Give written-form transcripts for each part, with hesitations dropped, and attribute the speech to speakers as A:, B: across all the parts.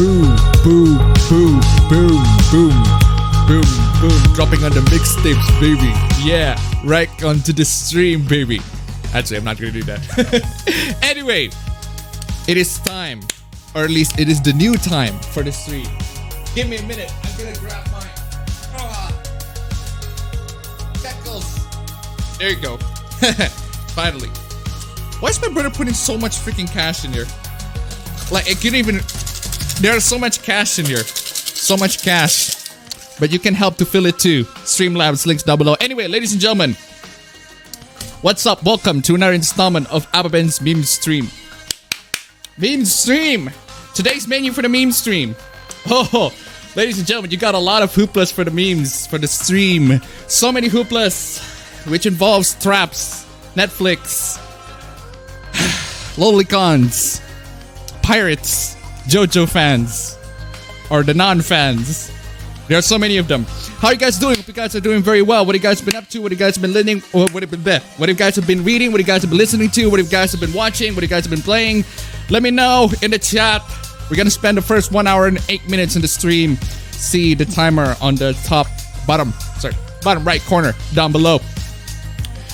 A: boom, boom, boom, boom, boom, boom, boom. Dropping on the mixtapes, baby. Yeah, right onto the stream, baby. Actually, I'm not gonna do that. Anyway, it is time, or at least it is the new time for the stream. Give me a minute. I'm gonna grab my speckles. There you go. Finally. Why is my brother putting so much freaking cash in here? Like, it can't even... There's so much cash in here. So much cash. But you can help to fill it too. Streamlabs, links down below. Anyway, ladies and gentlemen. What's up? Welcome to another installment of appabend's meme stream. Meme stream! Today's menu for the meme stream. Oh, ladies and gentlemen, you got a lot of hooplas for the memes, for the stream. So many hooplas, which involves traps, Netflix, lolicons, pirates, JoJo fans, or the non-fans. There are so many of them. How are you guys doing? Hope you guys are doing very well. What have you guys been up to? What have you guys been listening? Or what have you guys have been reading? What have you guys have been listening to? What have you guys have been watching? What have you guys have been playing? Let me know in the chat. We're gonna spend the first 1 hour and 8 minutes in the stream. See the timer on the bottom right corner down below.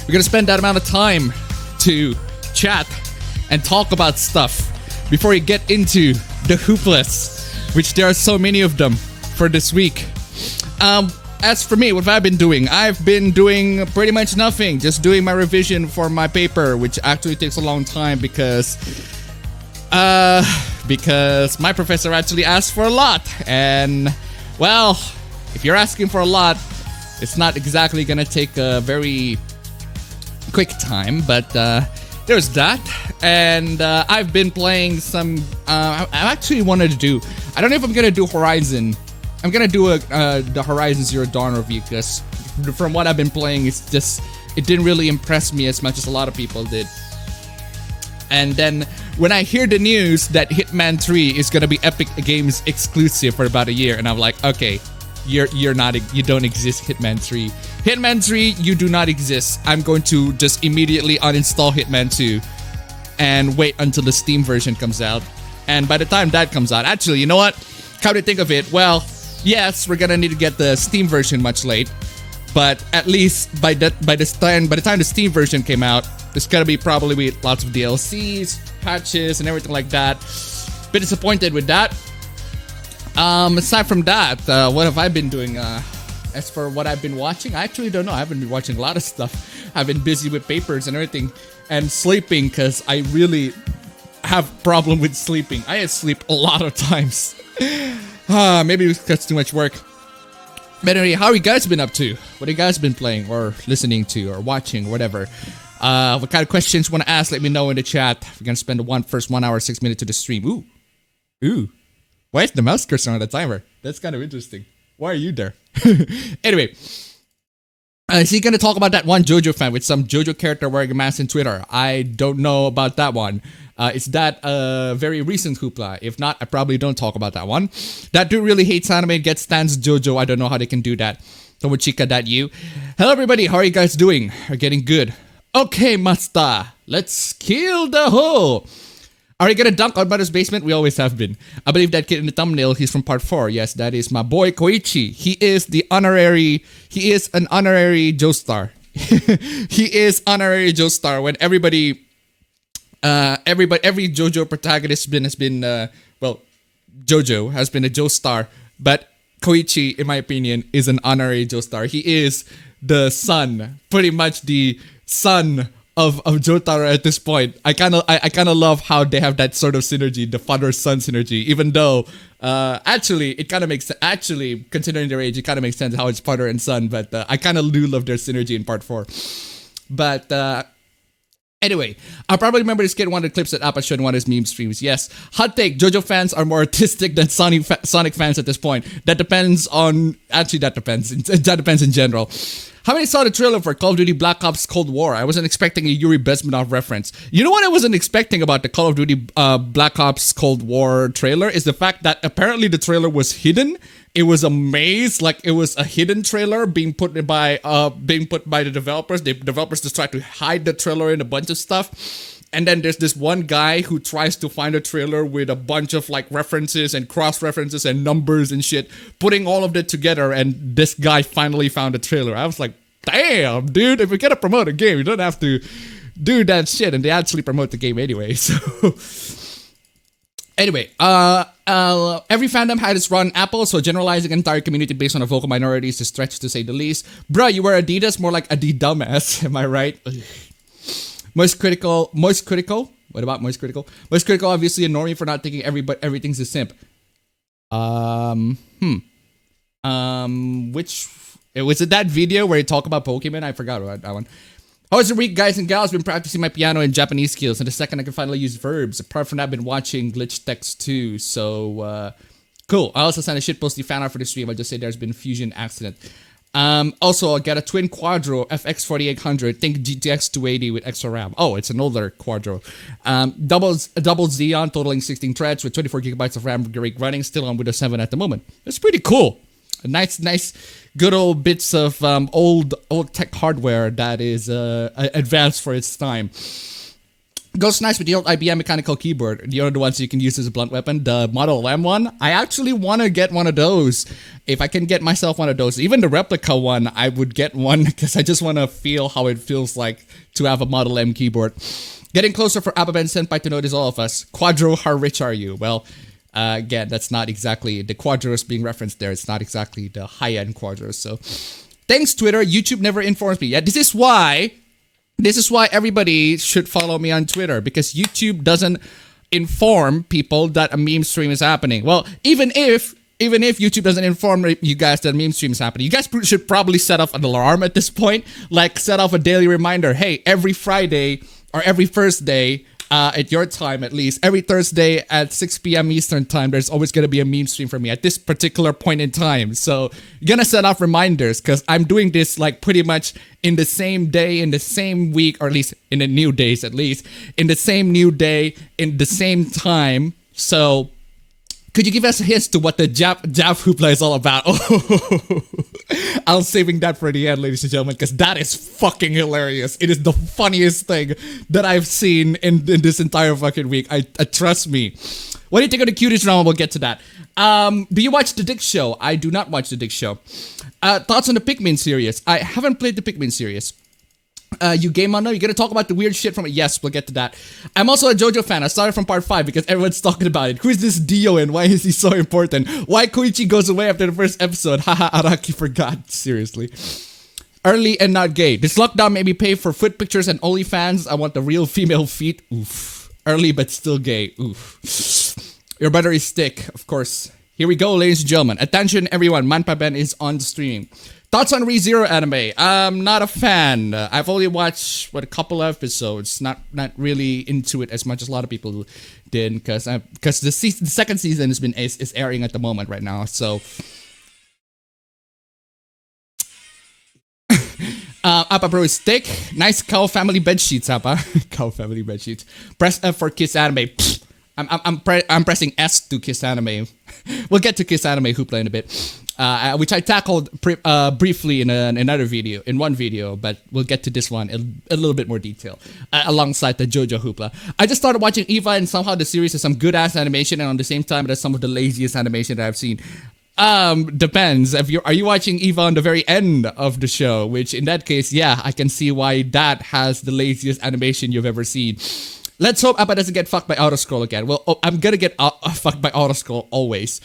A: We're gonna spend that amount of time to chat and talk about stuff before you get into the hooplas, which there are so many of them for this week. As for me, what have I been doing? I've been doing pretty much nothing, just doing my revision for my paper, which actually takes a long time because my professor actually asked for a lot, and well, if you're asking for a lot, it's not exactly gonna take a very quick time, but there's that. And I've been playing some I actually wanted to do, I don't know if I'm gonna do Horizon. I'm gonna do the Horizon Zero Dawn review, because from what I've been playing, it didn't really impress me as much as a lot of people did. And then when I hear the news that Hitman 3 is gonna be Epic Games exclusive for about a year, and I'm like, okay, you don't exist, Hitman 3. Hitman 3, you do not exist. I'm going to just immediately uninstall Hitman 2 and wait until the Steam version comes out. And by the time that comes out, actually, you know what? Come to think of it, well, yes, we're gonna need to get the Steam version much late, but at least by the time the Steam version came out, it's gonna be probably with lots of DLCs, patches, and everything like that. Bit disappointed with that. Aside from that, what have I been doing? As for what I've been watching, I actually don't know. I haven't been watching a lot of stuff. I've been busy with papers and everything, and sleeping, because I really have problem with sleeping. I sleep a lot of times. Maybe it's too much work. But anyway, how you guys been up to? What have you guys been playing or listening to or watching or whatever? What kind of questions you want to ask? Let me know in the chat. We're gonna spend the first 1 hour 6 minutes to the stream. Ooh. Why is the mouse cursor on the timer? That's kind of interesting. Why are you there? Anyway, is he gonna talk about that one JoJo fan with some JoJo character wearing a mask in Twitter? I don't know about that one. Is that a very recent hoopla? If not, I probably don't talk about that one. That dude really hates anime and gets stands JoJo. I don't know how they can do that. Tomochika.you. Hello everybody, how are you guys doing? Are getting good? Okay, Master. Let's kill the hoe. Are you gonna dunk on Mother's Basement? We always have been. I believe that kid in the thumbnail, he's from part 4. Yes, that is my boy Koichi. He is an honorary Joestar. He is honorary Joestar when every JoJo protagonist has been JoJo has been a Joestar, but Koichi, in my opinion, is an honorary Joestar. He is the son, pretty much the son of Jotaro at this point. I kind of love how they have that sort of synergy, the father-son synergy, even though actually it kind of makes sense. Actually, considering their age, it kind of makes sense how it's father and son, but I kind of do love their synergy in part 4. But anyway, I probably remember this kid wanted clips that Appa showed in one of his meme streams. Yes, hot take, JoJo fans are more artistic than Sonic fans at this point. That depends on, actually that depends in general. How many saw the trailer for Call of Duty Black Ops Cold War? I wasn't expecting a Yuri Bezmenov reference. You know what I wasn't expecting about the Call of Duty Black Ops Cold War trailer is the fact that apparently the trailer was hidden. It was a maze, like it was a hidden trailer being put by the developers. The developers just tried to hide the trailer in a bunch of stuff. And then there's this one guy who tries to find a trailer with a bunch of like references and cross references and numbers and shit, putting all of that together. And this guy finally found a trailer. I was like, damn, dude, if you're gonna promote a game, you don't have to do that shit. And they actually promote the game anyway. So anyway, every fandom had its run Apple, so generalizing an entire community based on a vocal minority is a stretch to say the least. Bruh, you wear Adidas, more like Adidumbass, am I right? Most critical. What about most critical? Most critical, obviously, a normie for not thinking everything's a simp. Which was it that video where you talk about Pokemon? I forgot about that one. How was the week, guys and gals? Been practicing my piano and Japanese skills, and the second I can finally use verbs. Apart from that, I've been watching Glitch Text too. So cool. I also sent a shitposty fan art for the stream. I'll just say there's been a fusion accident. Also, I got a twin Quadro FX 4800. Think GTX 280 with extra RAM. Oh, it's an older Quadro. Double Xeon, totaling 16 threads with 24 gigabytes of RAM running. Still on Windows 7 at the moment. That's pretty cool. Nice, good old bits of old tech hardware that is advanced for its time. Goes nice with the old IBM mechanical keyboard. The other ones you can use as a blunt weapon. The Model M one, I actually want to get one of those. If I can get myself one of those, even the replica one, I would get one because I just want to feel how it feels like to have a Model M keyboard. Getting closer for appabend senpai to notice all of us. Quadro, how rich are you? Well, again, that's not exactly the Quadros being referenced there. It's not exactly the high-end Quadros. So, thanks, Twitter. YouTube never informs me. Yeah, this is why everybody should follow me on Twitter, because YouTube doesn't inform people that a meme stream is happening. Well, even if YouTube doesn't inform you guys that a meme stream is happening, you guys should probably set off an alarm at this point. Like, set off a daily reminder. Hey, every Friday or every Thursday, at your time at least, every Thursday at 6 p.m. Eastern time, there's always going to be a meme stream for me at this particular point in time. So you're going to set off reminders, because I'm doing this like pretty much in the same day, in the same week, or at least in the new days, at least in the same new day, in the same time. So could you give us a hint to what the Jap Hoopla is all about? Oh, I'm saving that for the end, ladies and gentlemen, because that is fucking hilarious. It is the funniest thing that I've seen in this entire fucking week. I trust me. What do you think of the cutest drama? We'll get to that. Do you watch The Dick Show? I do not watch The Dick Show. Thoughts on the Pikmin series? I haven't played the Pikmin series. You game on now? You gonna talk about the weird shit from it? Yes, we'll get to that. I'm also a JoJo fan. I started from part 5 because everyone's talking about it. Who is this Dio and why is he so important? Why Koichi goes away after the first episode? Haha, Araki forgot. Seriously. Early and not gay. This lockdown made me pay for foot pictures and OnlyFans. I want the real female feet. Oof. Early but still gay. Oof. Your brother is thick, of course. Here we go, ladies and gentlemen. Attention, everyone. Manpaben is on the stream. Thoughts on ReZero anime? I'm not a fan. I've only watched a couple of episodes. Not really into it as much as a lot of people did, because the second season is airing at the moment right now. So, Appa bro is thick. Nice cow family bed sheets, Appa. Cow family bed sheets. Press F for Kiss Anime. Pfft. I'm pressing S to Kiss Anime. We'll get to Kiss Anime Hoopla in a bit, which I tackled briefly in one video, but we'll get to this one in a little bit more detail, alongside the JoJo Hoopla. I just started watching Eva, and somehow the series has some good-ass animation, and on the same time, it has some of the laziest animation that I've seen. Depends. Are you watching Eva on the very end of the show? Which, in that case, yeah, I can see why that has the laziest animation you've ever seen. Let's hope Appa doesn't get fucked by autoscroll again. Well, I'm gonna get fucked by autoscroll always.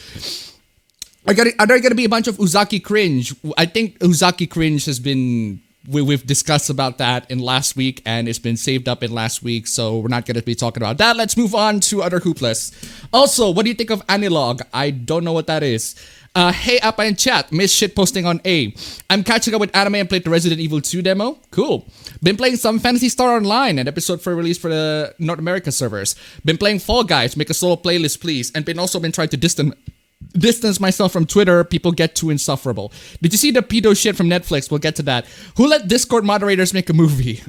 A: Are there gonna be a bunch of Uzaki cringe? I think Uzaki cringe has been... We've discussed about that in last week, and it's been saved up in last week, so we're not gonna be talking about that. Let's move on to other hooplas. Also, what do you think of Anilog? I don't know what that is. Hey Appa in chat, miss shit posting on A. I'm catching up with anime and played the Resident Evil 2 demo. Cool. Been playing some Phantasy Star Online, an episode for release for the North America servers. Been playing Fall Guys, make a solo playlist please. And also been trying to distance myself from Twitter. People get too insufferable. Did you see the pedo shit from Netflix? We'll get to that. Who let Discord moderators make a movie?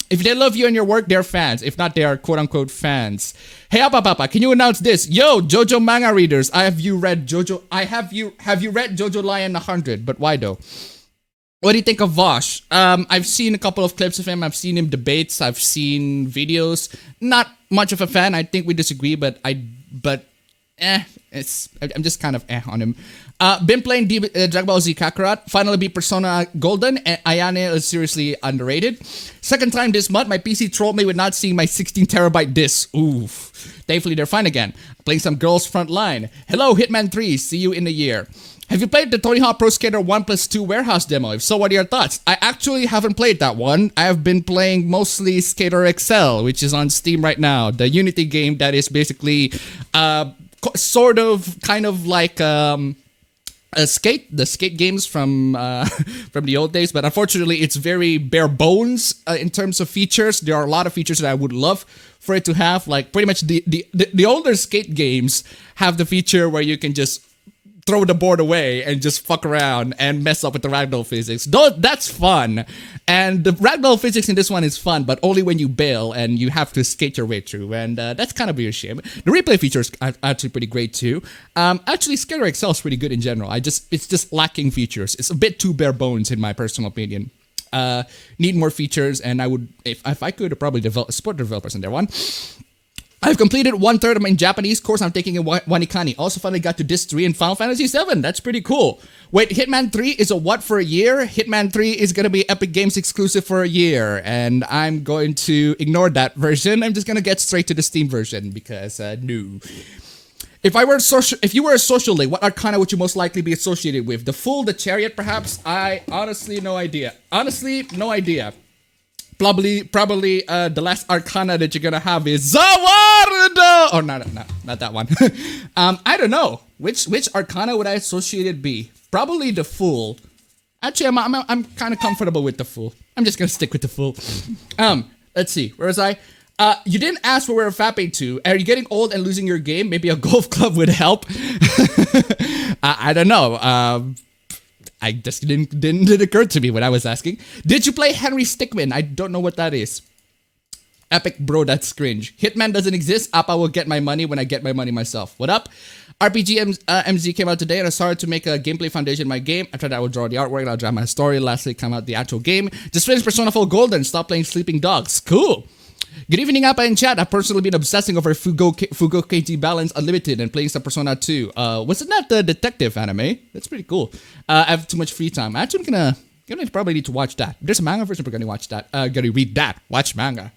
A: If they love you and your work, they're fans. If not, they are quote-unquote fans. Hey, Appa, can you announce this? Yo, JoJo manga readers, have you read JoJo Lion 100? But why though?
B: What do you think of Vosh? I've seen a couple of clips of him. I've seen him debates. I've seen videos. Not much of a fan. I think we disagree, but I'm just kind of on him. Been playing Dragon Ball Z Kakarot. Finally beat Persona Golden. And Ayane is seriously underrated. Second time this month, my PC trolled me with not seeing my 16 terabyte disc. Oof. Thankfully, they're fine again. Playing some Girls Frontline. Hello, Hitman 3. See you in a year. Have you played the Tony Hawk Pro Skater 1+2 warehouse demo? If so, what are your thoughts? I actually haven't played that one. I have been playing mostly Skater XL, which is on Steam right now. The Unity game that is basically sort of kind of like the skate games from the old days, but unfortunately it's very bare bones in terms of features. There are a lot of features that I would love for it to have. Like pretty much the older skate games have the feature where you can just throw the board away and just fuck around and mess up with the ragdoll physics. Though that's fun. And the ragdoll physics in this one is fun, but only when you bail and you have to skate your way through. And that's kind of a shame. The replay features are actually pretty great too. Actually, Skater XL is pretty good in general. It's just lacking features. It's a bit too bare bones in my personal opinion. Need more features, and I would, if I could, probably support the developers in their one. I've completed 1/3 of my Japanese course I'm taking in Wanikani. Also finally got to Disc 3 in Final Fantasy 7. That's pretty cool. Wait, Hitman 3 is a what for a year? Hitman 3 is going to be Epic Games exclusive for a year. And I'm going to ignore that version. I'm just going to get straight to the Steam version because, no. If you were a social link, what arcana would you most likely be associated with? The Fool, the Chariot, perhaps? I honestly, no idea. Probably the last arcana that you're gonna have is Zawardo! Oh, not that one. I don't know. Which arcana would I associate it be? Probably the Fool. Actually, I'm kind of comfortable with the Fool. I'm just gonna stick with the Fool. Let's see. Where was I? You didn't ask where we're fapping to. Are you getting old and losing your game? Maybe a golf club would help. I don't know. I just didn't occur to me when I was asking. Did you play Henry Stickmin? I don't know what that is. Epic bro, that's cringe. Hitman doesn't exist. Appa will get my money when I get my money myself. What up? RPG MZ came out today and I started to make a gameplay foundation in my game. After that, I will draw the artwork and I'll draw my story. Lastly, come out the actual game. Just finished Persona 4 Golden. Stop playing Sleeping Dogs. Cool. Good evening, Appa and chat. I've personally been obsessing over Fugo KT Balance Unlimited and playing some Persona 2. Wasn't that the detective anime? That's pretty cool. I have too much free time. Actually, I'm gonna probably need to watch that. There's a manga version, we're gonna watch that. Gonna read that. Watch manga.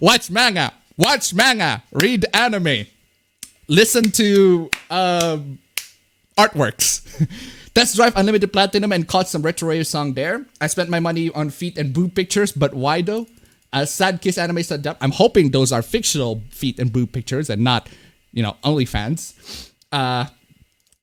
B: Watch manga. Watch manga. Read anime. Listen to artworks. Test Drive Unlimited Platinum and caught some retro rave song there. I spent my money on feet and boob pictures, but why though? Sad Kiss Anime said that. I'm hoping those are fictional feet and boob pictures and not, OnlyFans.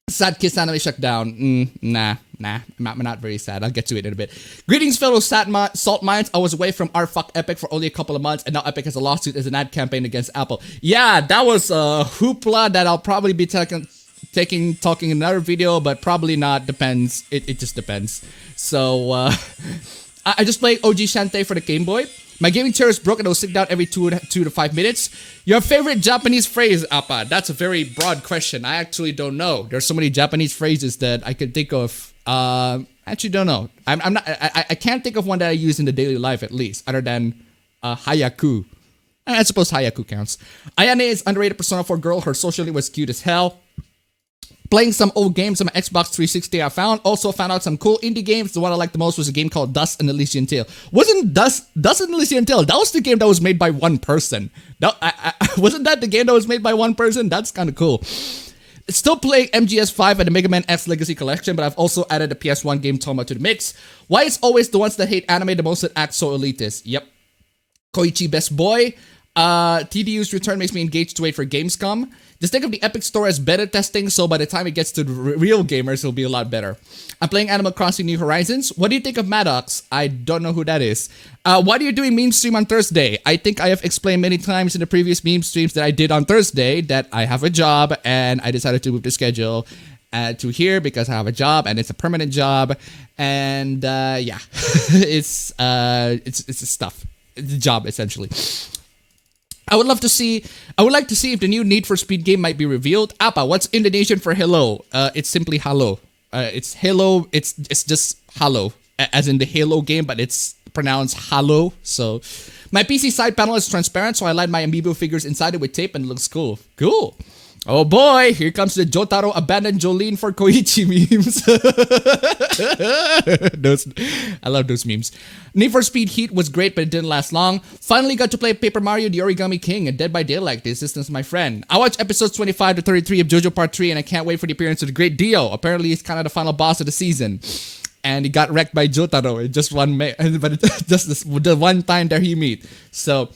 B: Sad Kiss Anime shut down. Nah. I'm not very sad. I'll get to it in a bit. Greetings, fellow salt mines. I was away from R-Fuck Epic for only a couple of months, and now Epic has a lawsuit as an ad campaign against Apple. Yeah, that was a hoopla that I'll probably be talking in another video, but probably not. Depends. It just depends. So, I just played OG Shantae for the Game Boy. My gaming chair is broken. It'll sit down every 2 to 5 minutes. Your favorite Japanese phrase, Appa? That's a very broad question. I actually don't know. There's so many Japanese phrases that I could think of. Actually don't know. I can't think of one that I use in the daily life at least, other than hayaku. I suppose hayaku counts. Ayane is underrated Persona 4 girl. Her socially was cute as hell. Playing some old games on my Xbox 360 I found. Also found out some cool indie games. The one I liked the most was a game called Dust and Elysian Tale. Wasn't Dust and Elysian Tale? That was the game that was made by one person. Wasn't that the game that was made by one person? That's kind of cool. Still playing MGS5 and the Mega Man X Legacy Collection, but I've also added a PS1 game Toma to the mix. Why is always the ones that hate anime the most that act so elitist? Yep. Koichi Best Boy. TDU's return makes me engaged to wait for Gamescom. Just think of the Epic Store as beta testing, so by the time it gets to the real gamers, it'll be a lot better. I'm playing Animal Crossing New Horizons. What do you think of Maddox? I don't know who that is. Why are you doing meme stream on Thursday? I think I have explained many times in the previous meme streams that I did on Thursday that I have a job and I decided to move the schedule to here because I have a job and it's a permanent job. And yeah, it's stuff. It's a job essentially. I would like to see if the new Need for Speed game might be revealed. Appa, what's Indonesian for hello? It's simply halo. It's hello. It's just halo. as in the Halo game, but it's pronounced Halo. So my PC side panel is transparent, so I lined my amiibo figures inside it with tape and it looks cool. Cool. Oh boy, here comes the Jotaro abandoned Jolene for Koichi memes. I love those memes. Need for Speed Heat was great, but it didn't last long. Finally got to play Paper Mario The Origami King and Dead by Daylight, The Assistance of My Friend. I watched episodes 25 to 33 of JoJo Part 3 and I can't wait for the appearance of the Great Dio. Apparently he's kind of the final boss of the season. And he got wrecked by Jotaro in just but just the one time that he meet. So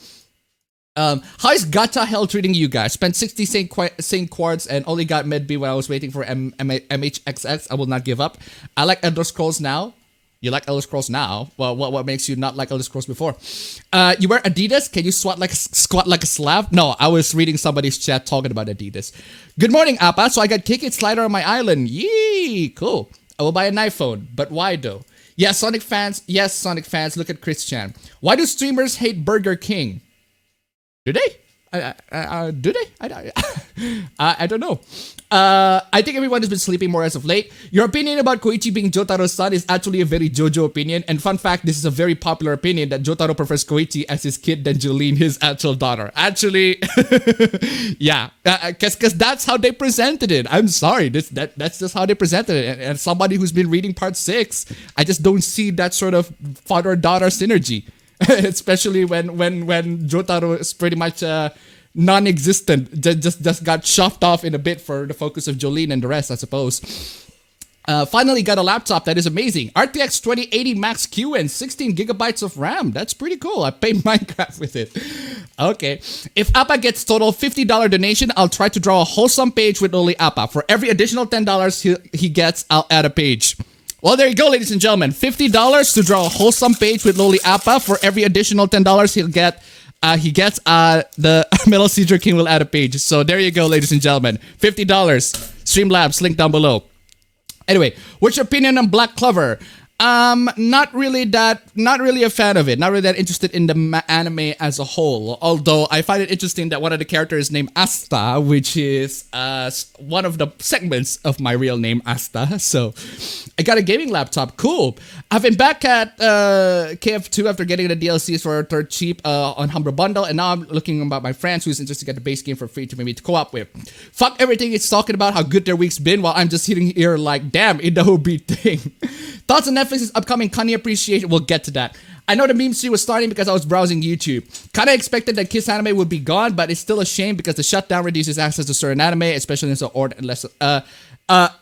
B: how is Gacha Hell treating you guys? Spent 60 Saint Quartz and only got Med B when I was waiting for MHXX. I will not give up. I like Elder Scrolls now. You like Elder Scrolls now? Well, what makes you not like Elder Scrolls before? You wear Adidas? Can you squat like a Slav? No, I was reading somebody's chat talking about Adidas. Good morning, Appa. So I got Kick It Slider on my island. Yee, cool. I will buy an iPhone, but why though? Yes, Sonic fans. Look at Chris Chan. Why do streamers hate Burger King? Do they? Do they? I don't know. I think everyone has been sleeping more as of late. Your opinion about Koichi being Jotaro's son is actually a very JoJo opinion. And fun fact, this is a very popular opinion that Jotaro prefers Koichi as his kid than Jolene, his actual daughter. Actually, yeah, because that's how they presented it. I'm sorry, that's just how they presented it. And somebody who's been reading part 6, I just don't see that sort of father-daughter synergy. Especially when Jotaro is pretty much non-existent, just got shoved off in a bit for the focus of Jolene and the rest, I suppose. Finally got a laptop that is amazing. RTX 2080 Max Q and 16 gigabytes of RAM. That's pretty cool. I played Minecraft with it. Okay. If Appa gets total $50 donation, I'll try to draw a wholesome page with only Appa. For every additional $10 he gets, I'll add a page. Well, there you go, ladies and gentlemen. $50 to draw a wholesome page with Loli Appa. For every additional $10 he gets the Metal Caesar King will add a page. So there you go, ladies and gentlemen. $50. Streamlabs, link down below. Anyway, what's your opinion on Black Clover? Not really a fan of it. Not really that interested in the anime as a whole. Although I find it interesting that one of the characters is named Asta, which is one of the segments of my real name, Asta. So I got a gaming laptop. Cool. I've been back at KF2 after getting the DLCs for third cheap on Humber Bundle, and now I'm looking about my friends who's interested to get the base game for free to maybe to co-op with. Fuck everything it's talking about how good their week's been, while I'm just sitting here like, damn, in the whole beat thing. Thoughts on Netflix's upcoming Kanye appreciation? We'll get to that. I know the meme stream was starting because I was browsing YouTube. Kinda expected that Kiss Anime would be gone, but it's still a shame because the shutdown reduces access to certain anime, especially in some old and lesser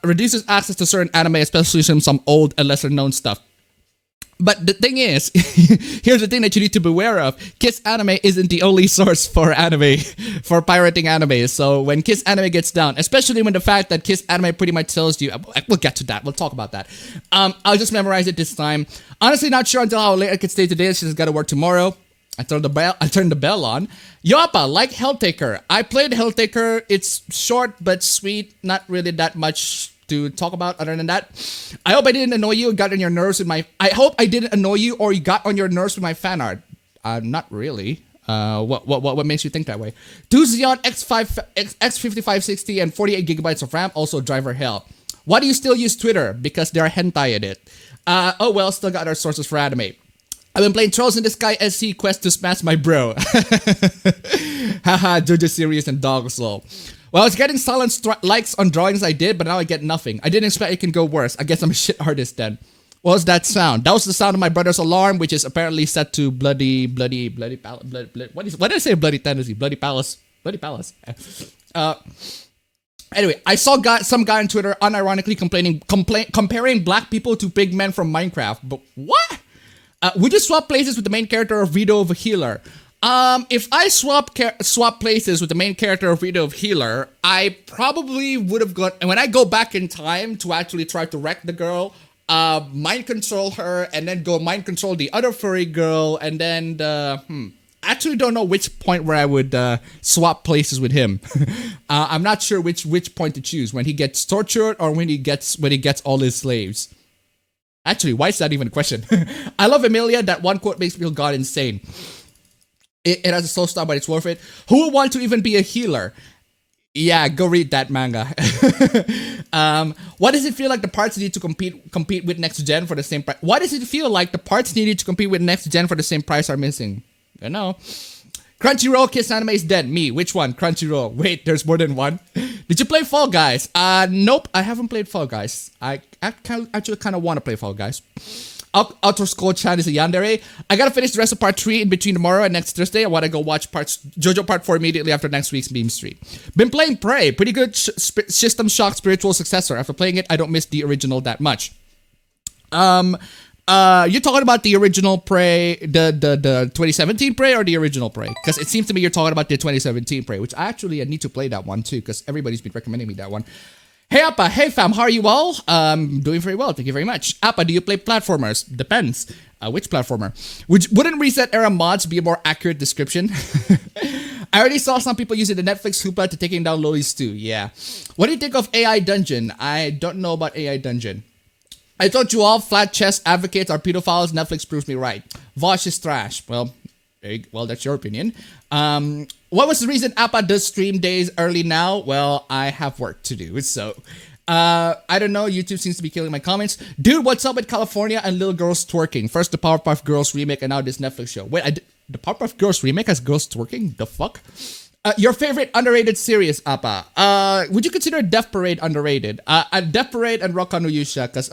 B: reduces access to certain anime, especially some old and lesser known stuff. But the thing is, here's the thing that you need to be aware of. Kiss Anime isn't the only source for anime, for pirating anime. So when Kiss Anime gets down, especially when the fact that Kiss Anime pretty much tells you, we'll get to that, we'll talk about that. I'll just memorize it this time. Honestly, not sure until how late I could stay today. She's got to work tomorrow. I turned the bell on. Yoppa, like Helltaker. I played Helltaker. It's short but sweet. Not really that much to talk about other than that. I hope I didn't annoy you or got on your nerves with my... I hope I didn't annoy you or you got on your nerves with my fan art. Not really. What makes you think that way? 2 Xeon X5560 and 48 gigabytes of RAM, also driver hell. Why do you still use Twitter? Because there are hentai in it. Oh well, still got our sources for anime. I've been playing Trolls in the Sky SC Quest to smash my bro. Haha, JoJo Series and Dog Soul. Well, I was getting silent likes on drawings I did, but now I get nothing. I didn't expect it can go worse. I guess I'm a shit artist then. What was that sound? That was the sound of my brother's alarm, which is apparently set to bloody palace. What did I say? Bloody Tennessee, bloody palace. Anyway, I saw some guy on Twitter unironically comparing black people to pig men from Minecraft. But what? Would you swap places with the main character of Rito of a Healer? If I swap places with the main character of Rito of Healer, I probably would have got... And when I go back in time to actually try to wreck the girl, mind control her, and then go mind control the other furry girl, and then I actually don't know which point where I would swap places with him. I'm not sure which point to choose, when he gets tortured or when he gets all his slaves. Actually, why is that even a question? I love Emilia. That one quote makes me feel god insane. It has a slow start, but it's worth it. Who would want to even be a healer? Yeah, go read that manga. What does it feel like the parts need to compete with next gen for the same price? Why does it feel like the parts needed to compete with next gen for the same price are missing? I don't know. Crunchyroll Kiss Anime is dead. Me. Which one? Crunchyroll. Wait, there's more than one. Did you play Fall Guys? Nope. I haven't played Fall Guys. I actually kind of want to play Fall Guys. Outer Skull Chan is a yandere. I gotta finish the rest of part 3 in between tomorrow and next Thursday. I wanna go watch JoJo part 4 immediately after next week's meme stream. Been playing Prey. Pretty good System Shock spiritual successor. After playing it, I don't miss the original that much. You're talking about the original Prey, the 2017 Prey, or the original Prey? Because it seems to me you're talking about the 2017 Prey, which I need to play that one too, because everybody's been recommending me that one. Hey Appa, hey fam, how are you all? Doing very well, thank you very much. Appa, do you play platformers? Depends. Which platformer? Wouldn't Reset Era mods be a more accurate description? I already saw some people using the Netflix hoopla to taking down lolis too, yeah. What do you think of AI Dungeon? I don't know about AI Dungeon. I told you all flat chest advocates are pedophiles. Netflix proves me right. Vosh is trash. Well, that's your opinion. What was the reason Appa does stream days early now? Well, I have work to do, so I don't know. YouTube seems to be killing my comments. Dude, what's up with California and little girls twerking? First the Powerpuff Girls remake and now this Netflix show. Wait, the Powerpuff Girls remake has girls twerking? The fuck? Your favorite underrated series, Appa? Would you consider Death Parade underrated? Death Parade and Rokka no Yusha, because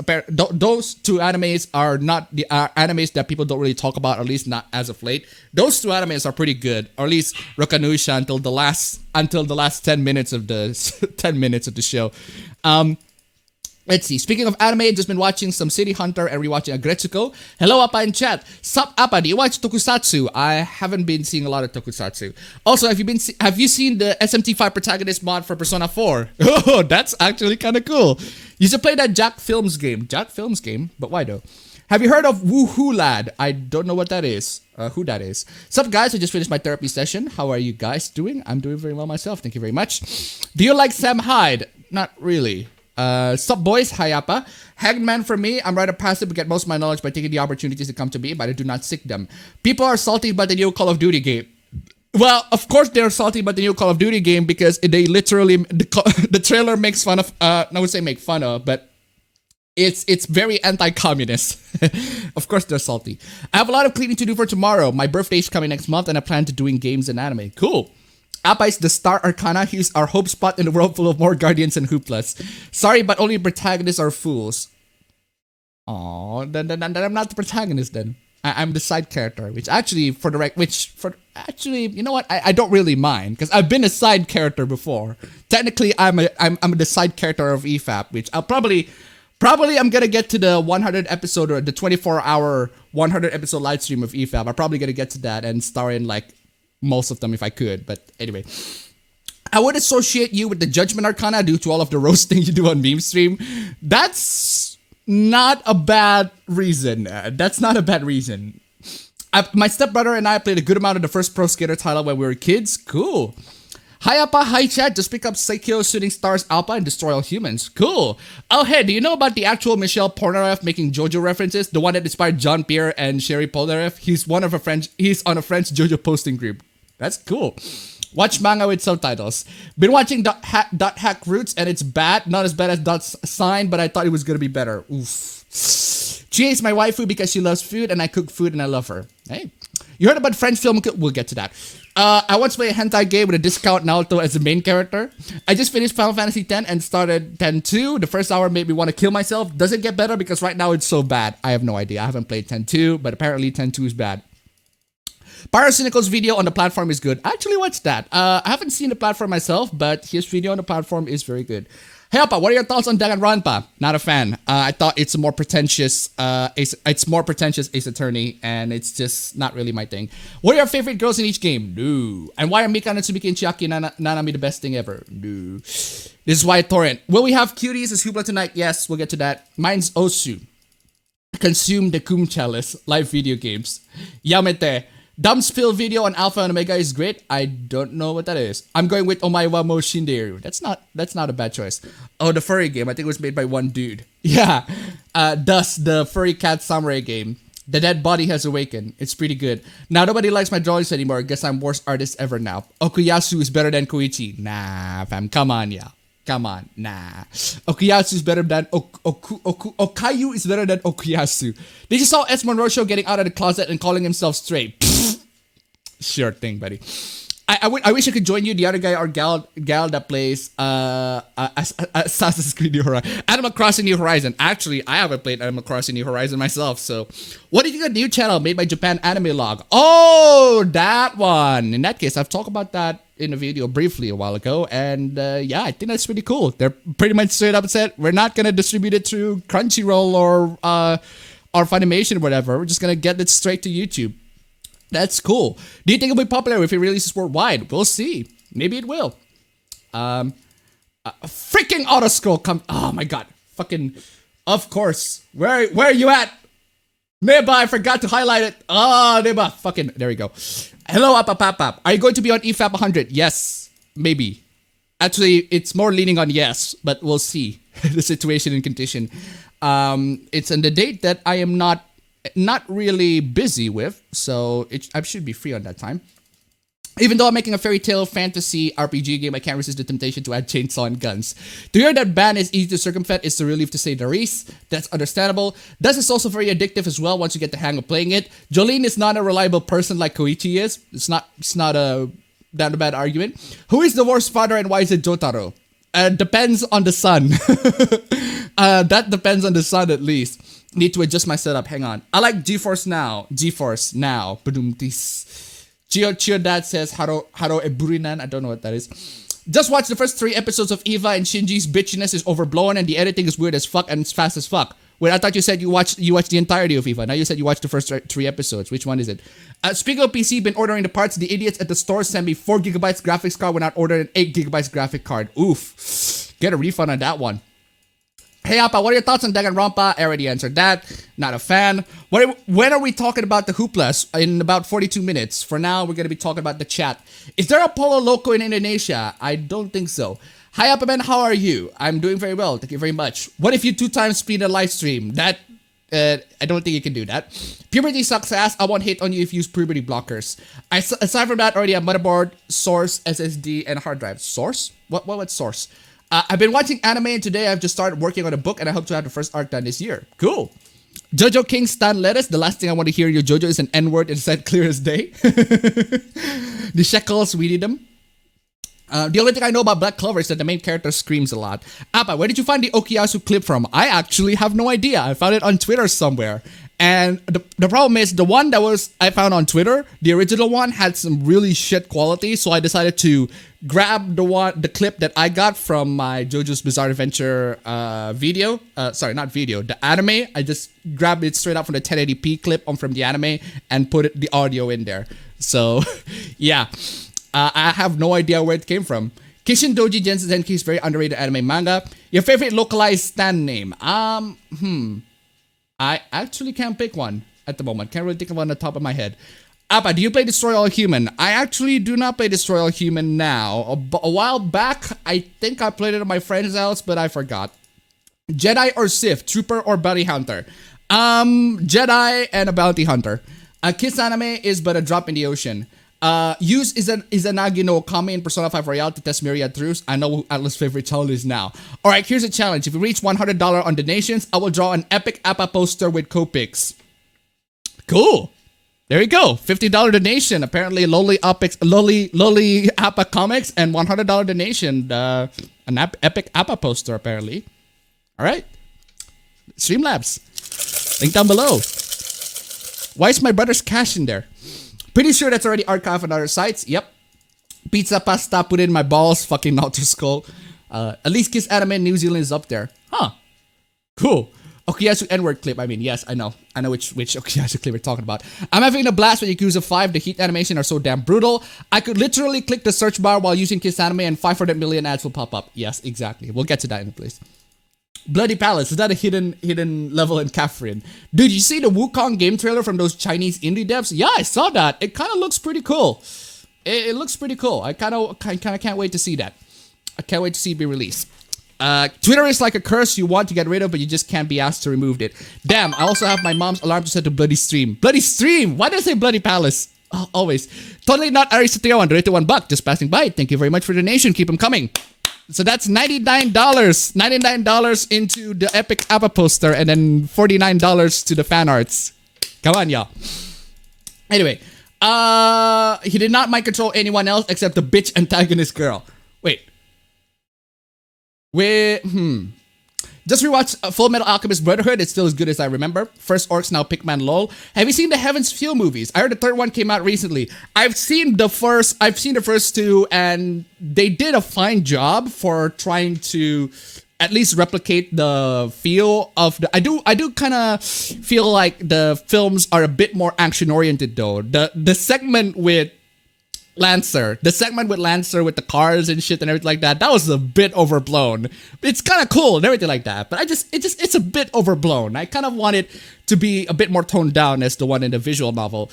B: those two animes are not the animes that people don't really talk about, at least not as of late. Those two animes are pretty good, or at least Rokka no Yusha until the last 10 minutes of the show. Let's see. Speaking of anime, just been watching some City Hunter and rewatching Agretsuko. Hello, Appa in chat. Sup, Appa? Do you watch Tokusatsu? I haven't been seeing a lot of Tokusatsu. Also, have you seen the SMT5 protagonist mod for Persona 4? Oh, that's actually kind of cool. You should play that Jack Films game. Jack Films game? But why though? Have you heard of Woohoo Lad? I don't know what that is. Who that is. Sup, guys? I just finished my therapy session. How are you guys doing? I'm doing very well myself. Thank you very much. Do you like Sam Hyde? Not really. Sup boys, hi Appa. Hangman for me, I'm rather passive to get most of my knowledge by taking the opportunities that come to me, but I do not seek them. People are salty about the new Call of Duty game. Well, of course they're salty about the new Call of Duty game because they literally, the trailer makes fun of, I would say make fun of, but it's very anti-communist. Of course they're salty. I have a lot of cleaning to do for tomorrow. My birthday's coming next month and I plan to doing games and anime. Cool. Appa is the star arcana. He's our hope spot in a world full of more guardians and hooplas. Sorry, but only protagonists are fools. Aww, then I'm not the protagonist then. I'm the side character, which actually, you know what? I don't really mind because I've been a side character before. Technically, I'm the side character of EFAP, which I'll probably I'm gonna get to the 100 episode or the 24-hour 100 episode live stream of EFAP. I'm probably gonna get to that and star in like most of them if I could, but anyway. I would associate you with the Judgment Arcana due to all of the roasting you do on meme stream. That's not a bad reason. My stepbrother and I played a good amount of the first Pro Skater title when we were kids. Cool. Hi Appa, hi chat. Just pick up Sekio Shooting Stars Alpha and destroy all humans. Cool. Oh hey, do you know about the actual Michelle Polnareff making JoJo references? The one that inspired John Pierre and Sherry Polnareff? He's on a French JoJo posting group. That's cool. Watch manga with subtitles. Been watching Dot Hack Roots and it's bad. Not as bad as Dot's Sign, but I thought it was gonna be better. Oof. She hates my waifu because she loves food and I cook food and I love her. Hey. You heard about French film? We'll get to that. I once played a hentai game with a discount Naruto as the main character. I just finished Final Fantasy X and started 10-2. The first hour made me want to kill myself. Does it get better? Because right now it's so bad. I have no idea. I haven't played 10-2, but apparently 10-2 is bad. Pyrocynical's video on the platform is good. I actually watched that. I haven't seen the platform myself, but his video on the platform is very good. Hey Appa, what are your thoughts on Danganronpa? Not a fan. I thought it's a more pretentious Ace Attorney, and it's just not really my thing. What are your favorite girls in each game? No. And why are Mika, Natsumiki, and Chiaki Nanami the best thing ever? No. This is why Torrent. Will we have cuties as Hoopla tonight? Yes, we'll get to that. Mine's Osu. Consume the Kum Chalice. Live video games. Yamete. Dumb spill video on Alpha and Omega is great. I don't know what that is. I'm going with Omaiwa Mo Shinderu. That's not a bad choice. Oh, the furry game. I think it was made by one dude. Yeah. Dust, the furry cat samurai game. The dead body has awakened. It's pretty good. Now nobody likes my drawings anymore. Guess I'm worst artist ever now. Okuyasu is better than Koichi. Nah, fam. Come on, yeah. Come on, nah. Okuyasu is better than Okayu is better than Okuyasu. Did you saw S. Monroe show getting out of the closet and calling himself straight? Sure thing, buddy. I wish I could join you, the other guy or gal that plays Assassin's Creed New Horizon. Animal Crossing New Horizon. Actually, I haven't played Animal Crossing New Horizon myself, so. What did you get? New channel made by Japan Anime Log. Oh, that one. In that case, I've talked about that in a video briefly a while ago, and yeah, I think that's pretty cool. They're pretty much straight up said, we're not going to distribute it through Crunchyroll or Funimation or whatever. We're just going to get it straight to YouTube. That's cool. Do you think it'll be popular if it releases worldwide? We'll see. Maybe it will. Freaking auto scroll come. Oh my god. Fucking. Of course. Where are you at? Neba, I forgot to highlight it. Oh, Neba. Fucking. There we go. Hello, Appapapap. Are you going to be on EFAP 100? Yes. Maybe. Actually, it's more leaning on yes, but we'll see the situation and condition. It's on the date that I am not really busy with, so I should be free on that time. Even though I'm making a fairy tale fantasy RPG game, I can't resist the temptation to add chainsaw and guns. To hear that ban is easy to circumvent is a relief to say the least. That's understandable. Dust is also very addictive as well once you get the hang of playing it. Jolene is not a reliable person like Koichi is. It's not a bad argument. Who is the worst father and why is it Jotaro? Depends on the son. That depends on the son at least. Need to adjust my setup. Hang on. I like GeForce Now. GeForce Now. Chio Dad says Haro Eburinan. I don't know what that is. Just watch the first 3 episodes of Eva and Shinji's bitchiness is overblown and the editing is weird as fuck and it's fast as fuck. Wait, I thought you said you watched the entirety of Eva. Now you said you watched the first 3 episodes. Which one is it? Speaking of PC, been ordering the parts. The idiots at the store sent me 4 gigabytes graphics card when I ordered an 8 gigabytes graphic card. Oof. Get a refund on that one. Hey Appa, what are your thoughts on Danganronpa? I already answered that. Not a fan. When are we talking about the hooplas? In about 42 minutes. For now, we're going to be talking about the chat. Is there a Polo Loco in Indonesia? I don't think so. Hi appabend, how are you? I'm doing very well. Thank you very much. What if you 2 times speed a live stream? That, I don't think you can do that. Puberty sucks ass. I won't hate on you if you use puberty blockers. Aside from that, already have motherboard, source, SSD, and hard drive. Source? What source? I've been watching anime and today I've just started working on a book and I hope to have the first arc done this year. Cool. JoJo King Stan Lettuce. The last thing I want to hear your JoJo is an N-word and said clear as day. The shekels, we need them. The only thing I know about Black Clover is that the main character screams a lot. Appa, where did you find the Okuyasu clip from? I actually have no idea. I found it on Twitter somewhere. And the problem is the one that I found on Twitter, the original one had some really shit quality. So I decided to grab the clip that I got from my JoJo's Bizarre Adventure video. Sorry, not video, the anime. I just grabbed it straight out from the 1080p clip from the anime and put the audio in there. So yeah, I have no idea where it came from. Kishin Doji Gensen Zenki is very underrated anime manga. Your favorite localized stand name? I actually can't pick one at the moment. Can't really think of one on the top of my head. Appa, do you play Destroy All Human? I actually do not play Destroy All Human now. A while back, I think I played it at my friend's house, but I forgot. Jedi or Sith? Trooper or Bounty Hunter? Jedi and a Bounty Hunter. Kiss anime is but a drop in the ocean. Use Izanagi no Kami in Persona 5 Royale to test myriad truths. I know who Atlas' favorite child is now. Alright, here's a challenge. If we reach $100 on donations, I will draw an epic Appa poster with Copics. Cool. There you go. $50 donation. Apparently lowly Appa comics and $100 donation. An epic Appa poster apparently. Alright. Streamlabs. Link down below. Why is my brother's cash in there? Pretty sure that's already archived on other sites. Yep. Pizza pasta, put in my balls. Fucking Naughty Skull. At least Kiss Anime New Zealand is up there. Huh. Cool. Okuyasu N-word clip. I mean, yes, I know. I know which Okuyasu clip we're talking about. I'm having a blast with Yakuza 5. The heat animation are so damn brutal. I could literally click the search bar while using Kiss Anime and 500 million ads will pop up. Yes, exactly. We'll get to that in a place. Bloody Palace, is that a hidden level in Catherine? Dude, you see the Wukong game trailer from those Chinese indie devs? Yeah, I saw that. It kind of looks pretty cool. It looks pretty cool. I kind of can't wait to see that. I can't wait to see it be released. Twitter is like a curse you want to get rid of, but you just can't be asked to remove it. Damn, I also have my mom's alarm to set to Bloody Stream. Bloody Stream! Why did I say Bloody Palace? Oh, always. Totally not Aristotewan, donated $1. Just passing by. Thank you very much for the donation. Keep them coming. So that's $99. $99 into the epic ABBA poster and then $49 to the fan arts. Come on, y'all. Anyway, he did not mind control anyone else except the bitch antagonist girl. Wait. Just rewatched Full Metal Alchemist Brotherhood. It's still as good as I remember. First Orcs, now Pikman lol. Have you seen the Heaven's Feel movies? I heard the third one came out recently. I've seen the first two, and they did a fine job for trying to at least replicate the feel of the. I do kind of feel like the films are a bit more action oriented though. The segment with Lancer with the cars and shit and everything like that was a bit overblown. It's kind of cool and everything like that, but it's a bit overblown. I kind of want it to be a bit more toned down as the one in the visual novel.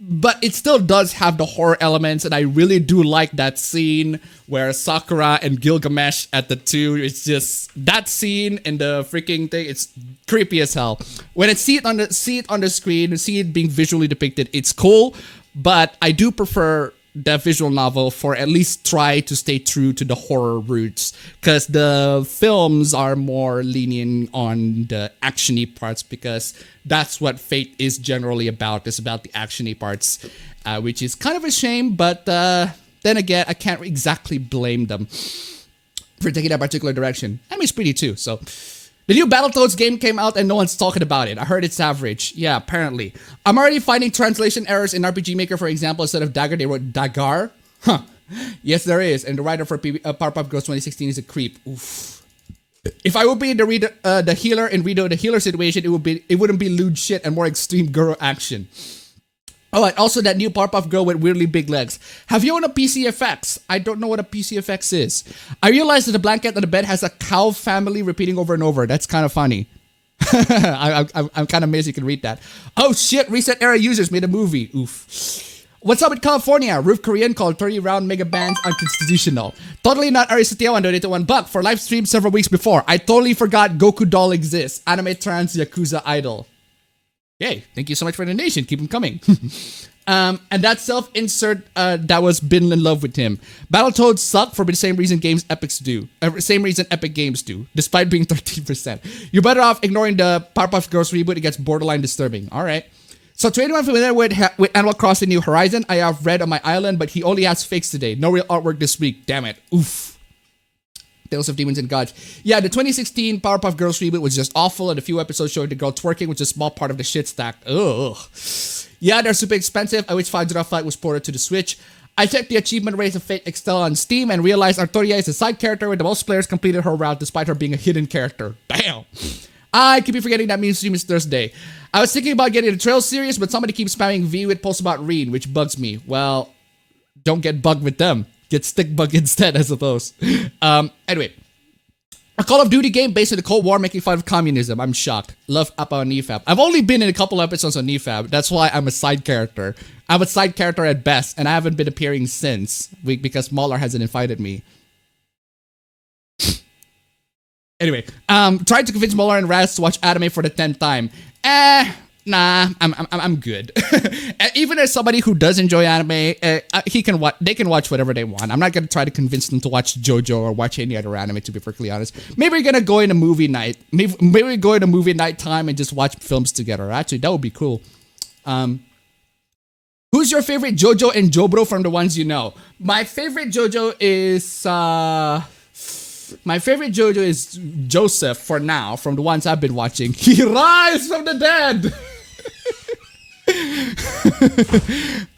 B: But it still does have the horror elements, and I really do like that scene where Sakura and Gilgamesh at the two. It's just that scene and the freaking thing. It's creepy as hell. When I see it on the screen, see it being visually depicted, it's cool. But I do prefer the visual novel for at least try to stay true to the horror roots, because the films are more lenient on the actiony parts, because that's what Fate is generally about. It's about the actiony parts, which is kind of a shame. But then again, I can't exactly blame them for taking that particular direction. I mean, it's pretty too. So the new Battletoads game came out and no one's talking about it. I heard it's average. Yeah, apparently. I'm already finding translation errors in RPG Maker, for example. Instead of dagger, they wrote dagar. Huh. Yes, there is. And the writer for Powerpuff Girls 2016 is a creep. Oof. If I would be the healer in the healer situation, it wouldn't be lewd shit and more extreme girl action. Oh, and also that new Powerpuff Girl with weirdly big legs. Have you owned a PCFX? I don't know what a PCFX is. I realized that the blanket on the bed has a cow family repeating over and over. That's kind of funny. I'm kind of amazed you can read that. Oh shit, Reset Era users made a movie. Oof. What's up with California? Roof Korean called 30 round mega bands unconstitutional. Totally not Arisatiawan donated $1 for live stream several weeks before. I totally forgot Goku Doll exists. Anime trans Yakuza idol. Yay, thank you so much for the donation. Keep them coming. And that self-insert that was been in love with him. Battletoads suck for the same reason Epic Games do, despite being 13%. You're better off ignoring the Powerpuff Girls reboot. It gets borderline disturbing. All right. So to anyone familiar with Animal Crossing New Horizon, I have read on my island, but he only has fakes today. No real artwork this week. Damn it. Oof. Tales of Demons and Gods. Yeah, the 2016 Powerpuff Girls reboot was just awful, and a few episodes showed the girl twerking, which is a small part of the shit stack. Ugh. Yeah, they're super expensive. I wish Fajra Flight was ported to the Switch. I checked the achievement rates of Fate Extel on Steam and realized Artoria is a side character with the most players completed her route despite her being a hidden character. Damn. I keep forgetting that meme stream is Thursday. I was thinking about getting the Trail series, but somebody keeps spamming V with posts about Reen, which bugs me. Well, don't get bugged with them. Get stick bug instead, I suppose. Anyway. A Call of Duty game based on the Cold War making fun of communism. I'm shocked. Love Appa and Nefab. I've only been in a couple episodes on Nefab. That's why I'm a side character. I'm a side character at best, and I haven't been appearing since because Mauler hasn't invited me. Anyway, tried to convince Mauler and Raz to watch anime for the 10th time. Nah, I'm good. Even as somebody who does enjoy anime, they can watch whatever they want. I'm not gonna try to convince them to watch JoJo or watch any other anime. To be perfectly honest, maybe we're gonna go in a movie night. Maybe we go in a movie night time and just watch films together. Actually, that would be cool. Who's your favorite JoJo and Jobro from the ones you know? My favorite JoJo is Joseph for now, from the ones I've been watching. He rise from the dead.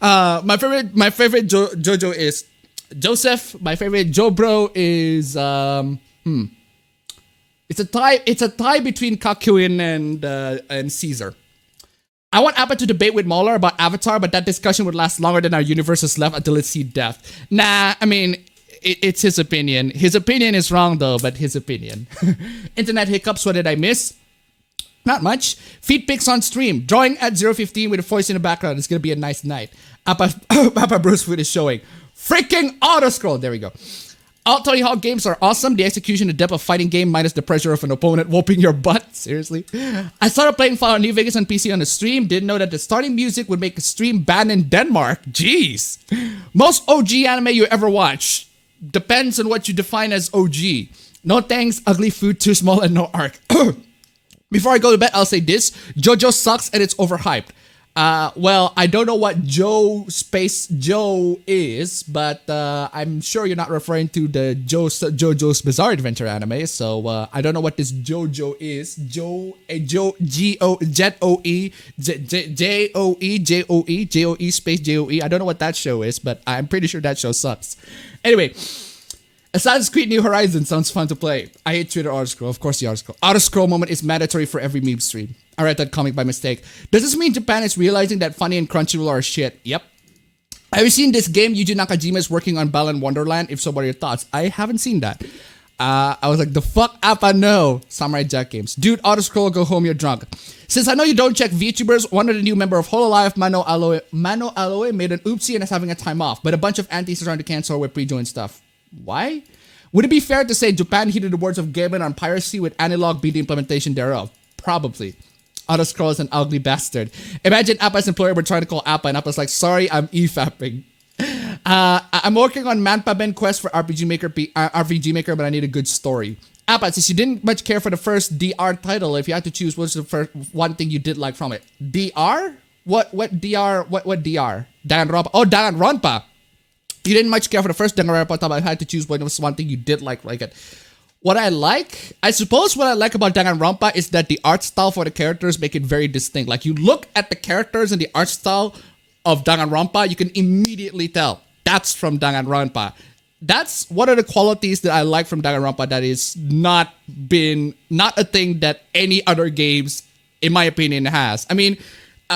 B: My favorite JoJo is Joseph. My favorite Jobro is It's a tie between Kakuin and Caesar. I want Appa to debate with Mauler about Avatar, but that discussion would last longer than our universe is left until it sees death. Nah, I mean, it's his opinion. His opinion is wrong though, but his opinion. Internet hiccups, what did I miss? Not much. Feed pics on stream. Drawing at 0:15 with a voice in the background. It's gonna be a nice night. Appa Bruce food is showing. Freaking auto scroll. There we go. I'll tell you how games are awesome. The execution, the depth of fighting game minus the pressure of an opponent whooping your butt. Seriously. I started playing Fallout New Vegas on PC on the stream. Didn't know that the starting music would make a stream banned in Denmark. Jeez. Most OG anime you ever watched. depends on what you define as OG. No thanks, ugly food, too small, and no arc. Before I go to bed, I'll say this. JoJo sucks and it's overhyped. Well, I don't know what Joe is, but I'm sure you're not referring to the JoJo's Bizarre Adventure anime. So I don't know what this JoJo is. Joe space JOE. I don't know what that show is, but I'm pretty sure that show sucks. Anyway, Assassin's Creed New Horizons sounds fun to play. I hate Twitter autoscroll. Of course, the autoscroll. Autoscroll moment is mandatory for every meme stream. I read that comic by mistake. Does this mean Japan is realizing that Funny and Crunchyroll are shit? Yep. Have you seen this game Yuji Nakajima is working on Balan Wonderland? If so, what are your thoughts? I haven't seen that. I was like, the fuck Appa no. Samurai Jack games. Dude, autoscroll, go home, you're drunk. Since I know you don't check VTubers, one of the new member of Hololive, Mano Aloe, made an oopsie and is having a time off. But a bunch of antis are trying to cancel with pre-join stuff. Why? Would it be fair to say Japan heeded the words of Gaben on piracy with analog beat the implementation thereof? Probably. Autoscroll is an ugly bastard. Imagine Appa's employer were trying to call Appa and Appa's like, sorry, I'm e-fapping. I'm working on appabend quest for RPG Maker, but I need a good story. Appa, since you didn't much care for the first DR title, if you had to choose, what's the first one thing you did like from it? DR? What DR? What DR? Danganronpa. Oh, Danganronpa. You didn't much care for the first Danganronpa, but I had to choose what was one thing you did like it. What I like, I suppose what I like about Danganronpa is that the art style for the characters make it very distinct. Like you look at the characters and the art style of Danganronpa, you can immediately tell that's from Danganronpa. That's one of the qualities that I like from Danganronpa that is not a thing that any other games, in my opinion, has. I mean,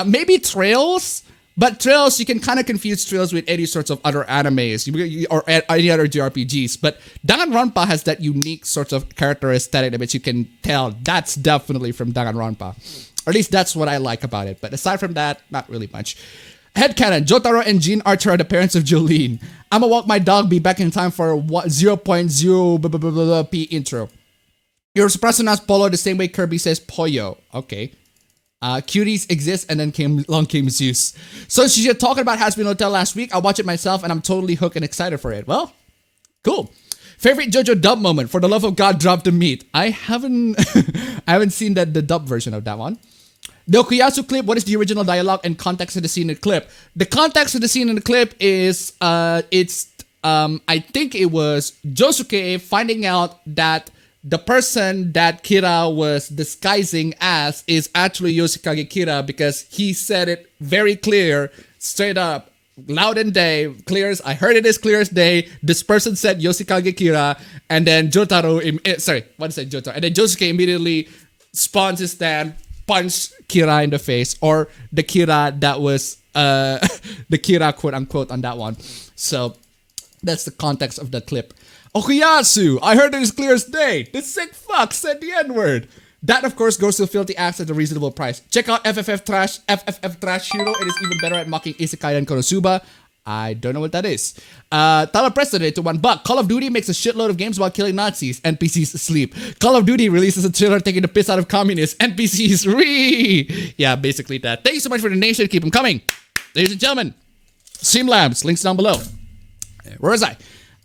B: maybe Trails. But Trails, you can kind of confuse Trails with any sorts of other animes or any other JRPGs. But Danganronpa has that unique sort of character aesthetic which you can tell that's definitely from Danganronpa. Or at least that's what I like about it. But aside from that, not really much. Headcanon, Jotaro and Jean Archer are the parents of Jolene. I'ma walk my dog, be back in time for 0.0 P intro. You're supposed to pronounce Polo the same way Kirby says Poyo. Okay. Cuties exist and then came Zeus. So she's talking about Has Been Hotel last week. I watched it myself and I'm totally hooked and excited for it. Well, cool. Favorite JoJo dub moment? For the love of God, drop the meat. I haven't seen the dub version of that one. The Okuyasu clip, what is the original dialogue and context of the scene in the clip? The context of the scene in the clip is I think it was Josuke finding out that the person that Kira was disguising as is actually Yoshikage Kira because he said it very clear, straight up, loud and day, I heard it as clear as day. This person said Yoshikage Kira, and then Jotaro, Jotaro? And then Josuke immediately spawns his stand, punched Kira in the face, or the Kira that was, the Kira quote unquote on that one. So that's the context of the clip. Okuyasu, I heard it as clear as day. The sick fuck said the N-word. That, of course, goes to Filthy Axe at a reasonable price. Check out FFF Trash Hero. It is even better at mocking Isekai than Konosuba. I don't know what that is. Tyler Preston to $1. Call of Duty makes a shitload of games about killing Nazis. NPCs sleep. Call of Duty releases a trailer taking the piss out of communists. NPCs Yeah, basically that. Thank you so much for the donation. Keep them coming. Ladies and gentlemen, Streamlabs, links down below. Where was I?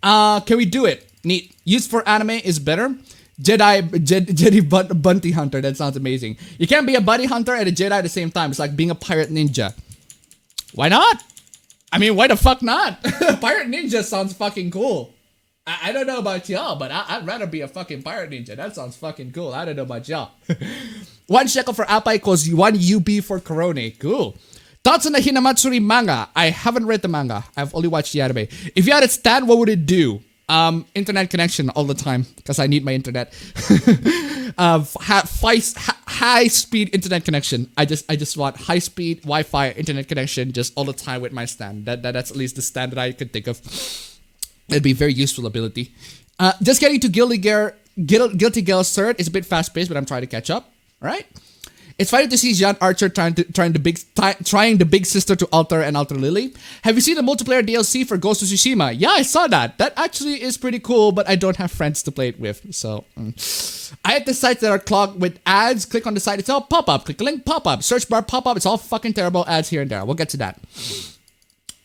B: Can we do it? Neat. Used for anime is better. Jedi bounty hunter. That sounds amazing. You can't be a bounty hunter and a Jedi at the same time. It's like being a pirate ninja. Why not? I mean, why the fuck not? Pirate ninja sounds fucking cool. I don't know about y'all, but I'd rather be a fucking pirate ninja. That sounds fucking cool. I don't know about y'all. 1 shekel for Appa equals 1 UB for Corona. Cool. Thoughts on the Hinamatsuri manga? I haven't read the manga. I've only watched the anime. If you had a stand, what would it do? Internet connection all the time because I need my internet. High speed internet connection. I just want high speed Wi-Fi internet connection just all the time with my stand. That's at least the stand that I could think of. It'd be a very useful ability. Just getting to Guilty Gear Third is a bit fast paced, but I'm trying to catch up. All right. It's funny to see Jean Archer trying the big sister to alter and alter Lily. Have you seen the multiplayer DLC for Ghost of Tsushima? Yeah, I saw that. That actually is pretty cool, but I don't have friends to play it with. So, I have the sites that are clogged with ads. Click on the site itself, pop up. Click the link, pop up. Search bar, pop up. It's all fucking terrible ads here and there. We'll get to that.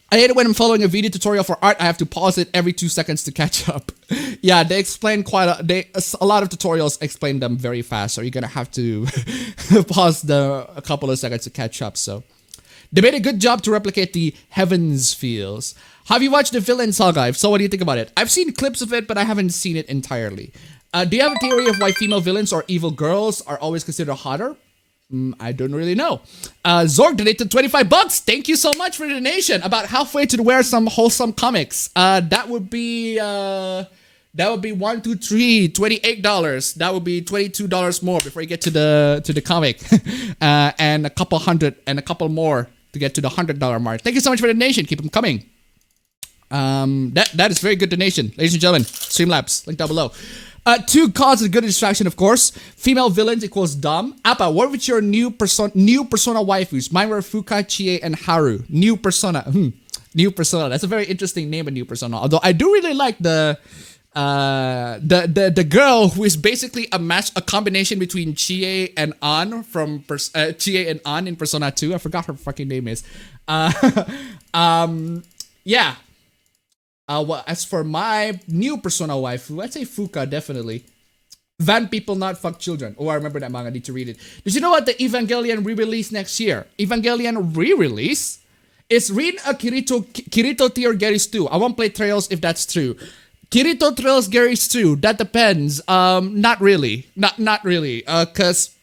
B: I hate it when I'm following a video tutorial for art. I have to pause it every 2 seconds to catch up. Yeah, they explain a lot of tutorials explain them very fast, so you're gonna have to pause a couple of seconds to catch up. So they made a good job to replicate the heavens feels. Have you watched the Villain Saga? If so, what do you think about it? I've seen clips of it, but I haven't seen it entirely. Do you have a theory of why female villains or evil girls are always considered hotter? I don't really know. Zorg donated 25 bucks. Thank you so much for the donation. About halfway to wear some wholesome comics. That would be 1, 2, 3, $28. That would be $22 more before you get to the comic, and a couple hundred and a couple more to get to the $100 mark. Thank you so much for the donation. Keep them coming. That is very good donation, ladies and gentlemen. Streamlabs, link down below. 2 causes a good distraction, of course. Female villains equals dumb. Appa, what was your new persona waifus? Mine were Fuka, Chie, and Haru. New persona. New persona. That's a very interesting name, a new persona. Although I do really like the girl who is basically a combination between Chie and An from Chie and An in Persona 2. I forgot her fucking name is. Yeah. Well, as for my new persona waifu, I'd say Fuka, definitely. Van people, not fuck children. Oh, I remember that manga. I need to read it. Did you know about the Evangelion re-release next year? Evangelion re-release? Is Rin a Kirito tier Gary's 2? I won't play Trails if that's true. Kirito Trails Gary's 2? That depends. Not really. Not really. Cause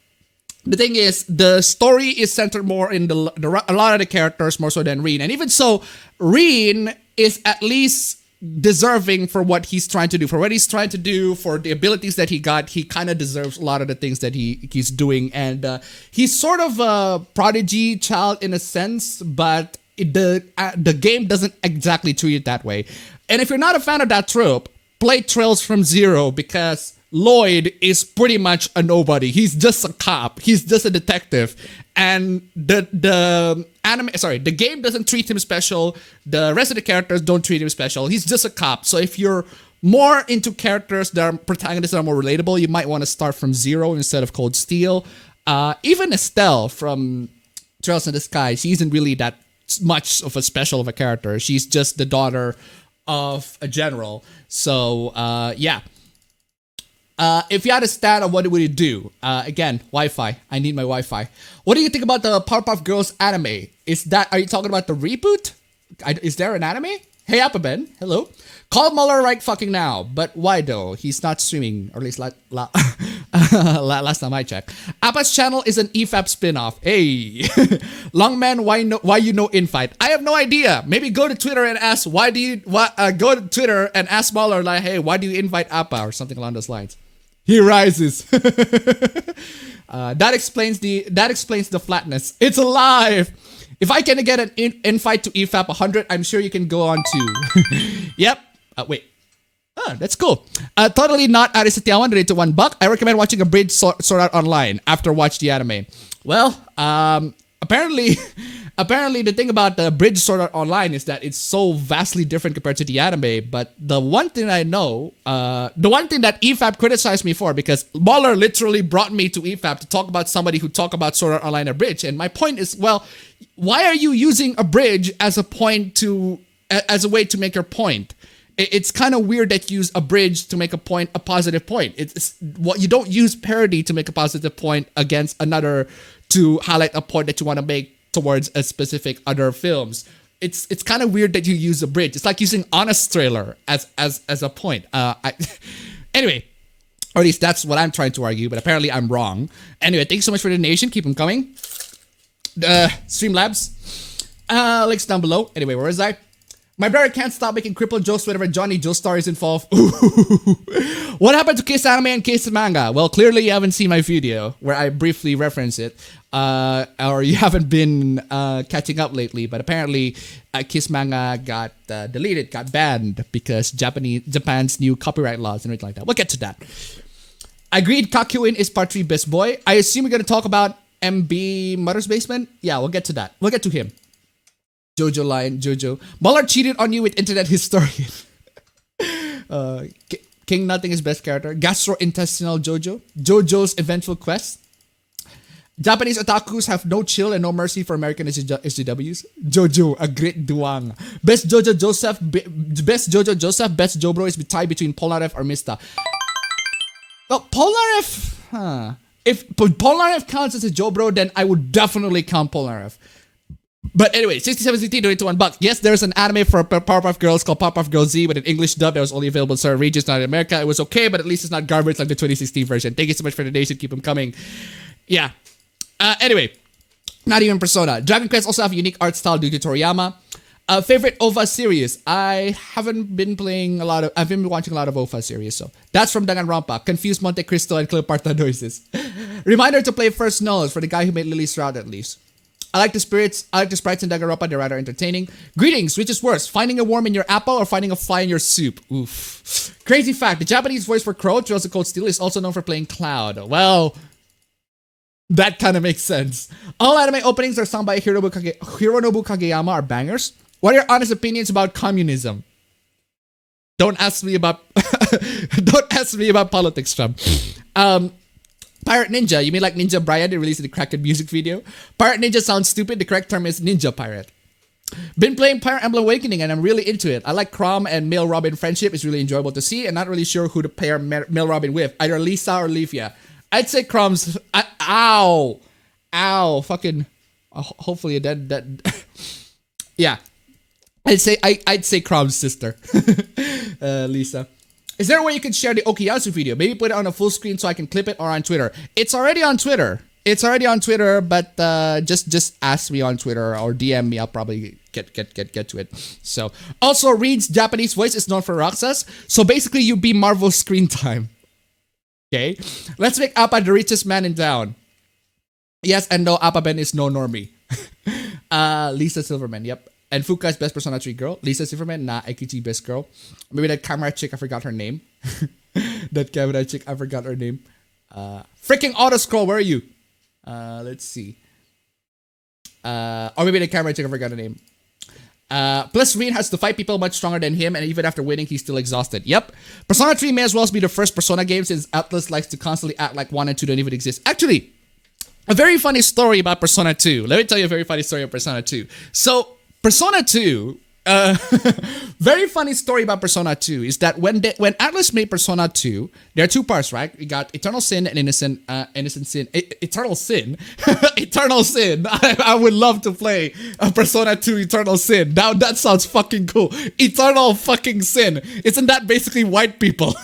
B: the thing is, the story is centered more in a lot of the characters more so than Rin. And even so, Rin is at least deserving for what he's trying to do. For what he's trying to do, for the abilities that he got, he kind of deserves a lot of the things that he's doing. And he's sort of a prodigy child in a sense, but the game doesn't exactly treat it that way. And if you're not a fan of that trope, play Trails from Zero, because Lloyd is pretty much a nobody. He's just a cop. He's just a detective. And the game doesn't treat him special. The rest of the characters don't treat him special. He's just a cop. So if you're more into characters that are protagonists that are more relatable, you might want to start from Zero instead of Cold Steel. Even Estelle from Trails in the Sky, she isn't really that much of a special of a character. She's just the daughter of a general. So yeah. If you had a stat on what would you do? Again, Wi-Fi. I need my Wi-Fi. What do you think about the Powerpuff Girls anime? Are you talking about the reboot? Is there an anime? Hey, appabend. Hello. Call Muller right fucking now. But why though? He's not streaming, or at least last time I checked. Appa's channel is an EFAP spin-off. Hey. Longman, why you know Infight? I have no idea. Maybe go to Twitter and ask go to Twitter and ask Muller like, hey, why do you invite Appa, or something along those lines. He rises. That explains the flatness. It's alive. If I can get an invite to EFAP 100, I'm sure you can go on too. Yep. Wait. That's cool. Totally not Aris Satiawan, related to $1. I recommend watching a bridge sort out online after watch the anime. Well, apparently the thing about the bridge sort out online is that it's so vastly different compared to the anime. But the one thing I know, the one thing that EFAP criticized me for, because Muller literally brought me to EFAP to talk about somebody who talked about Sword Art Online a bridge. And my point is, well, why are you using a bridge as a way to make your point? It's kind of weird that you use a bridge to make a positive point. You don't use parody to make a positive point against another to highlight a point that you want to make towards a specific other films. It's kind of weird that you use a bridge. It's like using Honest Trailer as a point. Anyway, or at least that's what I'm trying to argue, but apparently I'm wrong. Anyway, thanks so much for the donation. Keep them coming. Streamlabs. Links down below. Anyway, where was I? My brother can't stop making crippled jokes whenever Johnny Joestar is involved. What happened to Kiss Anime and Kiss Manga? Well, clearly you haven't seen my video where I briefly reference it. Or you haven't been catching up lately. But apparently Kiss Manga got deleted, got banned because Japan's new copyright laws and everything like that. We'll get to that. I agreed Kakuin is part 3 best boy. I assume we're going to talk about MB Mother's Basement? Yeah, we'll get to that. We'll get to him. JoJo line, JoJo. Muller cheated on you with internet historian. King Nothing is best character. Gastrointestinal JoJo. JoJo's eventual quest. Japanese otakus have no chill and no mercy for American SJWs. JoJo, a great duang. Best JoJo Joseph, best JoJo Joseph, best Jobro is tied between Polnareff or Mista. Well, Polnareff, if Polnareff counts as a Jobro, then I would definitely count Polnareff. But anyway, 67CT donate to $1. Yes, there's an anime for Powerpuff Girls called Powerpuff Girls Z with an English dub that was only available in certain regions, not in America. It was okay, but at least it's not garbage like the 2016 version. Thank you so much for the donation. Keep them coming. Yeah. Anyway, not even Persona. Dragon Quest also have a unique art style due to Toriyama. Favorite OVA series? I haven't been playing a lot of. I've been watching a lot of OVA series, so that's from Danganronpa. Confused Monte Cristo and Cleopatra noises. Reminder to play First Nose for the guy who made Lily's Route at least. I like the sprites in Danganronpa. They're rather entertaining. Greetings. Which is worse, finding a worm in your apple or finding a fly in your soup? Oof. Crazy fact: the Japanese voice for Crow, Trails of Cold Steel, is also known for playing Cloud. Well. That kind of makes sense. All anime openings are sung by Hironobu Kageyama are bangers. What are your honest opinions about communism? Don't ask me about politics, Trump. Pirate Ninja, you mean like Ninja Brian they released the Kraken music video? Pirate Ninja sounds stupid. The correct term is Ninja Pirate. Been playing Fire Emblem Awakening and I'm really into it. I like Chrom and Male Robin friendship is really enjoyable to see and not really sure who to pair Male Robin with. Either Lisa or Livia. I'd say Chrom's. Ow. Fucking. Hopefully that. Yeah. I'd say Chrom's sister. Lisa. Is there a way you can share the Okuyasu video? Maybe put it on a full screen so I can clip it or on Twitter. It's already on Twitter. But just ask me on Twitter or DM me. I'll probably get to it. So also Reed's Japanese voice is known for Roxas. So basically you be Marvel's screen time. Okay, let's make Appa the richest man in town. Yes, and no, appabend is no normie. Lisa Silverman, yep. And Fuka's best Persona 3 girl. Lisa Silverman, nah, Aikichi best girl. Maybe that camera chick, I forgot her name. Freaking auto scroll, where are you? Let's see. Or maybe the camera chick, I forgot her name. Plus, Reen has to fight people much stronger than him, and even after winning, he's still exhausted. Yep. Persona 3 may as well be the first Persona game since Atlas likes to constantly act like 1 and 2 don't even exist. Actually, a very funny story about Persona 2. Let me tell you a very funny story about Persona 2. So, Persona 2, very funny story about Persona 2 is that when Atlas made Persona 2, there are two parts, right? We got Eternal Sin and Innocent Sin. Eternal Sin? Eternal Sin. I would love to play a Persona 2 Eternal Sin. Now that sounds fucking cool. Eternal fucking Sin. Isn't that basically white people?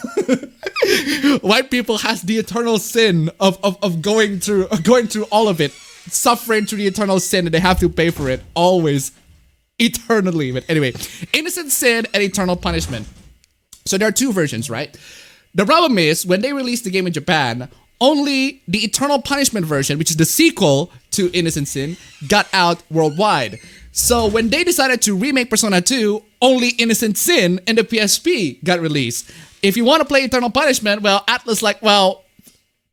B: White people has the eternal sin of going through all of it. Suffering through the eternal sin and they have to pay for it. Always. Eternally. But anyway, Innocent Sin and Eternal Punishment. So there are two versions, right? The problem is, when they released the game in Japan, only the Eternal Punishment version, which is the sequel to Innocent Sin, got out worldwide. So when they decided to remake Persona 2, only Innocent Sin and the PSP got released. If you want to play Eternal Punishment, well, Atlas like, well,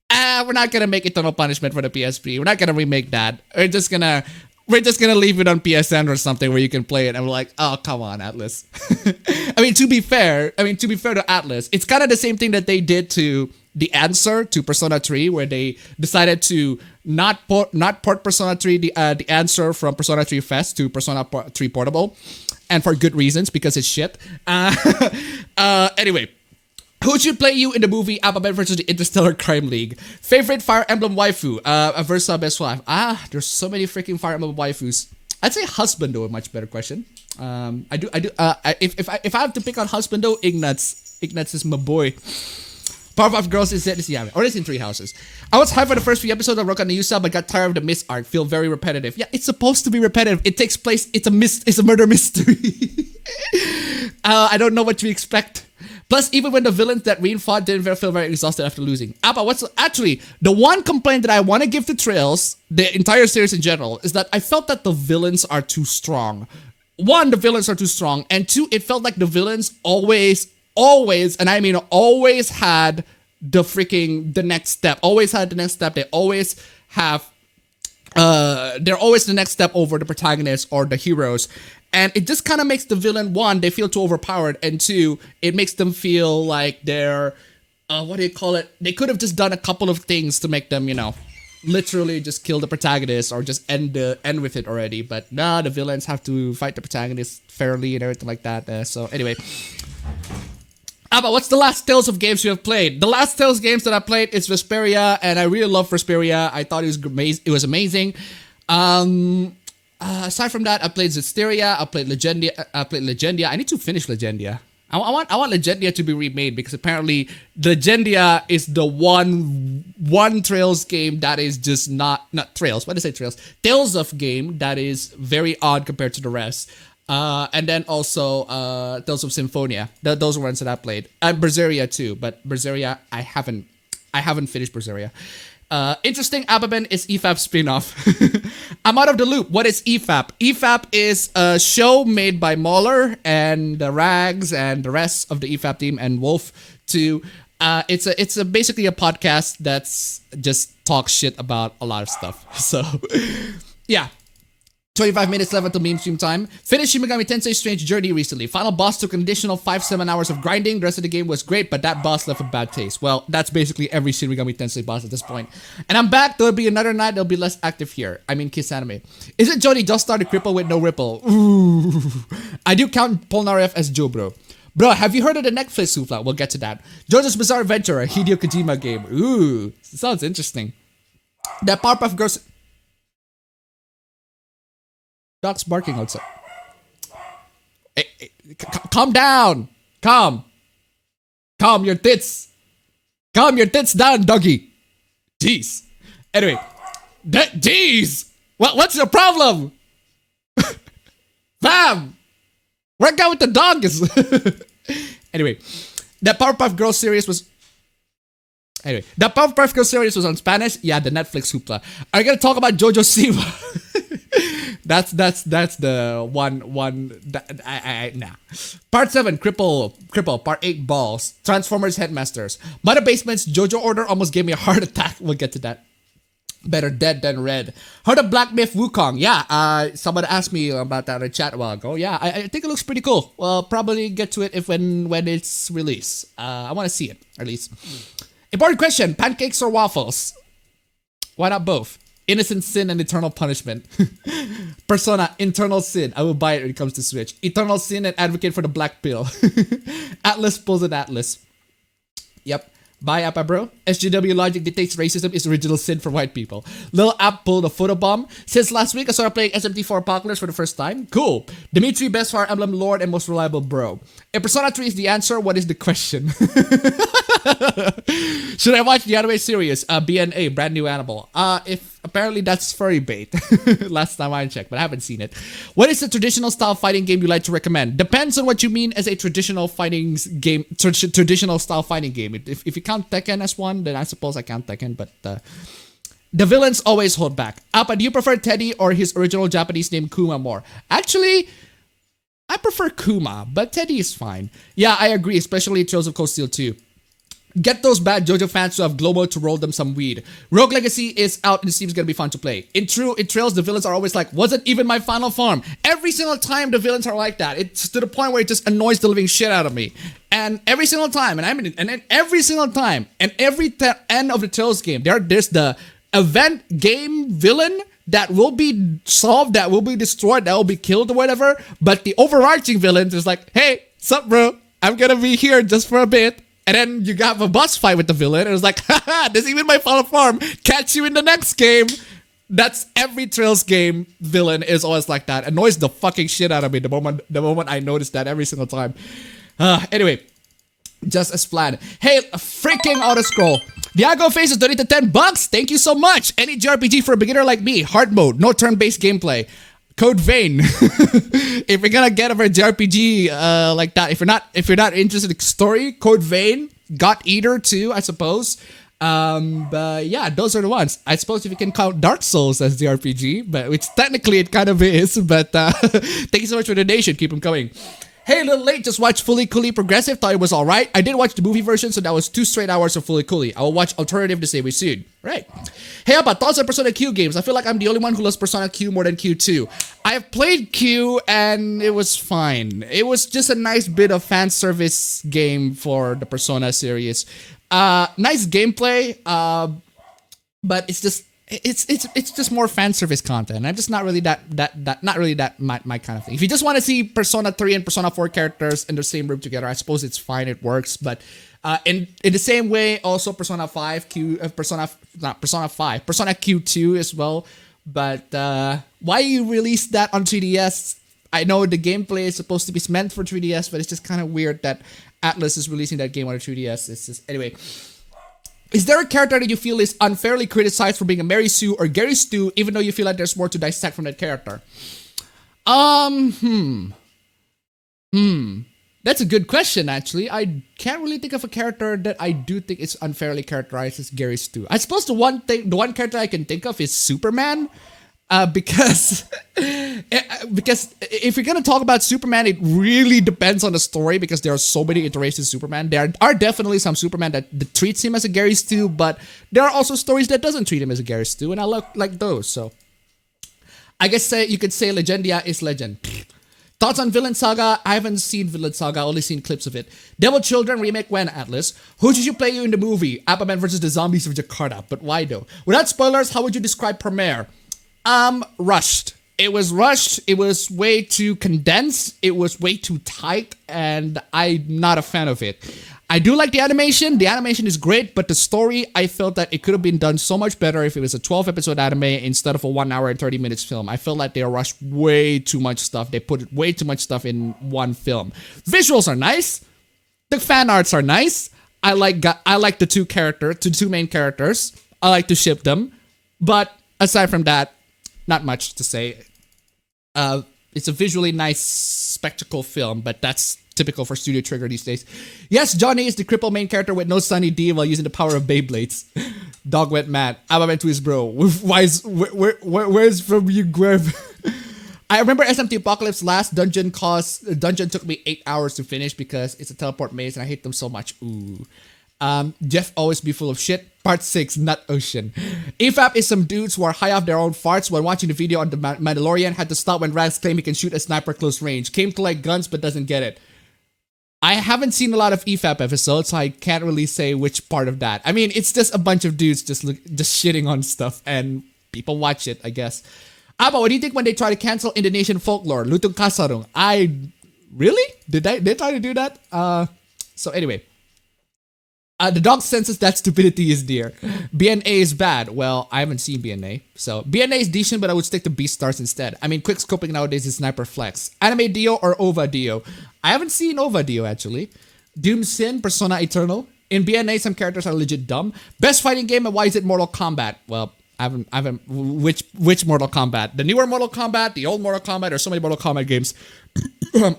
B: we're not going to make Eternal Punishment for the PSP. We're not going to remake that. We're just gonna leave it on PSN or something where you can play it. And we're like, oh, come on, Atlas. I mean, to be fair to Atlas, it's kind of the same thing that they did to the answer to Persona 3, where they decided to not port Persona 3, the answer from Persona 3 Fest to Persona 3 Portable. And for good reasons, because it's shit. Anyway. Who should play you in the movie Appabend versus the Interstellar Crime League? Favorite Fire Emblem waifu? Versa best wife. There's so many freaking Fire Emblem waifus. I'd say husband though, a much better question. If I have to pick on husband though, Ignatz is my boy. Powerpuff Girls is Yami, or it's in Three Houses. I was hyped for the first few episodes of Rock on the Yusa, but got tired of the Miss arc. Feel very repetitive. Yeah, it's supposed to be repetitive. It takes place. It's a murder mystery. I don't know what to expect. Plus, even when the villains that Reen fought didn't feel very exhausted after losing. Appa, actually the one complaint that I want to give to Trails, the entire series in general, is that I felt that the villains are too strong. One, the villains are too strong, and two, it felt like the villains always, and I mean always had the next step. Always had the next step. They always have. They're always the next step over the protagonist or the heroes. And it just kind of makes the villain, one, they feel too overpowered, and two, it makes them feel like they're, what do you call it? They could have just done a couple of things to make them, literally just kill the protagonist or just end with it already. But nah, the villains have to fight the protagonist fairly and everything like that. So anyway. But what's the last Tales of games you have played? The last Tales games that I played is Vesperia, and I really love Vesperia. I thought it was amazing. Aside from that, I played Zestiria, I played Legendia. I need to finish Legendia. I want Legendia to be remade because apparently Legendia is the one Trails game that is just not Trails. Why did I say Trails? Tales of game that is very odd compared to the rest. And then also Tales of Symphonia. Those are ones that I played. And Berseria too, but Berseria I haven't finished Berseria. Interesting, Appabend is EFAP spin-off. I'm out of the loop. What is EFAP? EFAP is a show made by Mauler and Rags and the rest of the EFAP team and Wolf too. It's basically a podcast that's just talks shit about a lot of stuff. So, yeah. 25 minutes left until meme stream time. Finished Shin Megami Tensei Strange Journey recently. Final boss took an additional 5-7 hours of grinding. The rest of the game was great, but that boss left a bad taste. Well, that's basically every Shin Megami Tensei boss at this point. And I'm back. There'll be another night. There'll be less active here. I mean, Kiss Anime. Is it Jody just started Cripple with no ripple? Ooh. I do count Polnareff as Joe, bro. Bro, have you heard of the Netflix Sufla? We'll get to that. JoJo's Bizarre Adventure, a Hideo Kojima game. Ooh, sounds interesting. That Powerpuff Girls... Dog's barking outside. Hey, calm down. Calm your tits. Calm your tits down, doggy. Jeez. Anyway. Jeez. What's your problem? Fam. Work out with the dog is... Anyway. That Powerpuff Girls series was... Anyway. That Powerpuff Girls series was on Spanish. Yeah, the Netflix hoopla. Are you gonna talk about JoJo Siwa? That's the one nah. Part 7, Cripple, Part 8, Balls, Transformers Headmasters. Mother Basement's JoJo Order almost gave me a heart attack. We'll get to that. Better dead than red. Heard of Black Myth Wukong? Yeah, someone asked me about that in chat a while ago. Yeah, I think it looks pretty cool. Well, probably get to it if when it's released. I want to see it, at least. Important question, pancakes or waffles? Why not both? Innocent Sin and Eternal Punishment. Persona, Internal Sin. I will buy it when it comes to Switch. Eternal Sin and advocate for the black pill. Atlas pulls an Atlas. Yep. Buy Appa bro. SGW logic dictates racism is original sin for white people. Lil App pulled a photobomb. Since last week, I started playing SMT4 Apocalypse for the first time. Cool. Dimitri, best Fire Emblem Lord and most reliable bro. If Persona 3 is the answer, what is the question? Should I watch the anime series? BNA, Brand New Animal. If apparently that's furry bait. Last time I checked, but I haven't seen it. What is the traditional style fighting game you like to recommend? Depends on what you mean as a traditional fighting game. Traditional style fighting game. If you count Tekken as one, then I suppose I count Tekken. But the villains always hold back. Appa, do you prefer Teddy or his original Japanese name Kuma more? Actually, I prefer Kuma, but Teddy is fine. Yeah, I agree, especially Trails of Cold Steel 2. Get those bad JoJo fans to have Globo to roll them some weed. Rogue Legacy is out and it seems gonna be fun to play. In Trails, the villains are always like, wasn't even my final form. Every single time the villains are like that. It's to the point where it just annoys the living shit out of me. And every single time, and every single time, and every end of the Trails game, there's the event game villain that will be solved, that will be destroyed, that will be killed or whatever. But the overarching villain is like, hey, sup bro, I'm gonna be here just for a bit. And then you have a boss fight with the villain, and it's like, haha, this is even my final form. Catch you in the next game. That's every Trails game villain is always like that. Annoys the fucking shit out of me the moment I notice that every single time. Anyway, just as planned. Hey, freaking auto scroll. Diago Faces donated $10. Thank you so much. Any JRPG for a beginner like me. Hard mode, no turn-based gameplay. Code Vein. If you're gonna get over a JRPG like that, if you're not interested in story, Code Vein, God Eater too, I suppose. But yeah, those are the ones. I suppose if you can count Dark Souls as JRPG, but which technically it kind of is. But thank you so much for the donation. Keep them coming. Hey, a little late, just watched Fully Cooley Progressive, thought it was alright. I did watch the movie version, so that was 2 straight hours of Fully Cooley. I will watch Alternative to save me soon. Right. Hey, how about thoughts on Persona Q games? I feel like I'm the only one who loves Persona Q more than Q2. I have played Q, and it was fine. It was just a nice bit of fan service game for the Persona series. Nice gameplay, but it's just it's just more fan service content. I'm just not really that my kind of thing. If you just want to see Persona 3 and Persona 4 characters in the same room together, I suppose it's fine, it works. But in the same way, also Persona 5 Persona Q2 as well. But why you release that on 3DS? I know the gameplay is supposed to be meant for 3DS, but it's just kind of weird that Atlus is releasing that game on a 3DS. It's just anyway. Is there a character that you feel is unfairly criticized for being a Mary Sue or Gary Stu, even though you feel like there's more to dissect from that character? That's a good question, actually. I can't really think of a character that I do think is unfairly characterized as Gary Stu. I suppose the one character I can think of is Superman. Because if you're gonna talk about Superman, it really depends on the story because there are so many iterations of Superman. There are definitely some Superman that treats him as a Gary Stu, but there are also stories that doesn't treat him as a Gary Stu, and I like those. So I guess you could say Legendia is legend. Thoughts on Villain Saga? I haven't seen Villain Saga, only seen clips of it. Devil Children remake when, Atlas? Who should you play you in the movie? Appabend versus the Zombies of Jakarta, but why though? Without spoilers, how would you describe Premiere? Rushed. It was rushed. It was way too condensed. It was way too tight, and I'm not a fan of it. I do like the animation. The animation is great, but the story, I felt that it could have been done so much better if it was a 12-episode anime instead of a 1 hour and 30 minutes film. I felt like they rushed way too much stuff. They put way too much stuff in one film. Visuals are nice. The fan arts are nice. I like the two main characters. I like to ship them, but aside from that, not much to say. It's a visually nice spectacle film, but that's typical for Studio Trigger these days. Yes, Johnny is the crippled main character with no Sunny D while using the power of Beyblades. Dog went mad. I went to his bro. Where's from you, Gwev? I remember SMT Apocalypse last dungeon took me 8 hours to finish because it's a teleport maze and I hate them so much. Ooh. Jeff always be full of shit. Part 6, Nut Ocean. EFAP is some dudes who are high off their own farts when watching the video on the Mandalorian. Had to stop when Rags claimed he can shoot a sniper close range. Came to like guns but doesn't get it. I haven't seen a lot of EFAP episodes, so I can't really say which part of that. I mean, it's just a bunch of dudes just shitting on stuff and people watch it, I guess. But what do you think when they try to cancel Indonesian folklore? Lutung Kasarung. Really? Did they try to do that? So anyway. The dog senses that stupidity is dear. BNA is bad. Well, I haven't seen BNA. So, BNA is decent, but I would stick to Beastars instead. I mean, quick scoping nowadays is Sniper Flex. Anime Dio or OVA Dio? I haven't seen OVA Dio, actually. Doom Sin, Persona Eternal. In BNA, some characters are legit dumb. Best fighting game, and why is it Mortal Kombat? Well, I haven't, which Mortal Kombat? The newer Mortal Kombat, the old Mortal Kombat, there's so many Mortal Kombat games.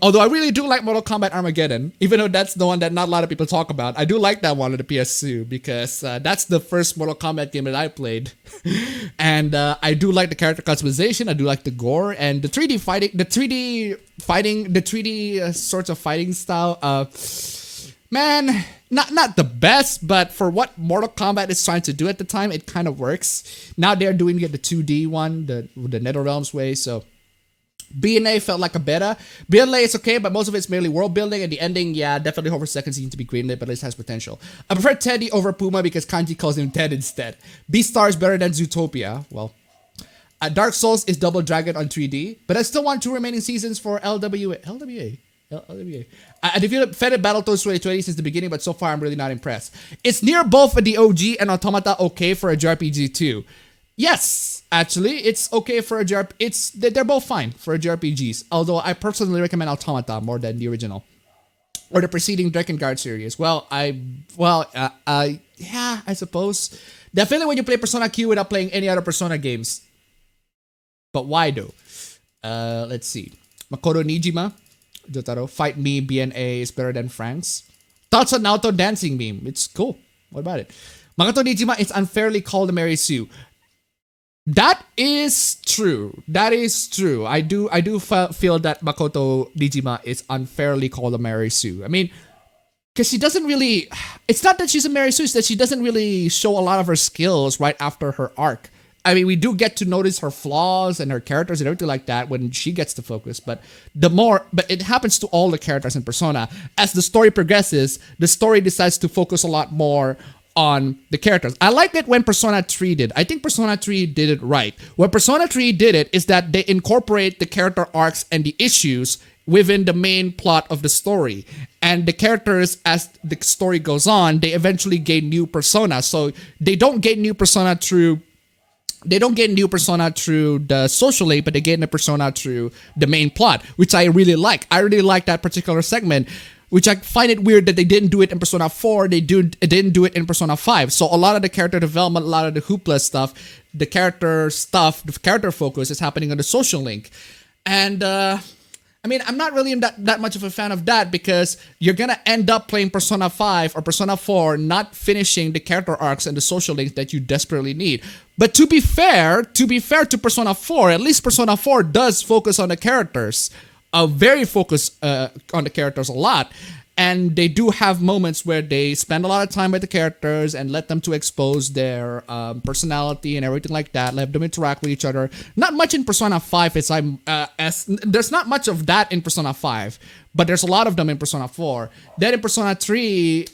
B: Although I really do like Mortal Kombat Armageddon, even though that's the one that not a lot of people talk about. I do like that one on the PS2 because that's the first Mortal Kombat game that I played. And I do like the character customization, I do like the gore, and the 3D sorts of fighting style. Man, not the best, but for what Mortal Kombat is trying to do at the time, it kind of works. Now they're doing it the 2D one, the NetherRealms way, so BNA felt like a beta. BNA is okay, but most of it's mainly world building, and the ending, yeah, definitely hope for second season to be greenlit, but it has potential. I prefer Teddy over Puma because Kanji calls him Ted instead. Beastar is better than Zootopia. Well, Dark Souls is Double Dragon on 3D, but I still want 2 remaining seasons for LWA. I defeated Fetid Battletoads 2020 since the beginning, but so far I'm really not impressed. It's near both the OG and Automata okay for a JRPG too. Yes, actually, it's okay for a JRPG. They're both fine for a JRPGs. Although I personally recommend Automata more than the original or the preceding Drakengard series. Yeah, I suppose. Definitely when you play Persona Q without playing any other Persona games. But why though? Let's see. Makoto Nijima, Jotaro, Fight Me, BNA is better than Frank's. Thoughts on Naoto dancing meme? It's cool. What about it? Makoto Nijima is unfairly called a Mary Sue. That is true. That is true. I do feel that Makoto Nijima is unfairly called a Mary Sue. I mean, because she doesn't really... It's not that she's a Mary Sue, it's that she doesn't really show a lot of her skills right after her arc. I mean, we do get to notice her flaws and her characters and everything like that when she gets to focus, but it happens to all the characters in Persona. As the story progresses, the story decides to focus a lot more
A: on the characters. I like it when Persona 3 did. I think Persona 3 did it right. What Persona 3 did it is that they incorporate the character arcs and the issues within the main plot of the story. And the characters, as the story goes on, they eventually gain new personas. So they don't gain new persona through the social link, but they gain a persona through the main plot, which I really like. I really like that particular segment, which I find it weird that they didn't do it in Persona 4, didn't do it in Persona 5. So a lot of the character development, a lot of the hoopla stuff, the character focus is happening on the social link. And I mean, I'm not really that much of a fan of that, because you're gonna end up playing Persona 5 or Persona 4 not finishing the character arcs and the social links that you desperately need. But to be fair to Persona 4, at least Persona 4 does focus on the characters. Very focused on the characters a lot. And they do have moments where they spend a lot of time with the characters and let them to expose their personality and everything like that. Let them interact with each other. Not much in Persona 5 there's not much of that in Persona 5, but there's a lot of them in Persona 4. Then in Persona 3,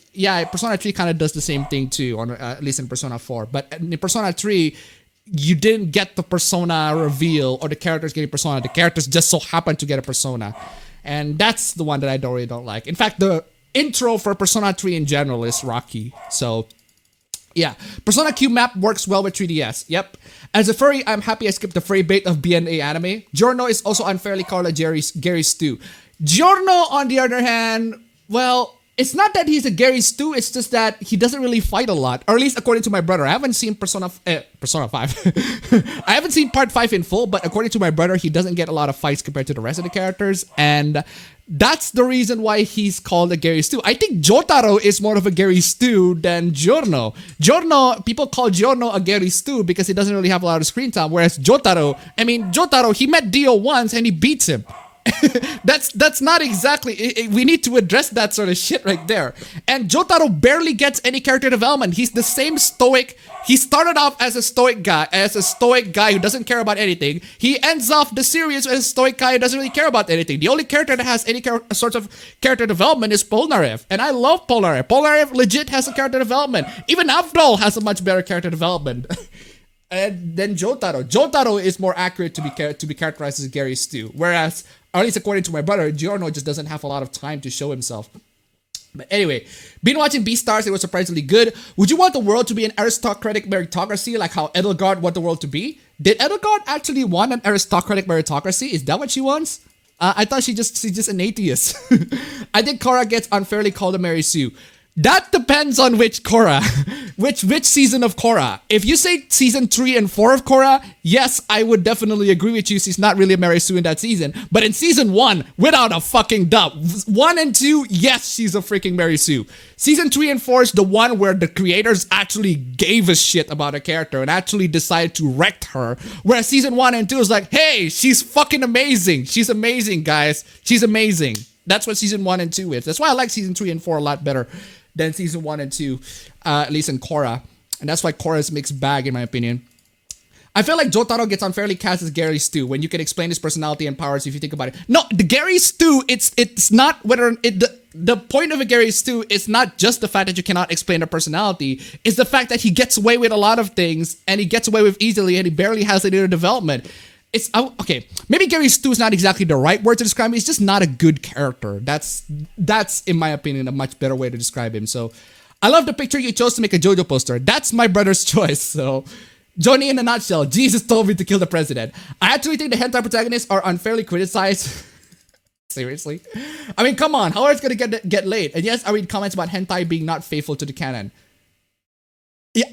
A: Persona 3 kind of does the same thing too, at least in Persona 4. But in Persona 3, you didn't get the persona reveal or the characters getting persona. The characters just so happen to get a persona. And that's the one that I really don't like. In fact, the intro for Persona 3 in general is rocky. So, yeah. Persona Q map works well with 3DS. Yep. As a furry, I'm happy I skipped the furry bait of BNA anime. Giorno is also unfairly called a Gary Stu. Giorno, on the other hand, well, it's not that he's a Gary Stu, it's just that he doesn't really fight a lot. Or at least according to my brother. I haven't seen Persona 5. I haven't seen Part 5 in full, but according to my brother, he doesn't get a lot of fights compared to the rest of the characters. And that's the reason why he's called a Gary Stu. I think Jotaro is more of a Gary Stu than Giorno. People call Giorno a Gary Stu because he doesn't really have a lot of screen time. Whereas Jotaro, he met Dio once and he beats him. That's not exactly. We need to address that sort of shit right there. And Jotaro barely gets any character development. He's the same stoic. He started off as a stoic guy who doesn't care about anything. He ends off the series as a stoic guy who doesn't really care about anything. The only character that has any sort of character development is Polnareff, and I love Polnareff. Polnareff legit has a character development. Even Avdol has a much better character development. And then Jotaro. Jotaro is more accurate to be characterized as Gary Stu, whereas, or at least according to my brother, Giorno just doesn't have a lot of time to show himself. But anyway, been watching Beastars. It was surprisingly good. Would you want the world to be an aristocratic meritocracy, like how Edelgard want the world to be? Did Edelgard actually want an aristocratic meritocracy? Is that what she wants? I thought she's just an atheist. I think Korra gets unfairly called a Mary Sue. That depends on which Korra. which season of Korra. If you say season 3 and 4 of Korra, yes, I would definitely agree with you. She's not really a Mary Sue in that season. But in season 1, without a fucking doubt, 1 and 2, yes, she's a freaking Mary Sue. Season 3 and 4 is the one where the creators actually gave a shit about a character and actually decided to wreck her. Whereas season 1 and 2 is like, hey, she's fucking amazing. She's amazing, guys. She's amazing. That's what season 1 and 2 is. That's why I like season 3 and 4 a lot better than season 1 and 2, at least in Korra. And that's why Korra is a mixed bag, in my opinion. I feel like Jotaro gets unfairly cast as Gary Stu when you can explain his personality and powers if you think about it. No, the Gary Stu, it's not whether the point of a Gary Stu is not just the fact that you cannot explain their personality. It's the fact that he gets away with a lot of things and he gets away with easily and he barely has any other development. It's okay. Maybe Gary Stu is not exactly the right word to describe him. He's just not a good character. That's in my opinion a much better way to describe him. So, I love the picture you chose to make a JoJo poster. That's my brother's choice. So, Johnny in a nutshell. Jesus told me to kill the president. I actually think the hentai protagonists are unfairly criticized. Seriously? I mean, come on. How are it gonna get laid? And yes, I read comments about hentai being not faithful to the canon. Yeah,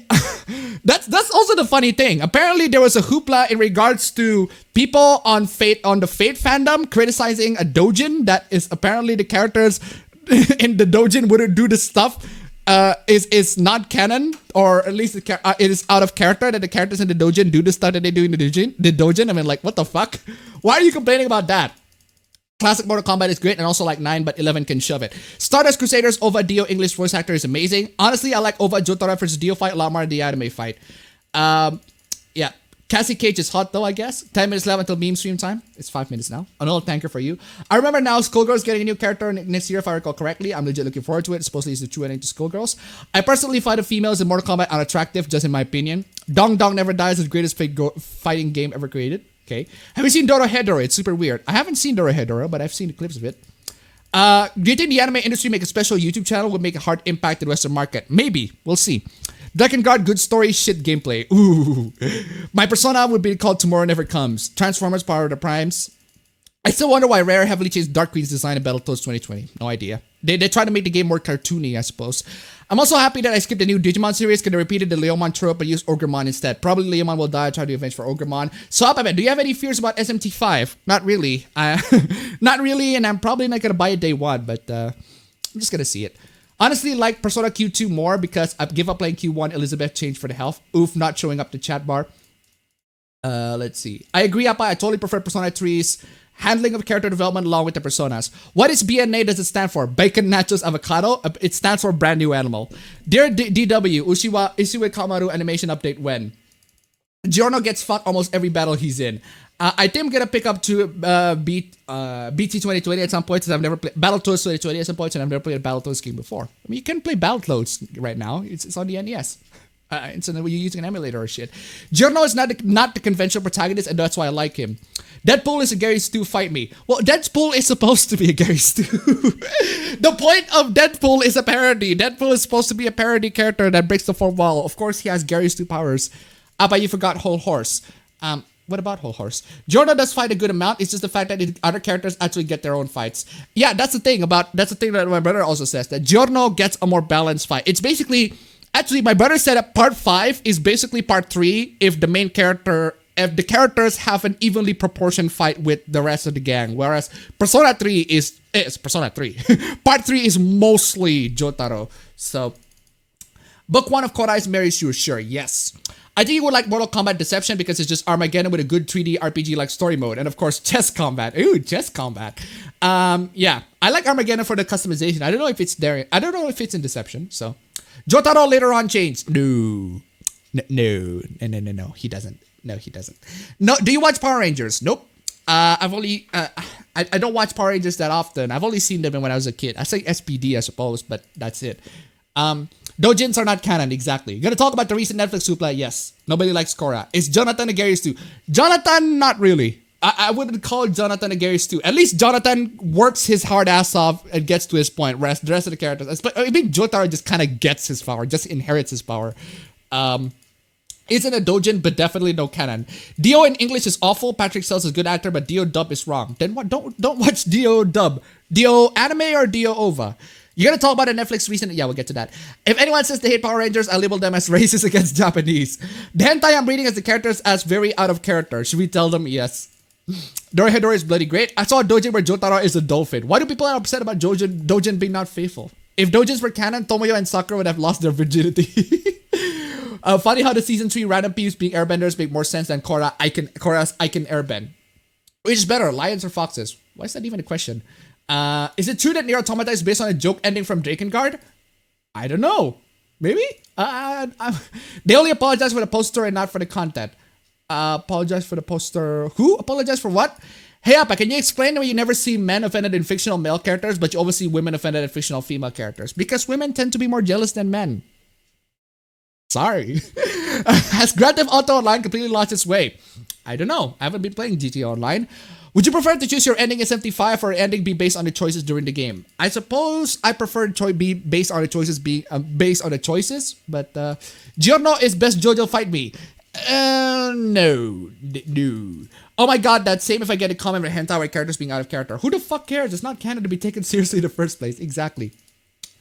A: that's also the funny thing. Apparently, there was a hoopla in regards to people on the Fate fandom criticizing a doujin that is apparently the characters in the doujin wouldn't do the stuff. Is not canon, or at least it is out of character that the characters in the doujin do the stuff that they do in the doujin. I mean, like, what the fuck? Why are you complaining about that? Classic Mortal Kombat is great and also like 9, but 11 can shove it. Stardust Crusaders OVA Dio English voice actor is amazing. Honestly, I like OVA Jotaro versus Dio fight a lot more than the anime fight. Yeah.
B: Cassie Cage is hot though, I guess. 10 minutes left until meme stream time. It's 5 minutes now. Another tanker for you. I remember now Skullgirl's getting a new character next year if I recall correctly. I'm legit looking forward to it. Supposedly it's the true ending to Skullgirls. I personally find the females in Mortal Kombat unattractive, just in my opinion. Dong Dong Never Dies is the greatest fighting game ever created. Okay. Have you seen Dorohedoro? It's super weird. I haven't seen Dorohedoro, but I've seen the clips of it. Do you think the anime industry make a special YouTube channel would make a hard impact in the Western market? Maybe. We'll see. Drakengard, good story, shit gameplay. Ooh. My persona would be called Tomorrow Never Comes. Transformers, Power of the Primes. I still wonder why Rare heavily changed Dark Queen's design in Battletoads 2020. No idea. They try to make the game more cartoony, I suppose. I'm also happy that I skipped the new Digimon series because they repeated the Leomon trope and used Ogremon instead. Probably Leomon will die. Try to avenge for Ogremon. So, Appabend, do you have any fears about SMT5? Not really. Not really, and I'm probably not going to buy it day one, but I'm just going to see it. Honestly, like Persona Q2 more because I give up playing Q1. Elizabeth changed for the health. Oof, not showing up the chat bar. Let's see. I agree, Appa. I totally prefer Persona 3's handling of character development along with the personas. What is BNA does it stand for? Bacon Nachos Avocado? It stands for Brand New Animal. Dear DW, Ushiwa Kamaru animation update when? Giorno gets fucked almost every battle he's in. I think I'm gonna pick up to BT 2020 at some point since I've never played Battletoads 2020 at some point and I've never played a Battletoads game before. I mean, you can play Battletoads right now. It's on the NES. So you're using an emulator or shit. Giorno is not the conventional protagonist, and that's why I like him. Deadpool is a Gary Stu, fight me. Well, Deadpool is supposed to be a Gary Stu. The point of Deadpool is a parody. Deadpool is supposed to be a parody character that breaks the fourth wall. Of course, he has Gary Stu powers. But you forgot Whole Horse. What about Whole Horse? Giorno does fight a good amount. It's just the fact that other characters actually get their own fights. Yeah, that's the thing that my brother also says, that Giorno gets a more balanced fight. It's basically... Actually, my brother said that part 5 is basically part 3 if the characters have an evenly proportioned fight with the rest of the gang. Whereas Persona 3 is Persona 3. Part 3 is mostly Jotaro. So, book 1 of Kodai's Mary Sure, sure, yes. I think you would like Mortal Kombat Deception because it's just Armageddon with a good 3D RPG-like story mode. And of course, chess combat. Ooh, chess combat. Yeah, I like Armageddon for the customization. I don't know if it's there. I don't know if it's in Deception, so... Jotaro later on changed. No, he doesn't. No, he doesn't. No, do you watch Power Rangers? Nope. I've only, I don't watch Power Rangers that often. I've only seen them when I was a kid. I say SPD, I suppose, but that's it. Dojins are not canon, exactly. Gonna talk about the recent Netflix supla? Yes. Nobody likes Korra. Is Jonathan a Gary Stu? Jonathan, not really. I wouldn't call Jonathan a Gary Stu. At least Jonathan works his hard ass off and gets to his point, whereas the rest of the characters... I think Jotaro just kind of gets his power, just inherits his power. Isn't a Dojin, but definitely no canon. Dio in English is awful. Patrick Sells is a good actor, but Dio dub is wrong. Then what? Don't watch Dio dub. Dio anime or Dio OVA? You're gonna talk about a Netflix recent... Yeah, we'll get to that. If anyone says they hate Power Rangers, I label them as racist against Japanese. The hentai I'm reading as the characters as very out of character. Should we tell them? Yes. Dorohedoro is bloody great. I saw a dojin where Jotaro is a dolphin. Why do people are upset about dojin being not faithful? If dojins were canon, Tomoyo and Sakura would have lost their virginity. Funny how the season 3 random peeps being airbenders make more sense than Korra's I can airbend. Which is better, lions or foxes? Why is that even a question? Is it true that Nier Automata is based on a joke ending from Drakengard? I don't know. Maybe? They only apologize for the poster and not for the content. Apologize for the poster. Who? Apologize for what? Hey, Appa, can you explain why you never see men offended in fictional male characters, but you always see women offended in fictional female characters? Because women tend to be more jealous than men. Sorry. Has Grand Theft Auto Online completely lost its way? I don't know. I haven't been playing GTA Online. Would you prefer to choose your ending in 75 or ending be based on the choices during the game? I suppose I prefer be based on the choices based on the choices, but Giorno is best JoJo, fight me. No. Oh my god, that's same if I get a comment with hentai where characters being out of character. Who the fuck cares? It's not canon to be taken seriously in the first place. Exactly.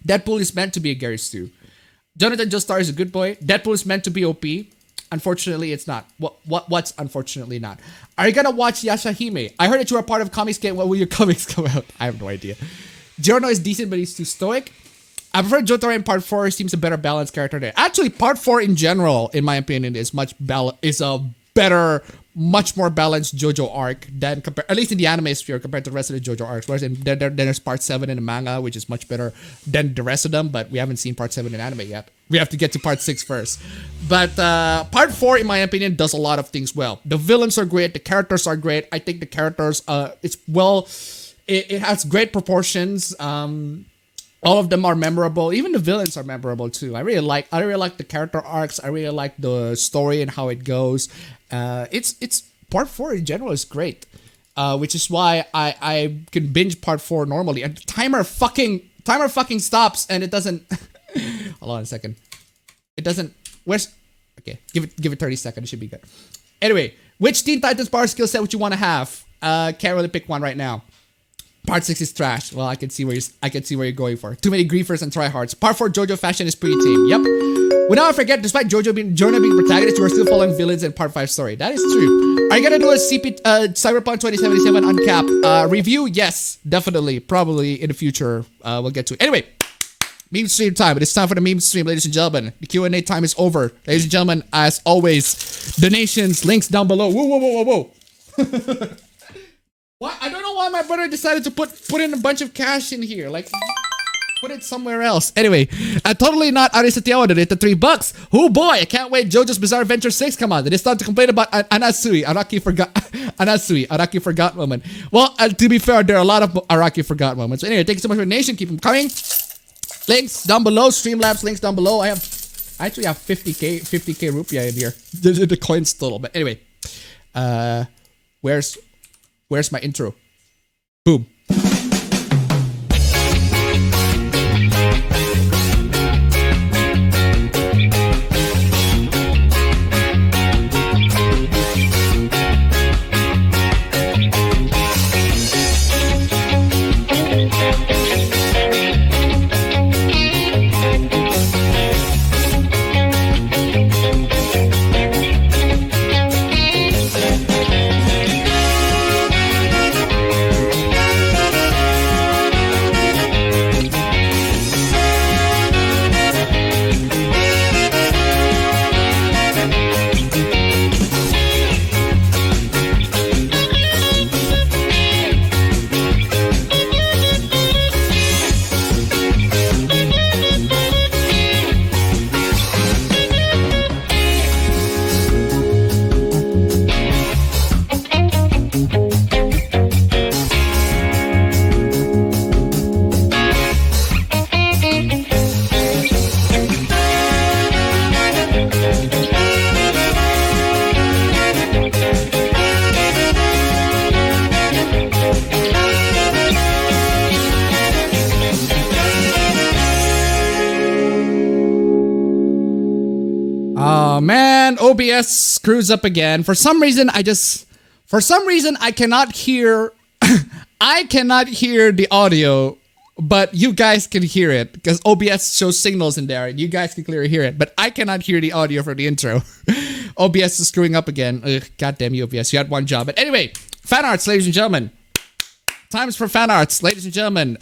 B: Deadpool is meant to be a Gary Stu. Jonathan Joestar is a good boy. Deadpool is meant to be OP. Unfortunately, it's not. What's unfortunately not? Are you gonna watch Yashahime? I heard that you are part of Comics Game. When will your comics come out? I have no idea. Giorno is decent, but he's too stoic. I prefer Jotaro in part 4. He seems a better balanced character there. Actually, part 4 in general, in my opinion, is a better much more balanced JoJo arc than at least in the anime sphere compared to the rest of the JoJo arcs. Whereas then there's part 7 in the manga, which is much better than the rest of them, but we haven't seen part 7 in anime yet. We have to get to part 6 first. But part 4, in my opinion, does a lot of things well. The villains are great, the characters are great. I think the characters, it has great proportions. All of them are memorable. Even the villains are memorable too. I really like the character arcs. I really like the story and how it goes. It's part 4 in general is great, which is why I can binge part 4 normally. And timer fucking stops and it doesn't. Hold on a second. It doesn't. Okay? Give it 30 seconds. It should be good. Anyway, which Teen Titans power skill set would you want to have? Can't really pick one right now. Part 6 is trash. Well, I can see where you're going for. Too many griefers and tryhards. Part 4 JoJo fashion is pretty tame. Yep. Without forget, despite Jonah being protagonist, you are still following villains in Part 5 story. That is true. Are you gonna do a Cyberpunk 2077 uncap review? Yes, definitely. Probably in the future. We'll get to it. Anyway, meme stream time. It is time for the meme stream, ladies and gentlemen. The Q&A time is over. Ladies and gentlemen, as always, donations, links down below. Whoa. Why? I don't know why my brother decided to put in a bunch of cash in here. Like, put it somewhere else. Anyway, totally not Ari Satyawa donated $3. Oh boy, I can't wait. JoJo's Bizarre Adventure 6. Come on, they start to complain about Anasui. Araki forgot moment. Well, to be fair, there are a lot of Araki forgot moments. Anyway, thank you so much for the donation. Keep them coming. Links down below. Streamlabs links down below. I actually have 50k rupiah in here. The coins total. But anyway, where's my intro? Boom. Man, OBS screws up again. For some reason I cannot hear I cannot hear the audio, but you guys can hear it because OBS shows signals in there and you guys can clearly hear it, but I cannot hear the audio for the intro. OBS is screwing up again. Ugh, God damn you, OBS. You had one job. But anyway, fan arts, ladies and gentlemen. Times for fan arts, ladies and gentlemen.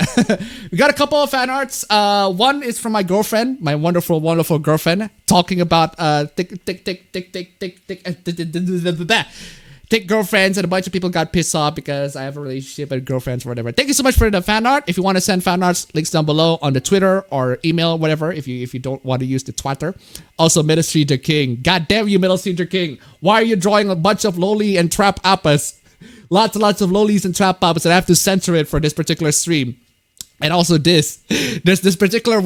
B: We got a couple of fan arts. One is from my girlfriend, my wonderful, wonderful girlfriend, talking about thick girlfriends, and a bunch of people got pissed off because I have a relationship with girlfriends or whatever. Thank you so much for the fan art. If you want to send fan arts, links down below on the Twitter or email, whatever, if you don't want to use the Twitter. Also, Middle Stranger King. God damn you, Middle Stranger King. Why are you drawing a bunch of loli and trap appas? Lots and lots of lolis and trap appas, and I have to censor it for this particular stream. And also there's this particular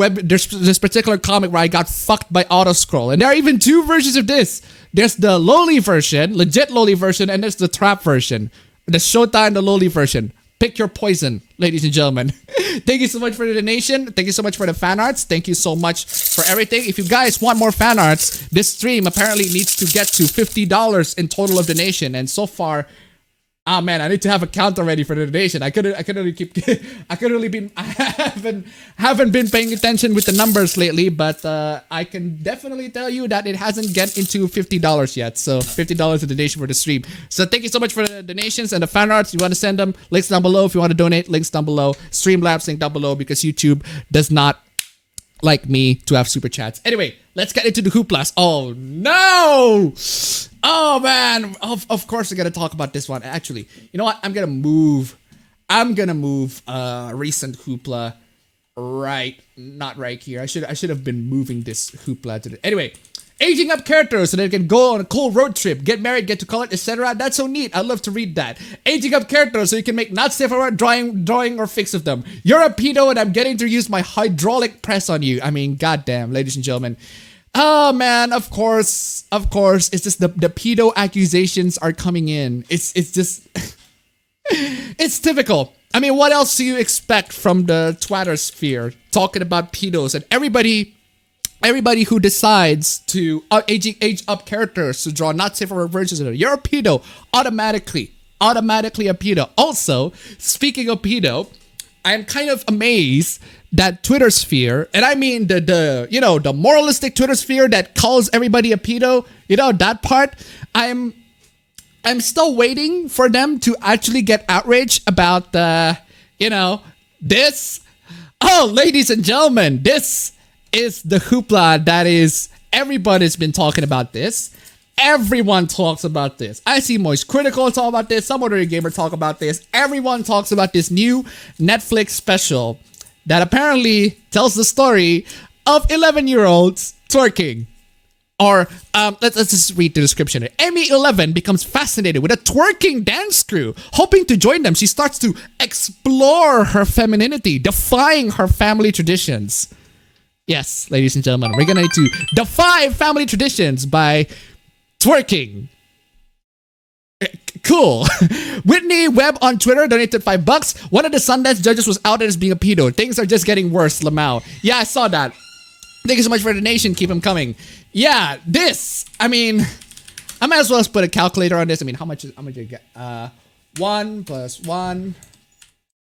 B: comic where I got fucked by auto-scroll. And there are even two versions of this. There's the loli version, legit loli version, and there's the trap version. The Shota and the loli version. Pick your poison, ladies and gentlemen. Thank you so much for the donation. Thank you so much for the fan arts. Thank you so much for everything. If you guys want more fan arts, this stream apparently needs to get to $50 in total of donation. And so far, ah man, I need to have a count already for the donation. I haven't been paying attention with the numbers lately, but I can definitely tell you that it hasn't get into $50 yet. So $50 a donation for the stream. So thank you so much for the donations and the fan arts. You want to send them, links down below. If you want to donate, links down below. Streamlabs link down below because YouTube does not like me to have super chats. Anyway, let's get into the hooplas. Oh no! Oh man! Of course we're gonna talk about this one. Actually, you know what? I'm gonna move recent hoopla not right here. I should have been moving this hoopla to the anyway. Aging up characters so they can go on a cool road trip, get married, get to college, etc. That's so neat. I'd love to read that. Aging up characters so you can make not safe for work drawing or fix of them. You're a pedo and I'm getting to use my hydraulic press on you. I mean, goddamn, ladies and gentlemen. Oh man, of course. It's just the pedo accusations are coming in. It's just it's typical. I mean, what else do you expect from the Twitter sphere talking about pedos and everybody who decides to age up characters to draw not safe for work versions of it, you're a pedo, automatically a pedo. Also, speaking of pedo, I'm kind of amazed that Twitter sphere, and I mean the moralistic Twitter sphere that calls everybody a pedo, that part, I'm still waiting for them to actually get outraged about this. Oh, ladies and gentlemen, this is the hoopla that is everybody's been talking about this. Everyone talks about this. I see Moist Critical talk about this. Some other gamer talk about this. Everyone talks about this new Netflix special that apparently tells the story of 11-year-olds twerking. Or let's just read the description. Amy 11 becomes fascinated with a twerking dance crew. Hoping to join them, she starts to explore her femininity, defying her family traditions. Yes, ladies and gentlemen, we're gonna need to defy family traditions by twerking. Cool. Whitney Webb on Twitter donated $5. One of the Sundance judges was outed as being a pedo. Things are just getting worse, Lamau. Yeah, I saw that. Thank you so much for the donation. Keep them coming. Yeah, this. I mean, I might as well just put a calculator on this. I mean, how much you get? 1 plus 1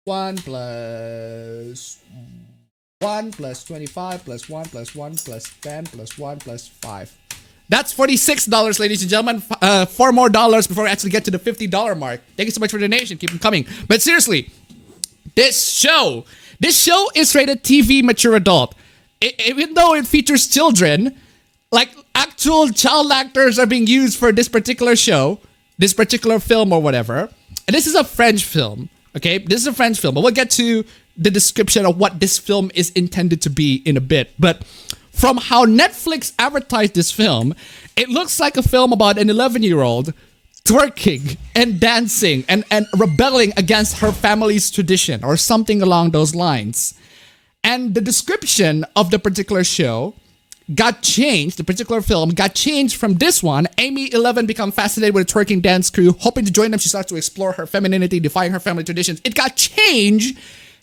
B: plus 1 plus 25 plus 1 plus 1 plus 10 plus 1 plus 5. That's $46, ladies and gentlemen. 4 more dollars before we actually get to the $50 mark. Thank you so much for the donation. Keep them coming. But seriously, this show is rated TV mature adult. Even though it features children, like actual child actors are being used for this particular show, this particular film or whatever. And this is a French film. Okay, this is a French film, but we'll get to the description of what this film is intended to be in a bit. But from how Netflix advertised this film, it looks like a film about an 11-year-old twerking and dancing and rebelling against her family's tradition or something along those lines. And the description of the particular show got changed, the particular film got changed from this one. Amy 11 become fascinated with a twerking dance crew. Hoping to join them, she starts to explore her femininity, defying her family traditions. It got changed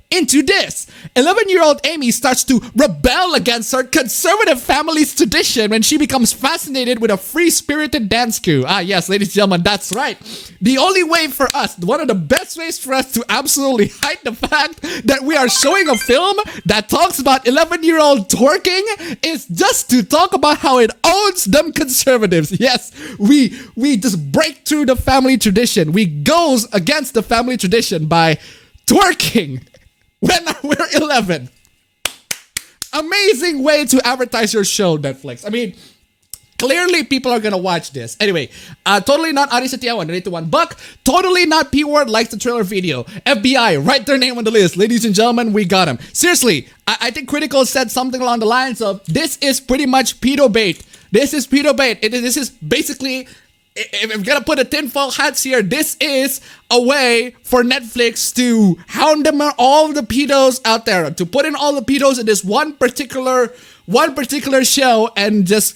B: into this. 11-year-old Amy starts to rebel against her conservative family's tradition when she becomes fascinated with a free-spirited dance crew. Ah, yes, ladies and gentlemen, that's right. The only way for us, one of the best ways for us to absolutely hide the fact that we are showing a film that talks about 11-year-old twerking is just to talk about how it owns them conservatives. Yes, we just break through the family tradition. We goes against the family tradition by twerking when we're 11. Amazing way to advertise your show, Netflix. I mean, clearly people are gonna watch this. Anyway, totally not Ari Satiawan, donate to $1. Totally not P-word, likes the trailer video. FBI, write their name on the list. Ladies and gentlemen, we got him. Seriously, I think Critical said something along the lines of, this is pretty much pedo bait. This is pedo bait. This is basically, if I'm gonna put a tinfoil hats here, this is a way for Netflix to hound them all the pedos out there, to put in all the pedos in this one particular show and just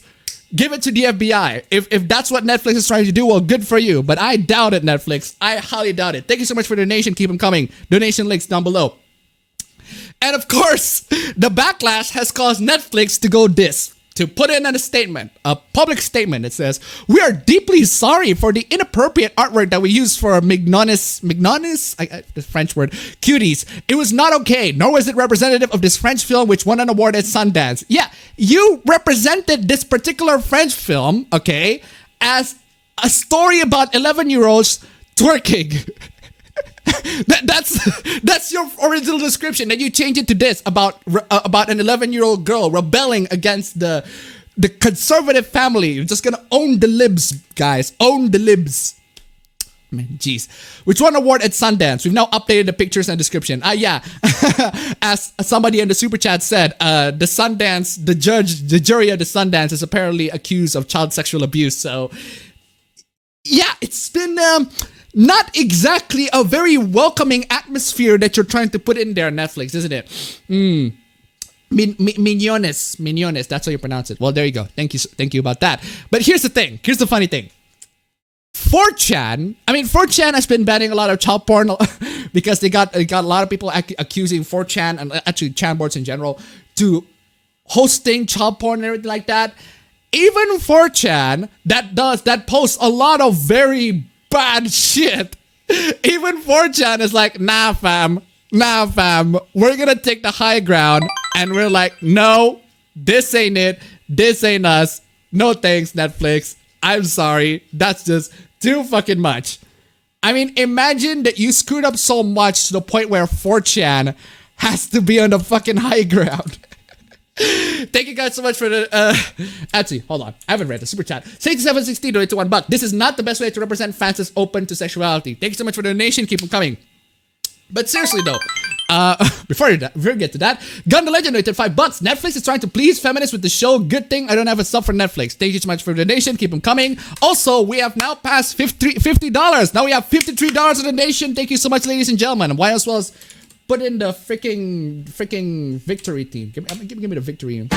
B: give it to the FBI. If that's what Netflix is trying to do, well, good for you. But I doubt it, Netflix. I highly doubt it. Thank you so much for the donation. Keep them coming. Donation links down below. And of course, the backlash has caused Netflix to go this. To put in a statement, a public statement, it says, "We are deeply sorry for the inappropriate artwork that we used for Mignonis, the French word, cuties. It was not okay, nor was it representative of this French film which won an award at Sundance." Yeah, you represented this particular French film, okay, as a story about 11-year-olds twerking. That's your original description. Then you change it to this about an 11-year-old girl rebelling against the conservative family. You're just gonna own the libs, guys. Own the libs. Man, jeez. Which won an award at Sundance. We've now updated the pictures and description. Yeah. As somebody in the super chat said, the jury of the Sundance is apparently accused of child sexual abuse. So, yeah, it's been not exactly a very welcoming atmosphere that you're trying to put in there, Netflix, isn't it? Mignonnes. That's how you pronounce it. Well, there you go. Thank you about that. But here's the thing. Here's the funny thing. 4chan has been banning a lot of child porn because they got a lot of people accusing 4chan and actually chan boards in general to hosting child porn and everything like that. Even 4chan that posts a lot of very bad shit. Even 4chan is like, nah fam, we're gonna take the high ground, and we're like, no, this ain't it, this ain't us, no thanks Netflix, I'm sorry, that's just too fucking much. I mean, imagine that you screwed up so much to the point where 4chan has to be on the fucking high ground. Thank you guys so much for the actually, hold on, I haven't read the super chat. 6760 donate to $1. This is not the best way to represent fans that's open to sexuality. Thank you so much for the donation, keep them coming. But seriously though, before we get to that, Gun the Legend donated $5. Netflix is trying to please feminists with the show. Good thing I don't have a sub for Netflix. Thank you so much for the donation. Keep them coming. Also, we have now passed $50. Now we have $53 in the donation. Thank you so much, ladies and gentlemen. Why as well as put in the freaking victory team. Give me the victory.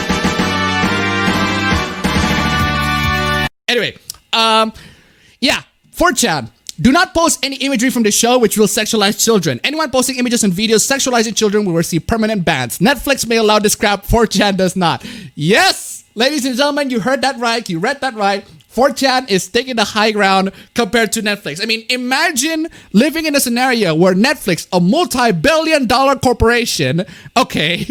B: Anyway, yeah, 4chan. Do not post any imagery from the show which will sexualize children. Anyone posting images and videos sexualizing children will receive permanent bans. Netflix may allow this crap, 4chan does not. Yes, ladies and gentlemen, you heard that right. You read that right. 4chan is taking the high ground compared to Netflix. I mean, imagine living in a scenario where Netflix, a multi-billion-dollar corporation, okay,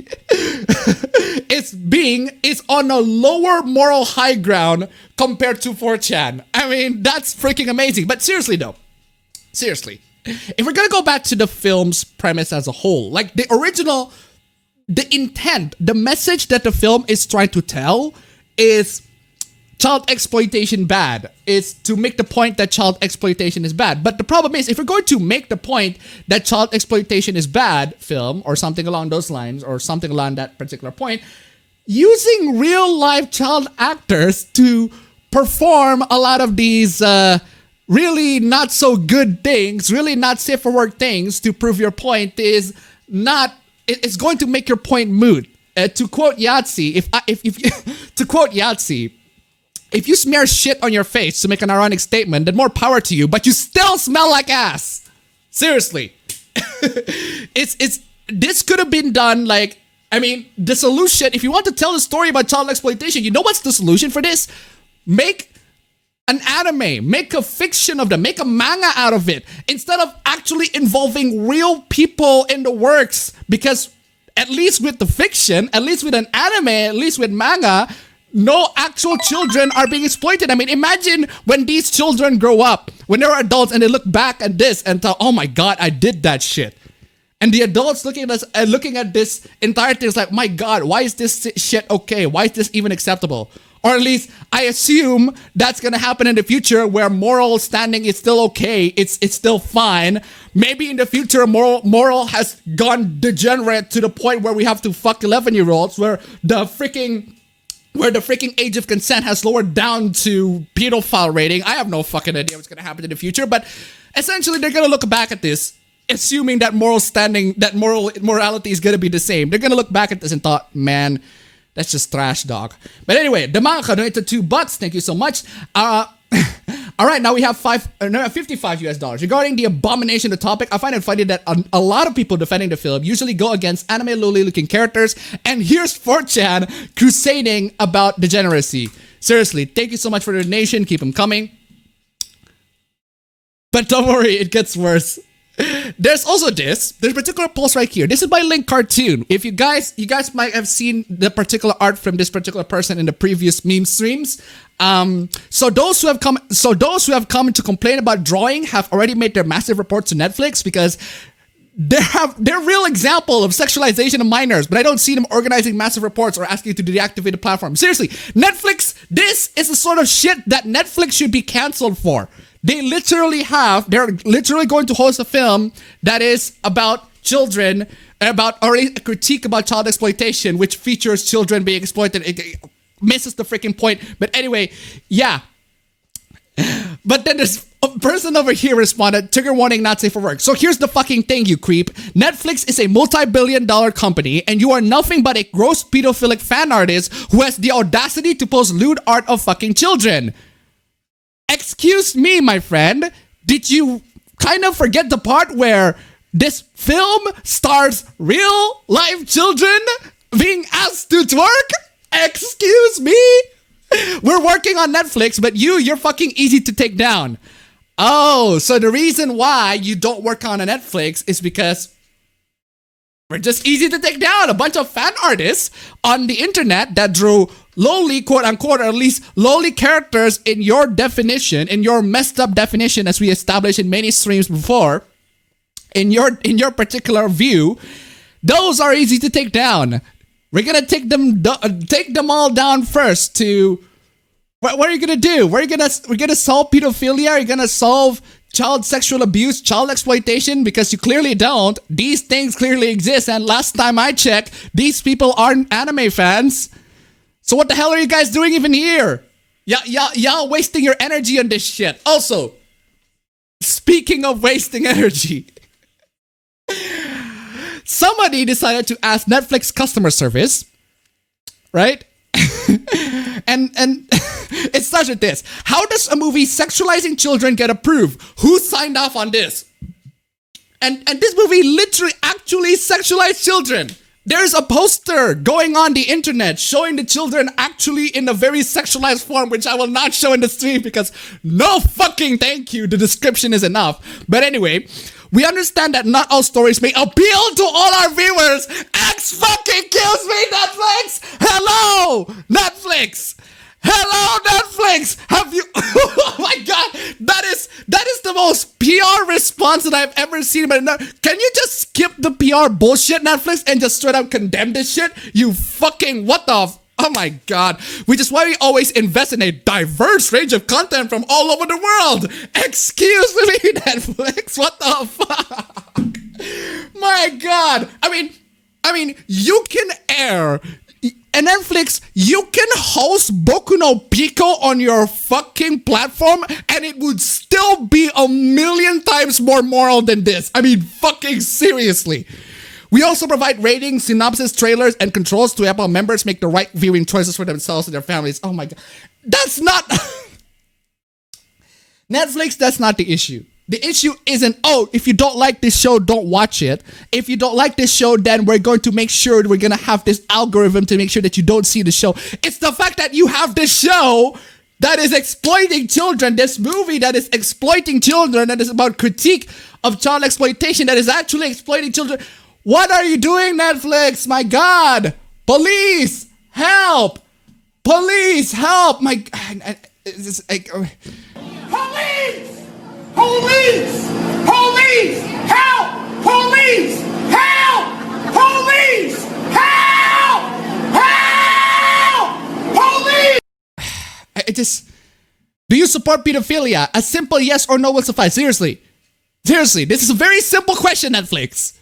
B: is on a lower moral high ground compared to 4chan. I mean, that's freaking amazing. But seriously though, if we're gonna go back to the film's premise as a whole, like the intent, the message that the film is trying to tell is child exploitation bad. It's to make the point that child exploitation is bad. But the problem is, if we're going to make the point that child exploitation is bad, film, or something along those lines, or something along that particular point, using real life child actors to perform a lot of these really not so good things, really not safe for work things to prove your point is not, it's going to make your point moot. To quote Yahtzee, if you smear shit on your face to make an ironic statement, then more power to you, but you still smell like ass. Seriously. This could have been done like, I mean, the solution, if you want to tell a story about child exploitation, you know what's the solution for this? Make an anime, make a fiction of them, make a manga out of it, instead of actually involving real people in the works, because at least with the fiction, at least with an anime, at least with manga, no actual children are being exploited. I mean, imagine when these children grow up, when they're adults and they look back at this and thought, oh my god, I did that shit. And the adults looking at us and looking at this entire thing is like, my god, why is this shit okay? Why is this even acceptable? Or at least I assume that's gonna happen in the future where moral standing is still okay. It's still fine. Maybe in the future moral has gone degenerate to the point where we have to fuck 11-year-olds, where the freaking age of consent has lowered down to pedophile rating. I have no fucking idea what's gonna happen in the future, but essentially they're gonna look back at this, assuming that morality is gonna be the same. They're gonna look back at this and thought, man, that's just trash, dog. But anyway, the manga donated $2. Thank you so much. All right, now we have $55 regarding the abomination of the topic. I find it funny that a lot of people defending the film usually go against anime loli-looking characters, and here's 4chan crusading about degeneracy. Seriously, thank you so much for the donation. Keep them coming. But don't worry, it gets worse. There's also this. There's a particular post right here. This is by Link Cartoon. If you guys might have seen the particular art from this particular person in the previous meme streams. So those who have come to complain about drawing have already made their massive report to Netflix because they're real example of sexualization of minors, but I don't see them organizing massive reports or asking you to deactivate the platform. Seriously, Netflix, this is the sort of shit that Netflix should be canceled for. They're literally going to host a film that is about children, or a critique about child exploitation, which features children being exploited. It misses the freaking point. But anyway, yeah. But then there's a person over here responded, trigger warning, not safe for work. So here's the fucking thing, you creep. Netflix is a multi-billion-dollar company, and you are nothing but a gross pedophilic fan artist who has the audacity to post lewd art of fucking children. Excuse me, my friend. Did you kind of forget the part where this film stars real-life children being asked to twerk? Excuse me? We're working on Netflix, but you're fucking easy to take down. Oh, so the reason why you don't work on a Netflix is because we're just easy to take down. A bunch of fan artists on the internet that drew lowly, quote unquote, or at least lowly characters in your definition, in your messed up definition, as we established in many streams before, in your particular view, those are easy to take down. We're gonna take them all down first. To what are you gonna do? We're gonna solve pedophilia. Are you gonna solve child sexual abuse, child exploitation? Because you clearly don't. These things clearly exist, and last time I checked, these people aren't anime fans. So what the hell are you guys doing even here? Y'all wasting your energy on this shit. Also, speaking of wasting energy. Somebody decided to ask Netflix customer service, right? and it starts with this. How does a movie sexualizing children get approved? Who signed off on this? And this movie literally actually sexualized children. There's a poster going on the internet showing the children actually in a very sexualized form, which I will not show in the stream because no fucking thank you. The description is enough. But anyway, we understand that not all stories may appeal to all our viewers. X fucking kills me, Netflix! Hello, Netflix! Hello, Netflix! Have you... Oh my god! That is the most PR response that I've ever seen. But can you just skip the PR bullshit, Netflix, and just straight up condemn this shit? You fucking... What the... Oh my god. Which is why we always invest in a diverse range of content from all over the world. Excuse me, Netflix. What the fuck? My god. I mean, you can air... And Netflix, you can host Boku no Pico on your fucking platform and it would still be 1,000,000 times more moral than this. I mean, fucking seriously. We also provide ratings, synopsis, trailers, and controls to help our members make the right viewing choices for themselves and their families. Oh my god. That's not... Netflix, that's not the issue. The issue isn't, oh, if you don't like this show, don't watch it. If you don't like this show, then we're going to make sure we're going to have this algorithm to make sure that you don't see the show. It's the fact that you have this show that is exploiting children, this movie that is exploiting children, that is about critique of child exploitation, that is actually exploiting children. What are you doing, Netflix? My God. Police, help. Police, help. My God. Police! Police! Police! Help! Police! Help! Police! Help! Help! Police! Do you support pedophilia? A simple yes or no will suffice. Seriously. Seriously, this is a very simple question, Netflix.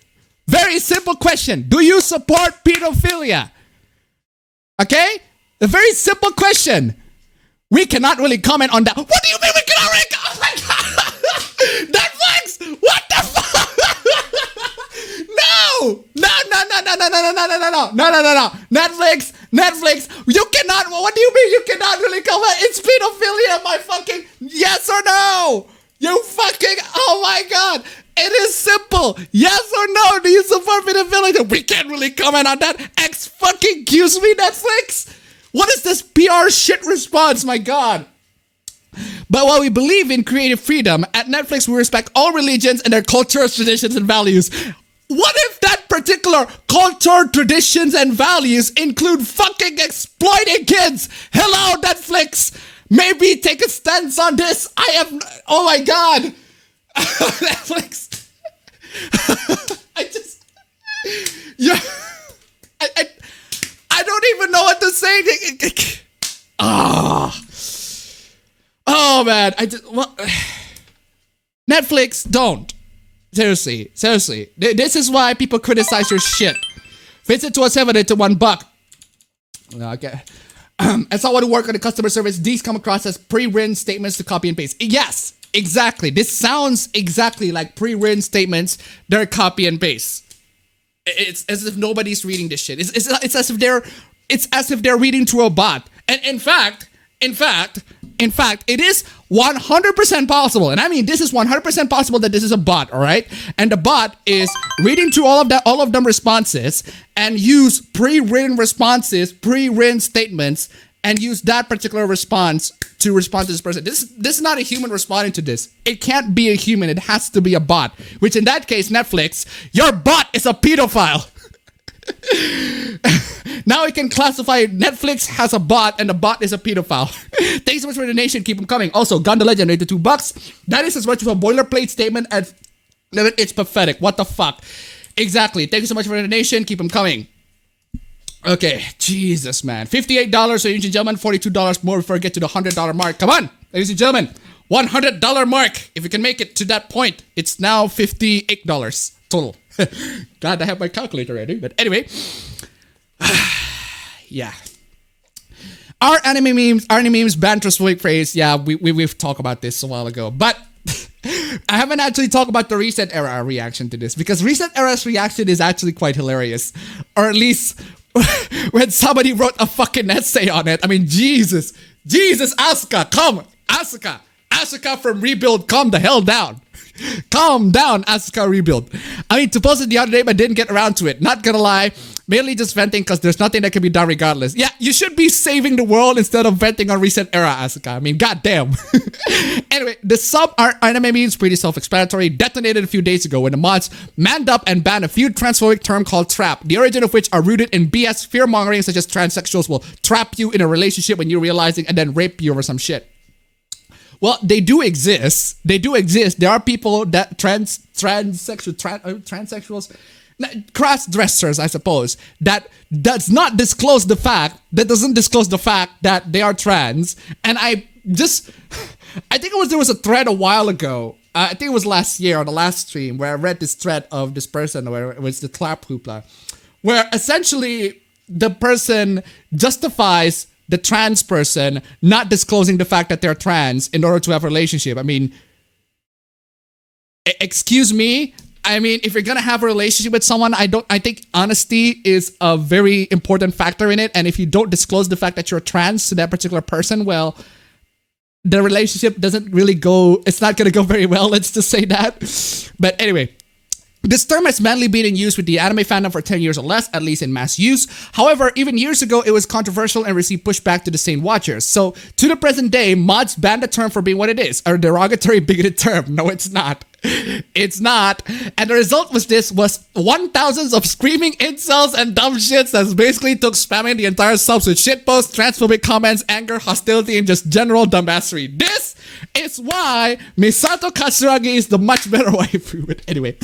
B: Very simple question. Do you support pedophilia? Okay? A very simple question. We cannot really comment on that. What do you mean we cannot really comment? Oh my god! Netflix! What the fuck? No! No. Netflix, you cannot, what do you mean you cannot really comment? It's pedophilia, my fucking, yes or no? You fucking, oh my god. It is simple. Yes or no? Do you support pedophilia? We can't really comment on that. X fucking excuse me, Netflix? What is this PR shit response? My god. But while we believe in creative freedom, at Netflix we respect all religions and their cultures, traditions, and values. What if that particular culture, traditions, and values include fucking exploiting kids? Hello, Netflix! Maybe take a stance on this. Oh my god! Netflix. Yeah. I don't even know what to say. Oh man, Netflix, don't. Seriously. This is why people criticize your shit. Visit to us $7 to $1. Okay. As someone who work on the customer service, these come across as pre-written statements to copy and paste. Yes, exactly. This sounds exactly like pre-written statements that are copy and paste. It's as if nobody's reading this shit. It's as if they're reading to a bot. And in fact, it is 100% possible. And I mean, this is 100% possible that this is a bot, all right? And the bot is reading through all of them responses and use pre-written responses, pre-written statements, and use that particular response to respond to this person. This is not a human responding to this. It can't be a human. It has to be a bot, which in that case, Netflix, your bot is a pedophile. Now we can classify Netflix has a bot and the bot is a pedophile. Thanks so much for the donation. Keep them coming. Also, Gun the Legend, $82. That is as much of a boilerplate statement as it's pathetic. What the fuck? Exactly. Thank you so much for the donation. Keep them coming. Okay, Jesus, man. $58, ladies and gentlemen. $42 more before I get to the $100 mark. Come on, ladies and gentlemen. $100 mark. If you can make it to that point, it's now $58 total. God, I have my calculator ready. But anyway, yeah. Our anime memes ban transphobic phrase. Yeah, we've talked about this a while ago. But I haven't actually talked about the Reset Era reaction to this, because Reset Era's reaction is actually quite hilarious. Or at least when somebody wrote a fucking essay on it. I mean, Jesus, Asuka, come. Asuka from Rebuild, calm the hell down. Calm down, Asuka Rebuild. I mean, to post it the other day, but didn't get around to it. Not gonna lie, mainly just venting because there's nothing that can be done regardless. Yeah, you should be saving the world instead of venting on Reset Era, Asuka. I mean, goddamn. Anyway, the sub-anime meme is pretty self-explanatory. Detonated a few days ago when the mods manned up and banned a few transphobic terms called trap, the origin of which are rooted in BS fear-mongering, such as transsexuals will trap you in a relationship when you're realizing and then rape you over some shit. Well, they do exist. There are people that transsexuals, cross-dressers, I suppose, that doesn't disclose the fact that they are trans. And I think there was a thread a while ago. I think it was last year on the last stream where I read this thread of this person where it was the clap hoopla, where essentially the person justifies the trans person not disclosing the fact that they're trans in order to have a relationship. I mean, excuse me. I mean, if you're gonna have a relationship with someone, I think honesty is a very important factor in it. And if you don't disclose the fact that you're trans to that particular person, well, the relationship doesn't really go, it's not gonna go very well, let's just say that. But anyway, this term has mainly been in use with the anime fandom for 10 years or less, at least in mass use. However, even years ago, it was controversial and received pushback to the sane watchers. So, to the present day, mods ban the term for being what it is, a derogatory, bigoted term. No, it's not. It's not. And the result was 1,000s of screaming incels and dumb shits that basically took spamming the entire subs with shitposts, transphobic comments, anger, hostility, and just general dumbassery. This is why Misato Katsuragi is the much better waifu. But anyway,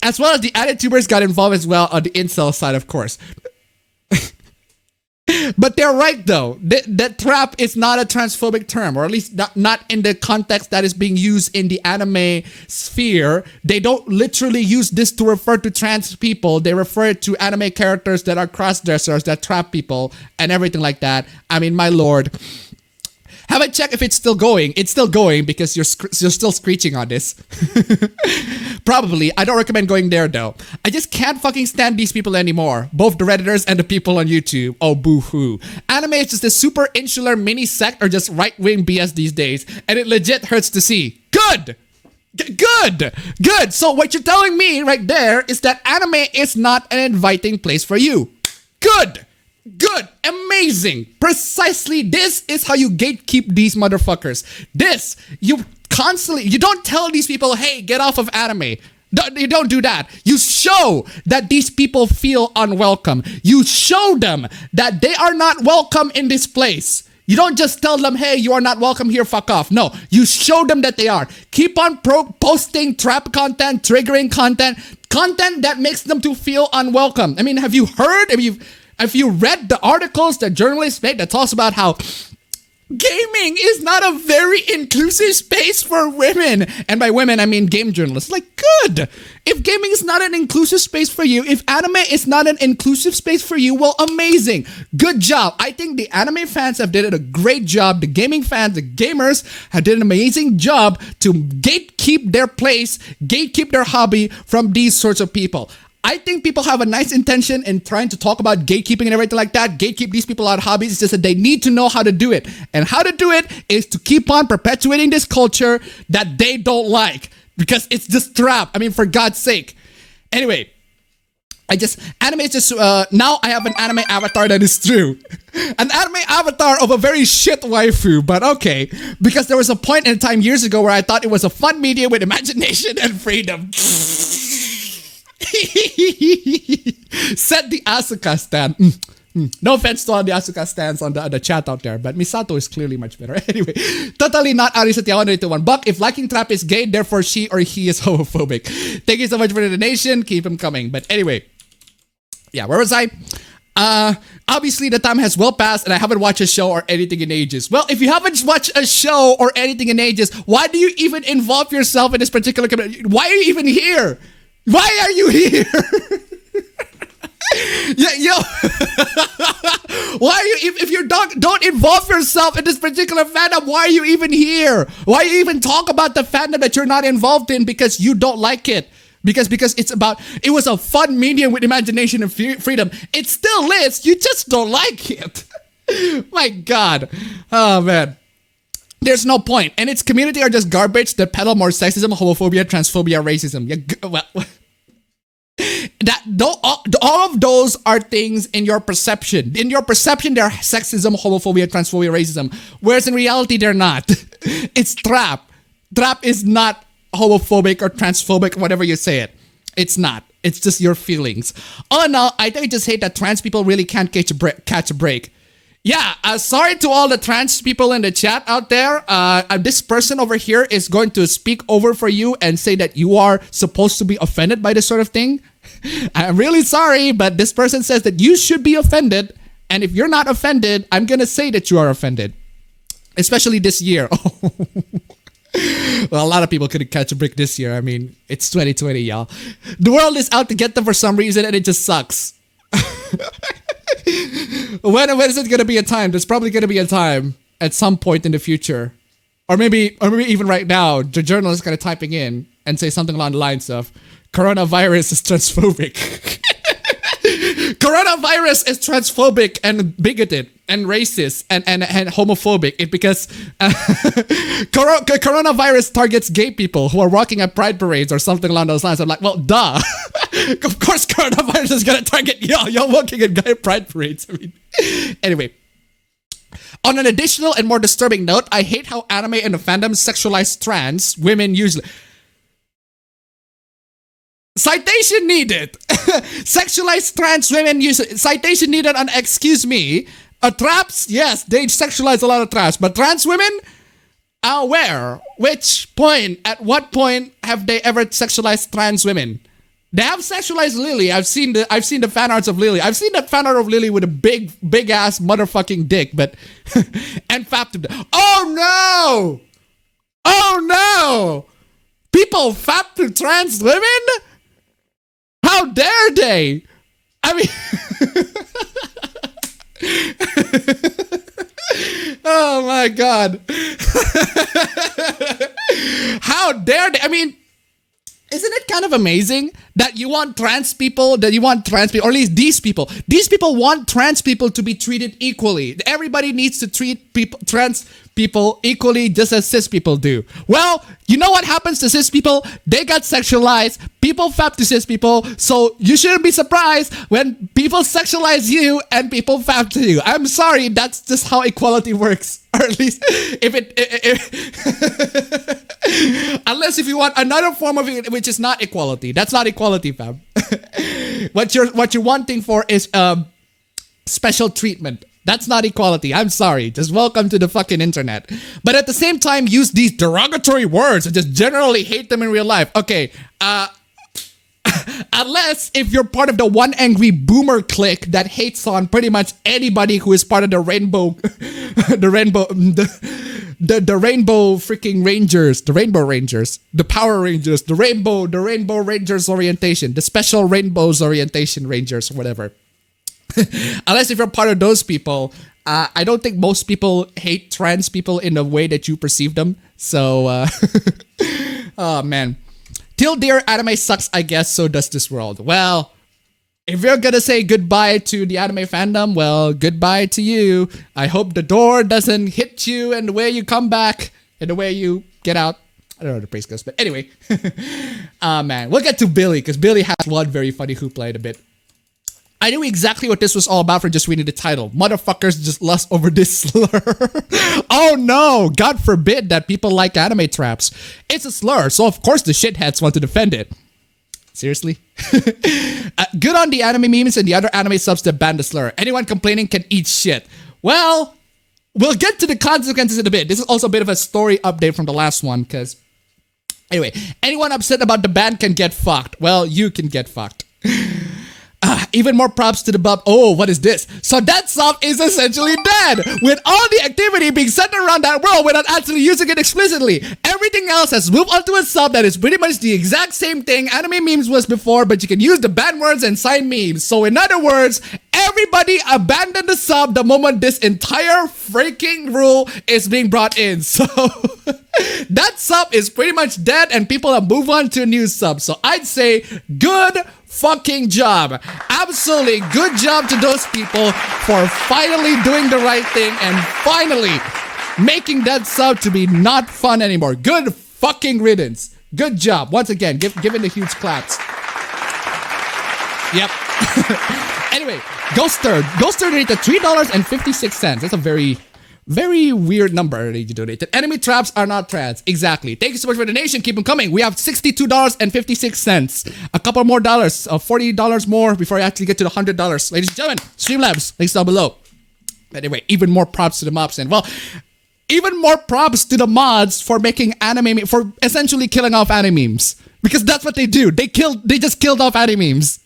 B: as well as the added tubers got involved as well on the incel side, of course. But they're right though. That trap is not a transphobic term, or at least not in the context that is being used in the anime sphere. They don't literally use this to refer to trans people. They refer to anime characters that are cross-dressers, that trap people, and everything like that. I mean, my lord. Haven't checked if it's still going. It's still going because you're still screeching on this. Probably. I don't recommend going there though. I just can't fucking stand these people anymore. Both the Redditors and the people on YouTube. Oh, boo-hoo. Anime is just a super insular mini sect or just right-wing BS these days. And it legit hurts to see. Good! Good! So what you're telling me right there is that anime is not an inviting place for you. Good! Good. Amazing. Precisely. This is how you gatekeep these motherfuckers. You don't tell these people, hey, get off of anime. You don't do that. You show that these people feel unwelcome. You show them that they are not welcome in this place. You don't just tell them, hey, you are not welcome here, fuck off. No, you show them that they are. Keep on posting trap content, triggering content that makes them to feel unwelcome. I mean, have you heard, have you read the articles that journalists make that talks about how gaming is not a very inclusive space for women? And by women, I mean game journalists. Like, good. If gaming is not an inclusive space for you, if anime is not an inclusive space for you, well, amazing. Good job. I think the anime fans have did a great job. The gaming fans, the gamers have did an amazing job to gatekeep their place, gatekeep their hobby from these sorts of people. I think people have a nice intention in trying to talk about gatekeeping and everything like that. Gatekeep these people out of hobbies. It's just that they need to know how to do it. And how to do it is to keep on perpetuating this culture that they don't like. Because it's just trap. I mean, for God's sake. Anyway, anime is just, now I have an anime avatar that is true. An anime avatar of a very shit waifu, but okay. Because there was a point in time years ago where I thought it was a fun medium with imagination and freedom. Set the Asuka stand. No offense to all the Asuka stands on the chat out there, but Misato is clearly much better. Anyway, totally not Ari Satyawan to one buck. If liking trap is gay, therefore she or he is homophobic. Thank you so much for the donation. Keep him coming. But anyway, yeah, where was I? Obviously the time has well passed and I haven't watched a show or anything in ages. Well, if you haven't watched a show or anything in ages, why do you even involve yourself in this particular community? Why are you even here? Why are you here? Why are you, if you don't involve yourself in this particular fandom, why are you even here? Why you even talk about the fandom that you're not involved in because you don't like it? Because it was a fun medium with imagination and freedom. It still is, you just don't like it. My God. Oh man. There's no point. And its community are just garbage that peddle more sexism, homophobia, transphobia, racism. Yeah, well, all of those are things in your perception. In your perception, they're sexism, homophobia, transphobia, racism. Whereas in reality, they're not. It's trap. Trap is not homophobic or transphobic, whatever you say it. It's not. It's just your feelings. All in all, I just hate that trans people really can't catch a break. Yeah, sorry to all the trans people in the chat out there. This person over here is going to speak over for you and say that you are supposed to be offended by this sort of thing. I'm really sorry, but this person says that you should be offended. And if you're not offended, I'm going to say that you are offended. Especially this year. Well, a lot of people couldn't catch a break this year. I mean, it's 2020, y'all. The world is out to get them for some reason and it just sucks. When is it gonna be a time? There's probably gonna be a time at some point in the future, or maybe even right now. The journalist kind of typing in and say something along the lines of, "Coronavirus is transphobic." Coronavirus is transphobic and bigoted and racist and homophobic. Because coronavirus targets gay people who are walking at pride parades or something along those lines. I'm like, well, duh. Of course coronavirus is gonna target y'all walking at gay pride parades. I mean, anyway. On an additional and more disturbing note, I hate how anime and the fandom sexualize trans women usually. Citation needed. Sexualized trans women use citation needed on excuse me. Traps, yes, they sexualize a lot of traps, but trans women? Where? Which point? At what point have they ever sexualized trans women? They have sexualized Lily. I've seen the fan arts of Lily. I've seen the fan art of Lily with a big ass motherfucking dick, but and fapped him. Oh no! Oh no! People fap to trans women? How dare they? I mean, oh my God. How dare they? I mean, isn't it kind of amazing that you want trans people, or at least these people want trans people to be treated equally. Everybody needs to treat trans people equally just as cis people do. Well, you know what happens to cis people? They got sexualized. people fap to cis people, so you shouldn't be surprised when people sexualize you and people fap to you. I'm sorry, that's just how equality works. Or at least unless if you want another form of it, which is not equality. That's not equality, fam. What you're wanting for is special treatment. That's not equality. I'm sorry. Just welcome to the fucking internet. But at the same time, use these derogatory words and just generally hate them in real life. Okay, unless if you're part of the one angry boomer clique that hates on pretty much anybody who is part of the rainbow, the rainbow freaking rangers, the rainbow rangers, the power rangers, the rainbow rangers orientation, the special rainbows orientation rangers, whatever. Unless if you're part of those people, I don't think most people hate trans people in the way that you perceive them. So, oh man. Till dear anime sucks, I guess, so does this world. Well, if you're gonna say goodbye to the anime fandom, well, goodbye to you. I hope the door doesn't hit you and the way you come back and the way you get out. I don't know how the praise goes, but anyway. Man, we'll get to Billy, because Billy has one very funny hoopla in a bit. I knew exactly what this was all about from just reading the title. Motherfuckers just lust over this slur. Oh no, God forbid that people like anime traps. It's a slur, so of course the shitheads want to defend it. Seriously? Good on the anime memes and the other anime subs that ban the slur. Anyone complaining can eat shit. Well, we'll get to the consequences in a bit. This is also a bit of a story update from the last one, because... Anyway, anyone upset about the ban can get fucked. Well, you can get fucked. Even more props to the bub. Oh, what is this? So that sub is essentially dead, with all the activity being centered around that world without actually using it explicitly. Everything else has moved onto a sub that is pretty much the exact same thing anime memes was before, but you can use the banned words and sign memes. So in other words, everybody abandoned the sub the moment this entire freaking rule is being brought in. So that sub is pretty much dead and people have moved on to a new sub. So I'd say good fucking job. Absolutely good job to those people for finally doing the right thing and finally making that sub to be not fun anymore. Good fucking riddance. Good job. Once again, giving the huge claps. Yep. Anyway, Ghoster donated $3.56. That's a very weird number that you donated. Enemy traps are not trans. Exactly. Thank you so much for the donation. Keep them coming. We have $62.56. A couple more dollars, $40 more before I actually get to the $100. Ladies and gentlemen, Streamlabs, links down below. Anyway, even more props to the mobs, and well, even more props to the mods for making anime, for essentially killing off anime memes, because that's what they do. They just killed off anime memes.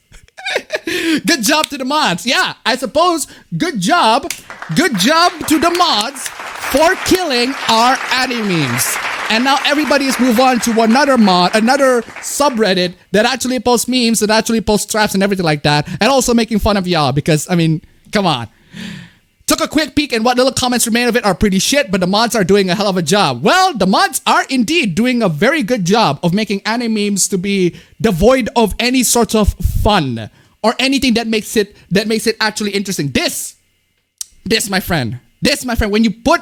B: Good job to the mods. Yeah, I suppose good job to the mods for killing our anime memes. And now everybody has moved on to another subreddit that actually posts memes, that actually posts traps and everything like that, and also making fun of y'all, because I mean, come on. Took a quick peek and what little comments remain of it are pretty shit, but the mods are doing a hell of a job. Well, the mods are indeed doing a very good job of making anime memes to be devoid of any sort of fun or anything that makes it actually interesting. This, my friend, when you put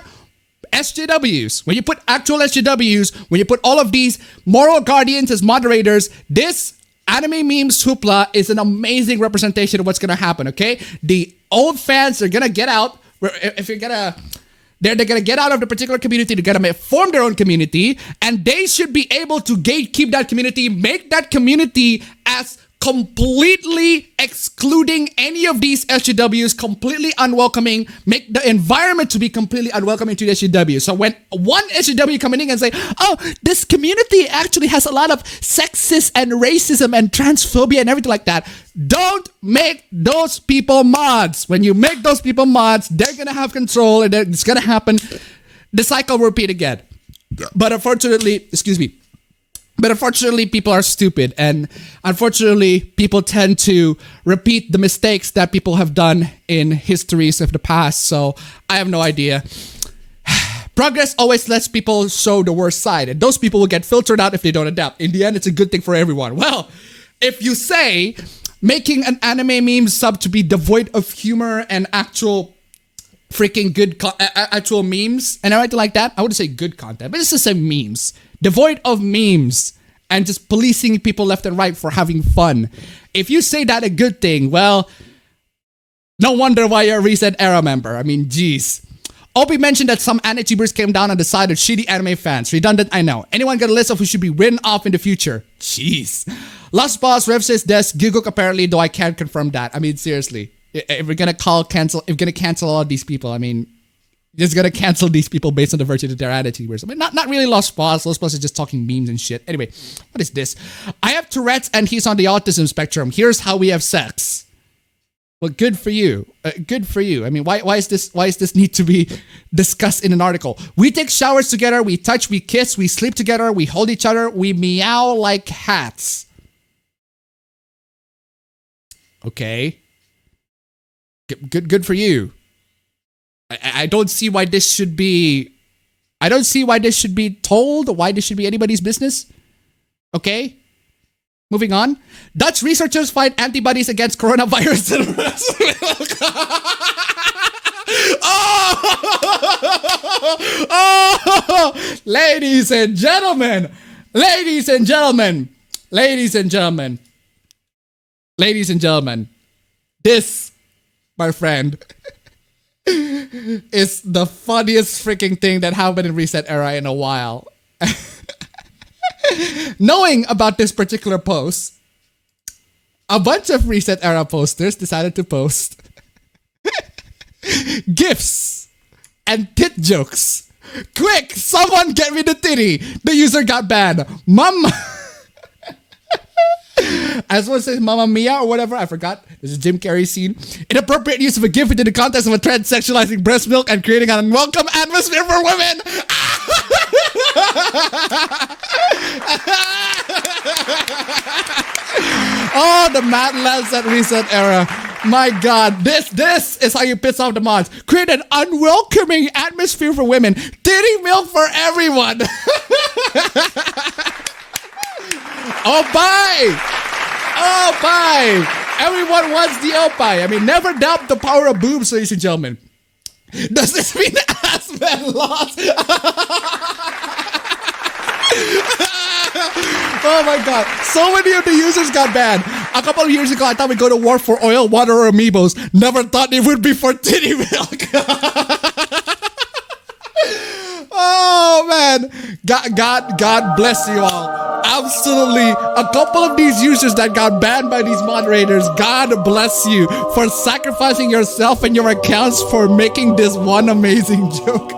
B: SJWs, when you put actual SJWs, when you put all of these moral guardians as moderators, this anime memes hoopla is an amazing representation of what's gonna happen, okay? The old fans are gonna get out. They're gonna get out of the particular community. They're gonna form their own community, and they should be able to gatekeep that community, make that community as completely excluding any of these SJWs, completely unwelcoming, make the environment to be completely unwelcoming to the SJW. So when one SJW coming in and say, oh, this community actually has a lot of sexist and racism and transphobia and everything like that, don't make those people mods. When you make those people mods, they're gonna have control and it's gonna happen. The cycle will repeat again. But unfortunately, people are stupid, and unfortunately, people tend to repeat the mistakes that people have done in histories of the past, so I have no idea. Progress always lets people show the worst side, and those people will get filtered out if they don't adapt. In the end, it's a good thing for everyone. Well, if you say making an anime meme sub to be devoid of humor and actual freaking good actual memes and everything like that, I wouldn't say good content, but it's just say memes. Devoid of memes and just policing people left and right for having fun. If you say that a good thing, well, no wonder why you're a Reset Era member. I mean, geez. Obi mentioned that some anti-tubers came down on the side of shitty anime fans. Redundant, I know. Anyone got a list of who should be written off in the future? Jeez. Last Boss, Rev says Des, Guguk apparently, though I can't confirm that. I mean, seriously. If we're gonna cancel all these people, I mean, just gonna cancel these people based on the virtue of their attitudes. I mean, not really Lost Boss. Lost Boss is just talking memes and shit. Anyway, what is this? I have Tourette's and he's on the autism spectrum. Here's how we have sex. Well, good for you. Good for you. I mean, why is this need to be discussed in an article? We take showers together, we touch, we kiss, we sleep together, we hold each other, we meow like cats. Okay. Good for you. I don't see why this should be... I don't see why this should be told, why this should be anybody's business. Okay? Moving on. Dutch researchers find antibodies against coronavirus in breast milk. Oh! Ladies and gentlemen. Ladies and gentlemen. Ladies and gentlemen. Ladies and gentlemen. This, my friend, is the funniest freaking thing that happened in Reset Era in a while. Knowing about this particular post, a bunch of Reset Era posters decided to post GIFs and tit jokes. Quick, someone get me the titty. The user got banned. Mama. As one says, Mamma Mia or whatever, I forgot. This is Jim Carrey's scene. Inappropriate use of a GIF within the context of a trend sexualizing breast milk and creating an unwelcome atmosphere for women. Oh, the mad lads at Reset Era. My God, this is how you piss off the mods. Create an unwelcoming atmosphere for women. Titty milk for everyone. Oh, bye! Oh, bye! Everyone wants the opie. I mean, never doubt the power of boobs, ladies and gentlemen. Does this mean ass men lost? Oh my God. So many of the users got banned. A couple of years ago, I thought we'd go to war for oil, water, or amiibos. Never thought it would be for titty milk. Oh man, God bless you all. Absolutely, a couple of these users that got banned by these moderators, God bless you for sacrificing yourself and your accounts for making this one amazing joke.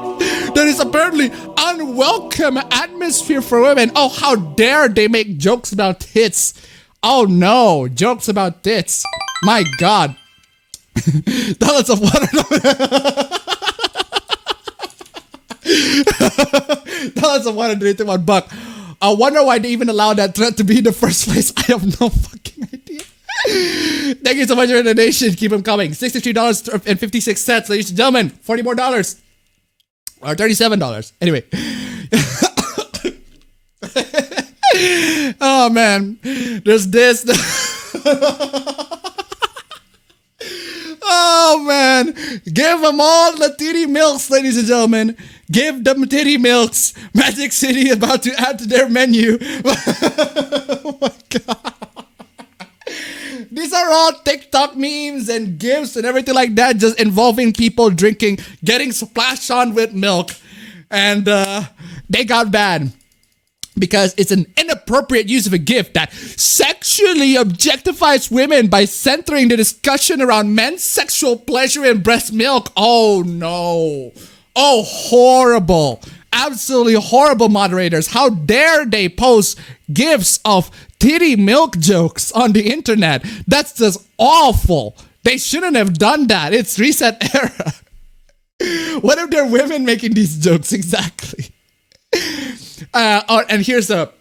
B: That is apparently unwelcome atmosphere for women. Oh, how dare they make jokes about tits. Oh no, jokes about tits. My God. Dollars of water. Dollars of water donated $1. I wonder why they even allowed that threat to be in the first place. I have no fucking idea. Thank you so much for the donation. Keep them coming. $63.56, ladies and gentlemen. $40 more. Or $37. Anyway. Oh man. There's this. Oh man. Give them all the titty milks, ladies and gentlemen. Give them titty milks. Magic City about to add to their menu. Oh my God. These are all TikTok memes and GIFs and everything like that, just involving people drinking, getting splashed on with milk. And they got banned because it's an inappropriate use of a GIF that sexually objectifies women by centering the discussion around men's sexual pleasure in breast milk. Oh no. Oh, horrible. Absolutely horrible moderators. How dare they post GIFs of titty milk jokes on the internet? That's just awful. They shouldn't have done that. It's Reset Era. What if they're women making these jokes? Exactly. And here's a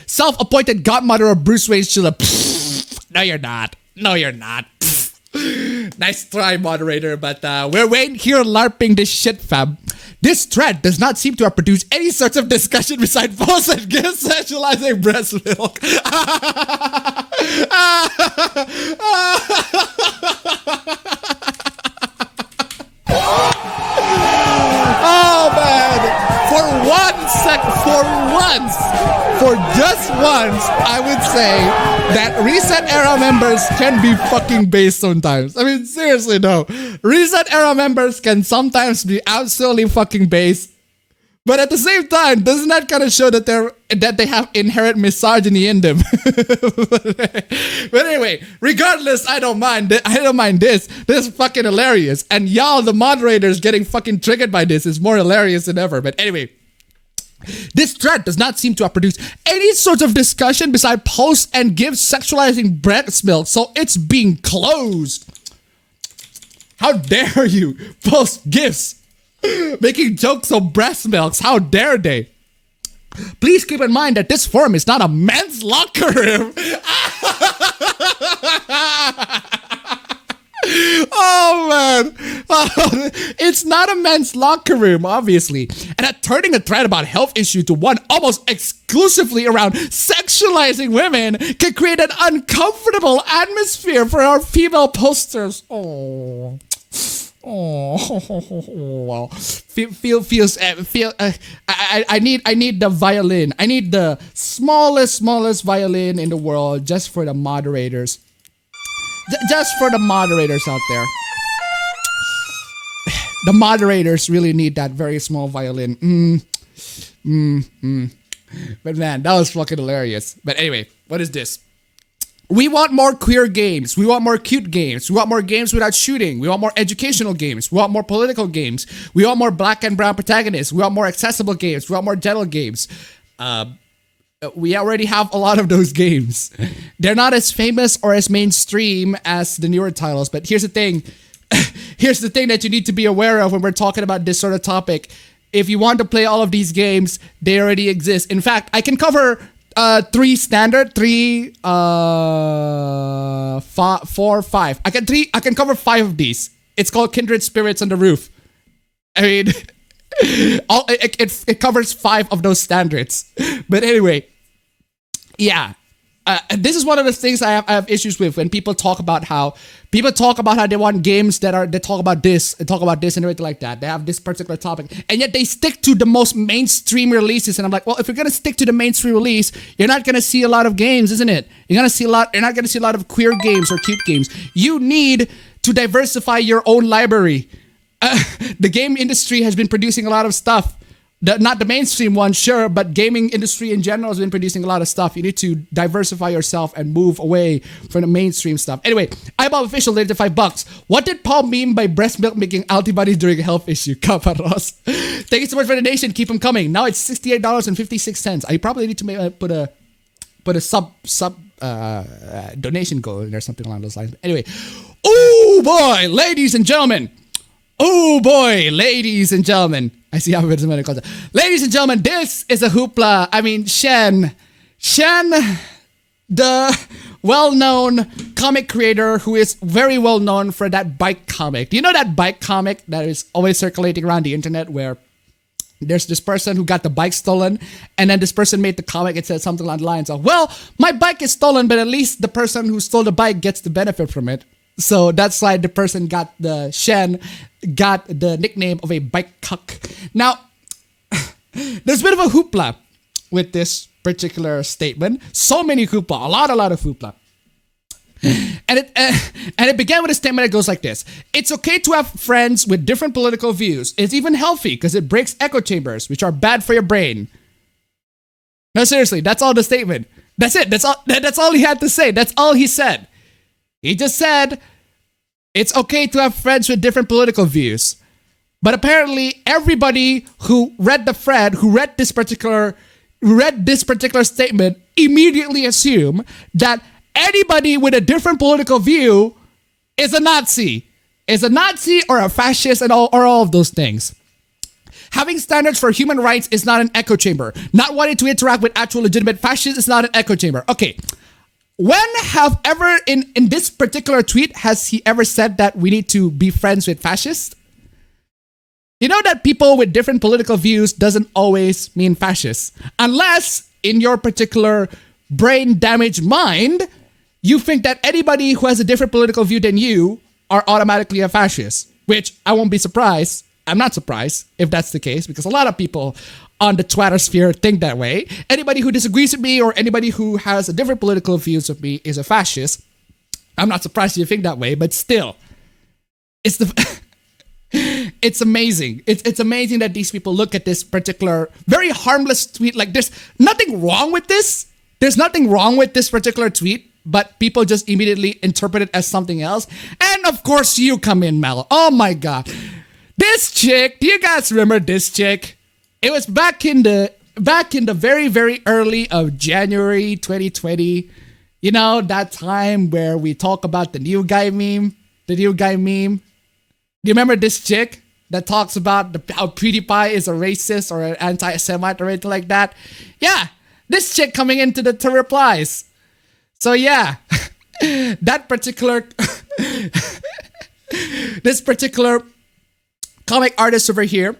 B: self-appointed godmother of Bruce Wayne's children. No, you're not. No, you're not. Nice try, moderator, but we're waiting here LARPing this shit, fam. This thread does not seem to have produced any sorts of discussion beside posts and gifts sexualizing breast milk. Oh man! For once,
A: for just once, I would say that Reset Era members can be fucking based sometimes. I mean, seriously, no. Reset Era members can sometimes be absolutely fucking based. But at the same time, doesn't that kind of show that they have inherent misogyny in them? But anyway, regardless, I don't mind this. This is fucking hilarious. And y'all, the moderators, getting fucking triggered by this is more hilarious than ever. But anyway, this thread does not seem to have produced any sort of discussion beside posts and gifs sexualizing breast milk, so it's being closed. How dare you post gifs making jokes on breast milks? How dare they? Please keep in mind that this forum is not a men's locker room. Oh man, it's not a men's locker room, obviously. And at turning a thread about health issue to one almost exclusively around sexualizing women can create an uncomfortable atmosphere for our female posters. Oh, well, I need the violin. I need the smallest violin in the world just for the moderators. Just for the moderators out there. The moderators really need that very small violin. But man, that was fucking hilarious. But anyway, what is this? We want more queer games. We want more cute games. We want more games without shooting. We want more educational games. We want more political games. We want more black and brown protagonists. We want more accessible games. We want more gentle games. We already have a lot of those games. They're not as famous or as mainstream as the newer titles, but here's the thing. Here's the thing that you need to be aware of when we're talking about this sort of topic. If you want to play all of these games, they already exist. In fact, I can cover four, five. I can cover 5 of these. It's called Kindred Spirits on the Roof. I mean, it covers 5 of those standards. But anyway, yeah. This is one of the things I have issues with when people talk about how they want games that talk about this and everything like that. They have this particular topic, and yet they stick to the most mainstream releases. And I'm like, well, if you're gonna stick to the mainstream release, you're not gonna see a lot of games, isn't it? You're not gonna see a lot of queer games or cute games. You need to diversify your own library. The game industry has been producing a lot of stuff. Not the mainstream one, sure, but gaming industry in general has been producing a lot of stuff. You need to diversify yourself and move away from the mainstream stuff. Anyway, iBob official later $5. What did Paul mean by breast milk making antibodies during a health issue? Kappa Ross. Thank you so much for the donation. Keep them coming. Now it's $68.56. I probably need to put a sub donation goal in there, something along those lines. Anyway, oh boy, ladies and gentlemen. Oh boy, ladies and gentlemen. I see how it's a concept. Ladies and gentlemen, this is a hoopla. I mean, Shen, the well-known comic creator who is very well known for that bike comic. Do you know that bike comic that is always circulating around the internet where there's this person who got the bike stolen, and then this person made the comic. It said something along the lines of, well, my bike is stolen, but at least the person who stole the bike gets the benefit from it. So that's why the person got the nickname of a bike cuck. Now, there's a bit of a hoopla with this particular statement. So many hoopla, a lot of hoopla. And it began with a statement that goes like this. It's okay to have friends with different political views. It's even healthy because it breaks echo chambers, which are bad for your brain. No, seriously, that's all the statement. That's it. That's all he had to say. That's all he said. He just said, it's okay to have friends with different political views. But apparently, everybody who read the thread, who read this particular statement, immediately assume that anybody with a different political view is a Nazi. Is a Nazi or a fascist or all of those things. Having standards for human rights is not an echo chamber. Not wanting to interact with actual legitimate fascists is not an echo chamber. Okay. When have ever, in this particular tweet, has he ever said that we need to be friends with fascists? You know that people with different political views doesn't always mean fascists. Unless, in your particular brain-damaged mind, you think that anybody who has a different political view than you are automatically a fascist. Which, I won't be surprised,
B: I'm not surprised if that's the case because a lot of people on the Twitter sphere think that way. Anybody who disagrees with me or anybody who has a different political views of me is a fascist. I'm not surprised you think that way, but still, it's amazing. It's amazing that these people look at this particular very harmless tweet. Like there's nothing wrong with this. There's nothing wrong with this particular tweet, but people just immediately interpret it as something else. And of course you come in, Mel. Oh my God. This chick, do you guys remember this chick? It was back in the very, very early of January 2020. You know, that time where we talk about the new guy meme? The new guy meme? Do you remember this chick that talks about how PewDiePie is a racist or an anti-Semite or anything like that? Yeah, this chick coming into the replies. So yeah, that particular this particular comic artist over here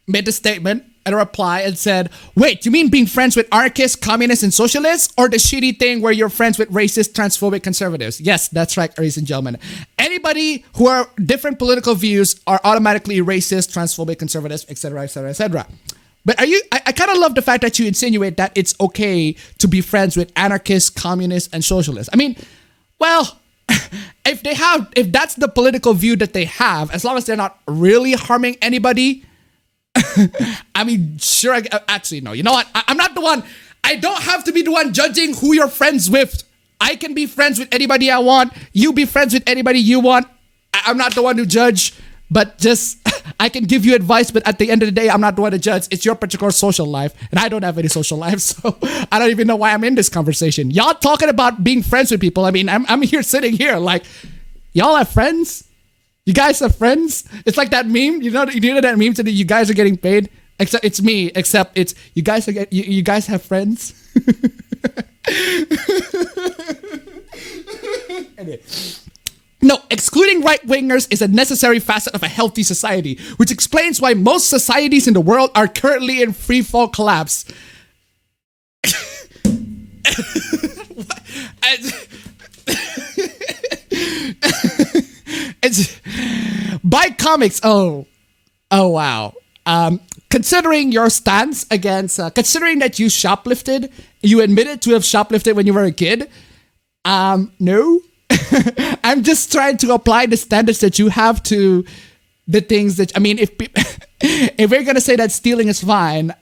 B: made a statement and a reply and said, wait, you mean being friends with anarchists, communists, and socialists? Or the shitty thing where you're friends with racist, transphobic conservatives? Yes, that's right, ladies and gentlemen. Anybody who are different political views are automatically racist, transphobic, conservatives, etc., etc., etc. But I kind of love the fact that you insinuate that it's okay to be friends with anarchists, communists, and socialists. I mean, well, if that's the political view that they have, as long as they're not really harming anybody, I mean, sure, actually, no. You know what? I'm not the one. I don't have to be the one judging who you're friends with. I can be friends with anybody I want. You be friends with anybody you want. I'm not the one to judge, but just, I can give you advice, but at the end of the day, I'm not the one to judge. It's your particular social life, and I don't have any social life, so I don't even know why I'm in this conversation. Y'all talking about being friends with people. I mean, I'm here sitting here like, y'all have friends? You guys have friends? It's like that meme. You know that meme that you guys are getting paid? Except it's me. Except it's you guys you guys have friends. Anyway. No, excluding right-wingers is a necessary facet of a healthy society, which explains why most societies in the world are currently in free-fall collapse. It's buy comics. Oh wow. Considering your stance against, considering that you shoplifted, you admitted to have shoplifted when you were a kid. No, I'm just trying to apply the standards that you have to the things that, I mean, if we're gonna say that stealing is fine,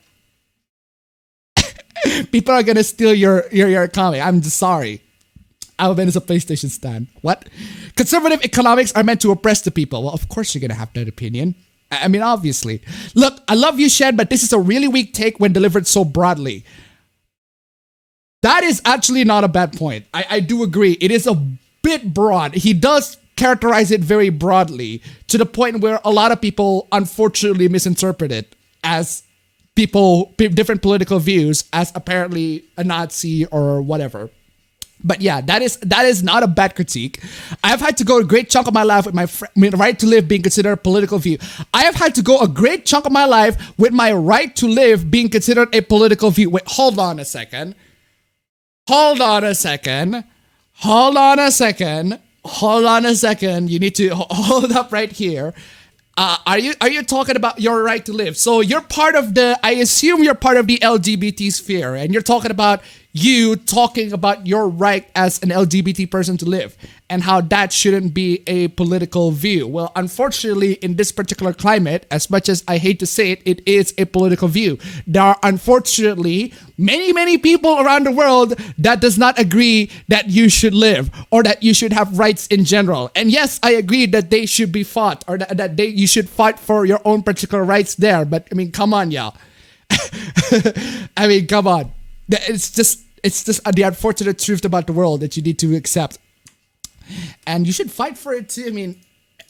B: people are gonna steal your comic. I'm just sorry. Appabend is a PlayStation stand. What? Conservative economics are meant to oppress the people. Well, of course you're gonna have that opinion. I mean, obviously. Look, I love you, Shed, but this is a really weak take when delivered so broadly. That is actually not a bad point. I do agree. It is a bit broad. He does characterize it very broadly to the point where a lot of people unfortunately misinterpret it as different political views as apparently a Nazi or whatever. But yeah, that is not a bad critique. I have had to go a great chunk of my life with my right to live being considered a political view. I have had to go a great chunk of my life with my right to live being considered a political view. Wait, hold on a second. Hold on a second. Hold on a second. Hold on a second. You need to hold up right here. Are you talking about your right to live? So you're part of I assume you're part of the LGBT sphere, and you're talking about your right as an LGBT person to live and how that shouldn't be a political view. Well, unfortunately, in this particular climate, as much as I hate to say it, it is a political view. There are unfortunately many, many people around the world that does not agree that you should live or that you should have rights in general. And yes, I agree that they should be fought or that you should fight for your own particular rights there. But I mean, come on, y'all. I mean, come on. It's just the unfortunate truth about the world that you need to accept. And you should fight for it too. I mean,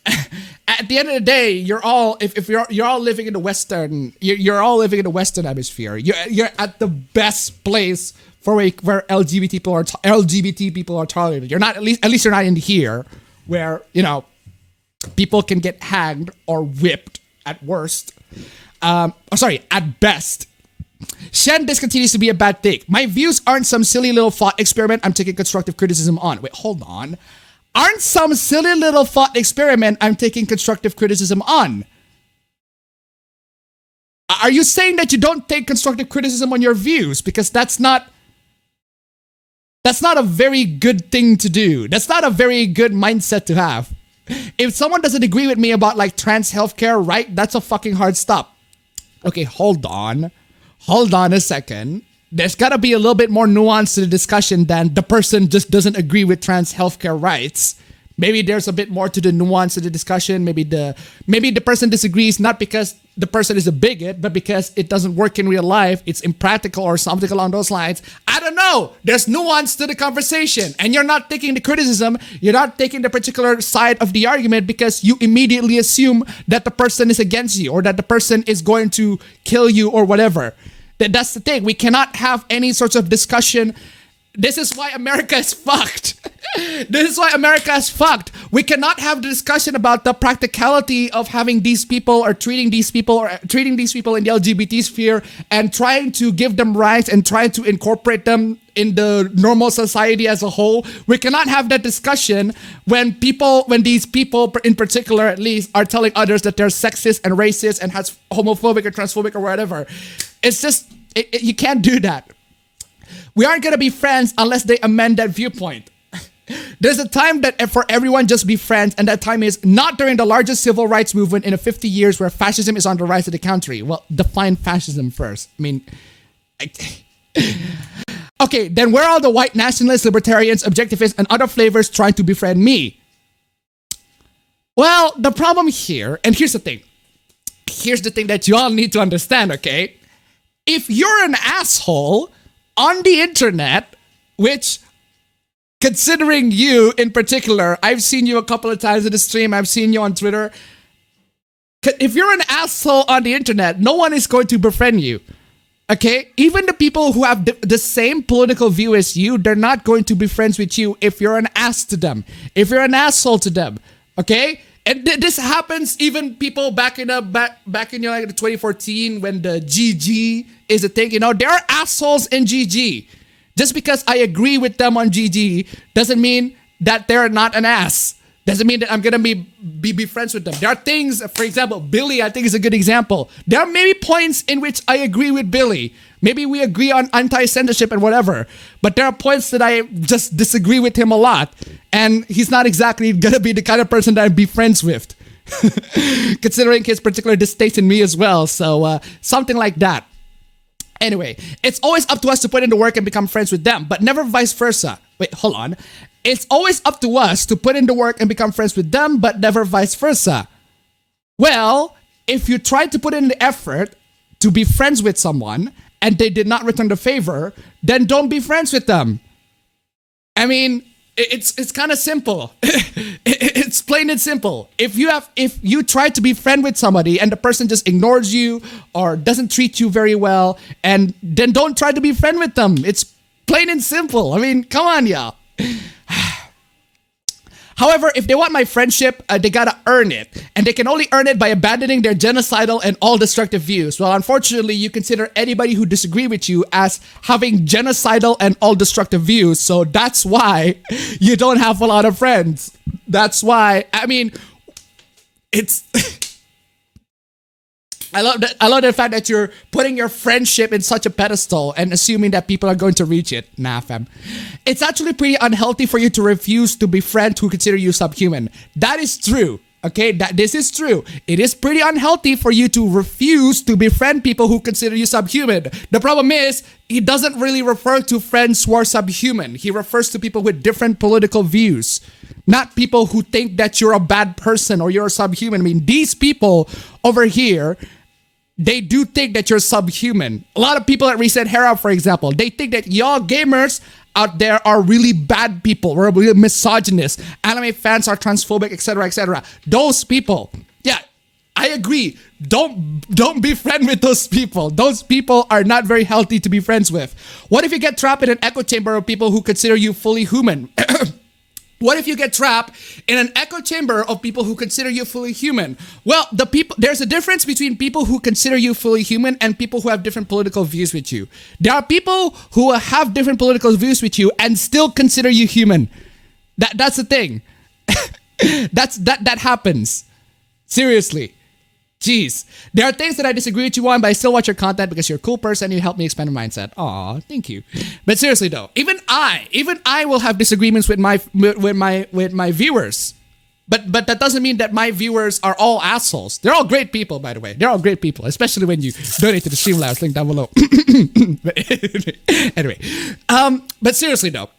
B: at the end of the day, you're all living in the Western, you're all living in the Western hemisphere. You're at the best place for where LGBT people are tolerated. You're not, at least you're not in here where, you know, people can get hanged or whipped at worst. At best. Shen, this continues to be a bad take. My views aren't some silly little thought experiment I'm taking constructive criticism on. Wait, hold on. Aren't some silly little thought experiment I'm taking constructive criticism on. Are you saying that you don't take constructive criticism on your views? Because that's not a very good thing to do. That's not a very good mindset to have. If someone doesn't agree with me about like trans healthcare, right? That's a fucking hard stop. Okay, hold on. Hold on a second. There's got to be a little bit more nuance to the discussion than the person just doesn't agree with trans healthcare rights. Maybe there's a bit more to the nuance of the discussion. Maybe the person disagrees not because the person is a bigot, but because it doesn't work in real life. It's impractical or something along those lines. I don't know. There's nuance to the conversation. And you're not taking the criticism. You're not taking the particular side of the argument because you immediately assume that the person is against you or that the person is going to kill you or whatever. That's the thing. We cannot have any sorts of discussion. This is why America is fucked. This is why America is fucked. We cannot have the discussion about the practicality of having these people or treating these people in the LGBT sphere and trying to give them rights and trying to incorporate them in the normal society as a whole. We cannot have that discussion when these people in particular at least are telling others that they're sexist and racist and has homophobic or transphobic or whatever. It's just, you can't do that. We aren't going to be friends unless they amend that viewpoint. There's a time that for everyone just be friends, and that time is not during the largest civil rights movement in 50 years where fascism is on the rise of the country. Well, define fascism first. I mean, okay, then where are the white nationalists, libertarians, objectivists, and other flavors trying to befriend me? Well, the problem here, and here's the thing. Here's the thing that you all need to understand, okay? If you're an asshole on the internet, which, considering you in particular, I've seen you a couple of times in the stream, I've seen you on Twitter. If you're an asshole on the internet, no one is going to befriend you. Okay? Even the people who have the same political view as you, they're not going to be friends with you if you're an ass to them. If you're an asshole to them. Okay? And this happens even people back in like the 2014 when the GG is a thing. You know, there are assholes in GG. Just because I agree with them on GG doesn't mean that they're not an ass. Doesn't mean that I'm gonna be friends with them. There are things, for example, Billy, I think is a good example. There are maybe points in which I agree with Billy. Maybe we agree on anti-censorship and whatever. But there are points that I just disagree with him a lot. And he's not exactly gonna be the kind of person that I'd be friends with. Considering his particular distaste in me as well. So something like that. Anyway, it's always up to us to put in the work and become friends with them, but never vice versa. Wait, hold on. It's always up to us to put in the work and become friends with them, but never vice versa. Well, if you try to put in the effort to be friends with someone and they did not return the favor, then don't be friends with them. I mean, it's kind of simple. It's plain and simple. If you try to be friend with somebody and the person just ignores you or doesn't treat you very well, and then don't try to be friend with them. It's plain and simple. I mean, come on, y'all. However, if they want my friendship, they gotta earn it. And they can only earn it by abandoning their genocidal and all destructive views. Well, unfortunately, you consider anybody who disagree with you as having genocidal and all destructive views. So that's why you don't have a lot of friends. That's why, I mean, it's... I love the fact that you're putting your friendship in such a pedestal and assuming that people are going to reach it. Nah, fam. It's actually pretty unhealthy for you to refuse to befriend who consider you subhuman. That is true. Okay, this is true. It is pretty unhealthy for you to refuse to befriend people who consider you subhuman. The problem is, he doesn't really refer to friends who are subhuman. He refers to people with different political views. Not people who think that you're a bad person or you're subhuman. I mean, these people over here, they do think that you're subhuman. A lot of people at Reset Hera, for example, they think that y'all gamers out there are really bad people. We're really misogynist. Anime fans are transphobic, etc., etc. Those people, yeah, I agree. Don't be friends with those people. Those people are not very healthy to be friends with. What if you get trapped in an echo chamber of people who consider you fully human? What if you get trapped in an echo chamber of people who consider you fully human? Well, there's a difference between people who consider you fully human and people who have different political views with you. There are people who have different political views with you and still consider you human. That's the thing. That happens. Seriously. Jeez. There are things that I disagree with you on, but I still watch your content because you're a cool person and you help me expand my mindset. Aw, thank you. But seriously though, even I will have disagreements with my viewers. But that doesn't mean that my viewers are all assholes. They're all great people, by the way. They're all great people, especially when you donate to the Streamlabs link down below. Anyway, but seriously though,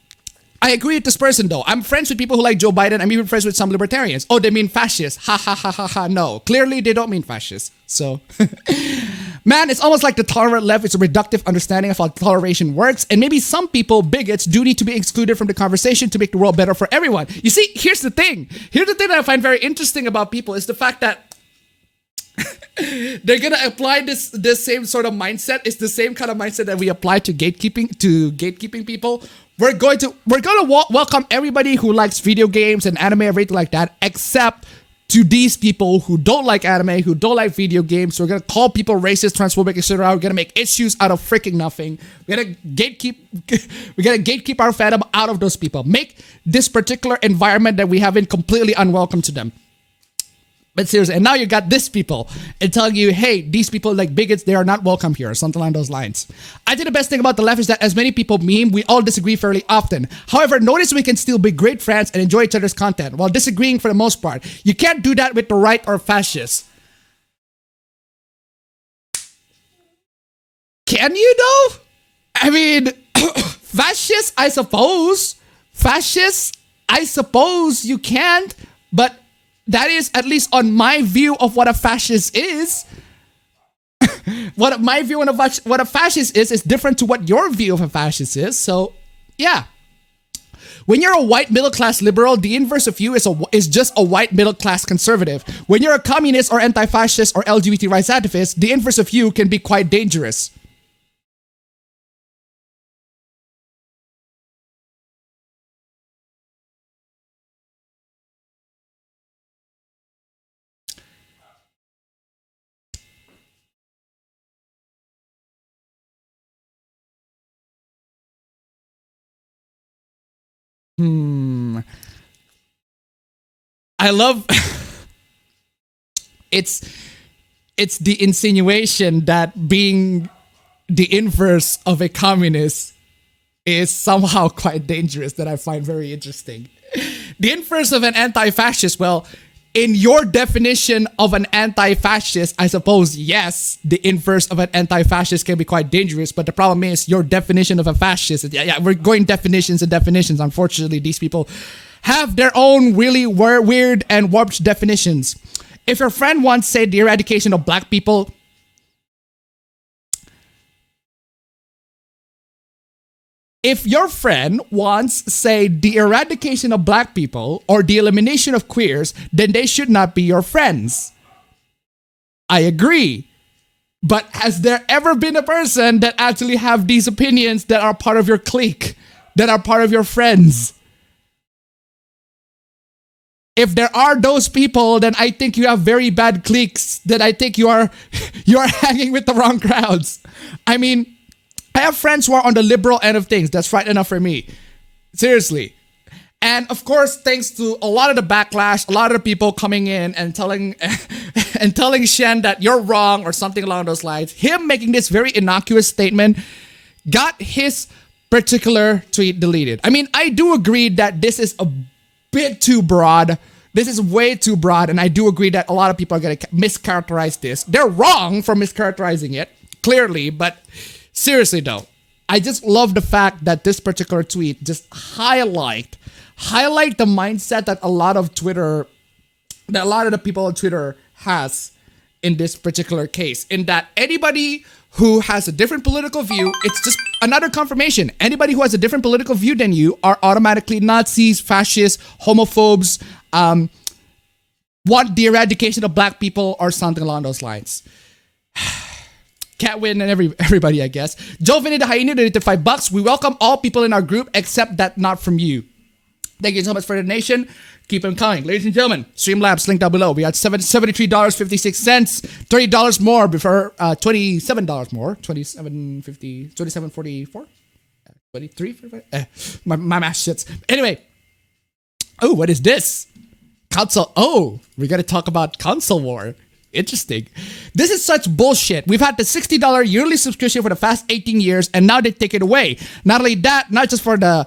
B: I agree with this person though. I'm friends with people who like Joe Biden. I'm even friends with some libertarians. Oh, they mean fascists. Ha ha ha ha ha. No, clearly they don't mean fascists. So, man, it's almost like the tolerant left is a reductive understanding of how toleration works. And maybe some people, bigots, do need to be excluded from the conversation to make the world better for everyone. You see, here's the thing. Here's the thing that I find very interesting about people is the fact that they're gonna apply this same sort of mindset. It's the same kind of mindset that we apply to gatekeeping people. We're gonna welcome everybody who likes video games and anime and everything like that, except to these people who don't like anime, who don't like video games. We're gonna call people racist, transphobic, etc. We're gonna make issues out of freaking nothing. We're gonna gatekeep our fandom out of those people. Make this particular environment that we have in completely unwelcome to them. But seriously, and now you got this people and telling you, hey, these people like bigots, they are not welcome here, or something along those lines. I think the best thing about the left is that as many people meme, we all disagree fairly often. However, notice we can still be great friends and enjoy each other's content while disagreeing for the most part. You can't do that with the right or fascists. Can you though? I mean, fascists, I suppose. Fascists, I suppose you can't, but that is at least on my view of what a fascist is. What my view of what a fascist is different to what your view of a fascist is. So, yeah. When you're a white middle-class liberal, the inverse of you is just a white middle-class conservative. When you're a communist or anti-fascist or LGBT rights activist, the inverse of you can be quite dangerous. I love it's the insinuation that being the inverse of a communist is somehow quite dangerous that I find very interesting. The inverse of an anti-fascist, well, in your definition of an anti-fascist, I suppose, yes, the inverse of an anti-fascist can be quite dangerous, but the problem is your definition of a fascist. Yeah, we're going definitions and definitions. Unfortunately, these people have their own really weird and warped definitions. If your friend once said the eradication of black people, if your friend wants, say, the eradication of black people or the elimination of queers, then they should not be your friends. I agree. But has there ever been a person that actually have these opinions that are part of your clique, that are part of your friends? If there are those people, then I think you have very bad cliques, that I think you are hanging with the wrong crowds. I mean, I have friends who are on the liberal end of things. That's right enough for me. Seriously. And of course, thanks to a lot of the backlash, a lot of the people coming in and telling Shen that you're wrong or something along those lines, him making this very innocuous statement got his particular tweet deleted. I mean, I do agree that this is a bit too broad. This is way too broad, and I do agree that a lot of people are going to mischaracterize this. They're wrong for mischaracterizing it, clearly, but seriously though, I just love the fact that this particular tweet just highlight the mindset that a lot of the people on Twitter has in this particular case, in that anybody who has a different political view, it's just another confirmation. Anybody who has a different political view than you are automatically Nazis, fascists, homophobes, want the eradication of black people or something along those lines. Can't win and everybody, I guess. Joe Vinny the Hyena donated $5. We welcome all people in our group except that not from you. Thank you so much for the donation. Keep them coming. Ladies and gentlemen, Streamlabs link down below. We had $73.56, $30 more before $27 more. $27.44? 23? My math shits. Anyway. Oh, what is this? Console. Oh, we got to talk about console war. Interesting. This is such bullshit. We've had the $60 yearly subscription for the past 18 years, and now they take it away. Not only that, not just for the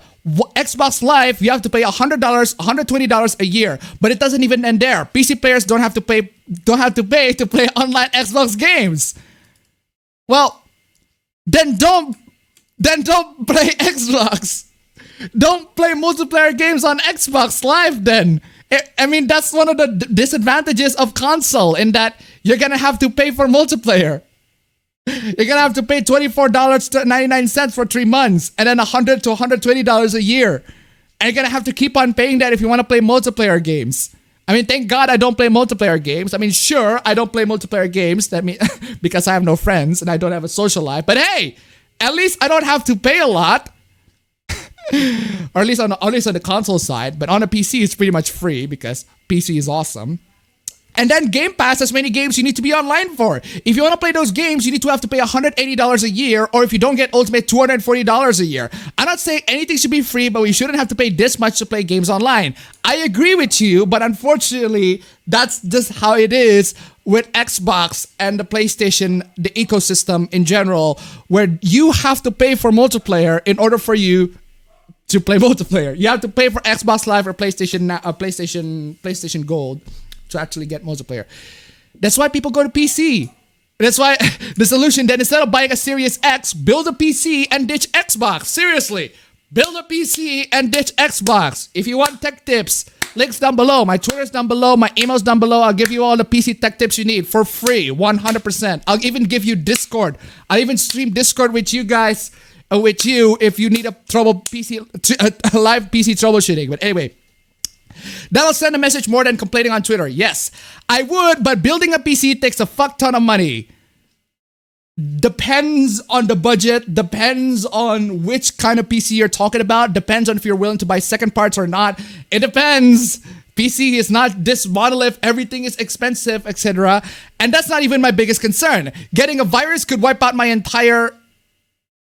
B: Xbox Live, you have to pay $100, $120 a year. But it doesn't even end there. PC players don't have to pay to play online Xbox games. Well, then don't play Xbox. Don't play multiplayer games on Xbox Live then. I mean, that's one of the disadvantages of console, in that you're gonna have to pay for multiplayer. You're gonna have to pay $24.99 for 3 months, and then $100 to $120 a year. And you're gonna have to keep on paying that if you want to play multiplayer games. I mean, thank God I don't play multiplayer games. I mean, sure, I don't play multiplayer games. That mean because I have no friends and I don't have a social life. But hey, at least I don't have to pay a lot. Or at least on the console side. But on a PC, it's pretty much free because PC is awesome. And then Game Pass has many games you need to be online for. If you want to play those games, you need to have to pay $180 a year, or if you don't get Ultimate, $240 a year. I'm not saying anything should be free, but we shouldn't have to pay this much to play games online. I agree with you, but unfortunately, that's just how it is with Xbox and the PlayStation, the ecosystem in general, where you have to pay for multiplayer in order for you to play multiplayer. You have to pay for Xbox Live or PlayStation Gold to actually get multiplayer. That's why people go to PC. That's why the solution then, instead of buying a Series X, build a PC and ditch Xbox. Seriously, build a PC and ditch Xbox. If you want tech tips, links down below. My Twitter's down below. My email's down below. I'll give you all the PC tech tips you need for free, 100%. I'll even give you Discord. I'll even stream Discord with you guys, with you, if you need a live PC troubleshooting. But anyway, that'll send a message more than complaining on Twitter. Yes, I would, but building a PC takes a fuck ton of money. Depends on the budget, depends on which kind of PC you're talking about, depends on if you're willing to buy second parts or not. It depends. PC is not this monolith, everything is expensive, etc. And that's not even my biggest concern. Getting a virus could wipe out my entire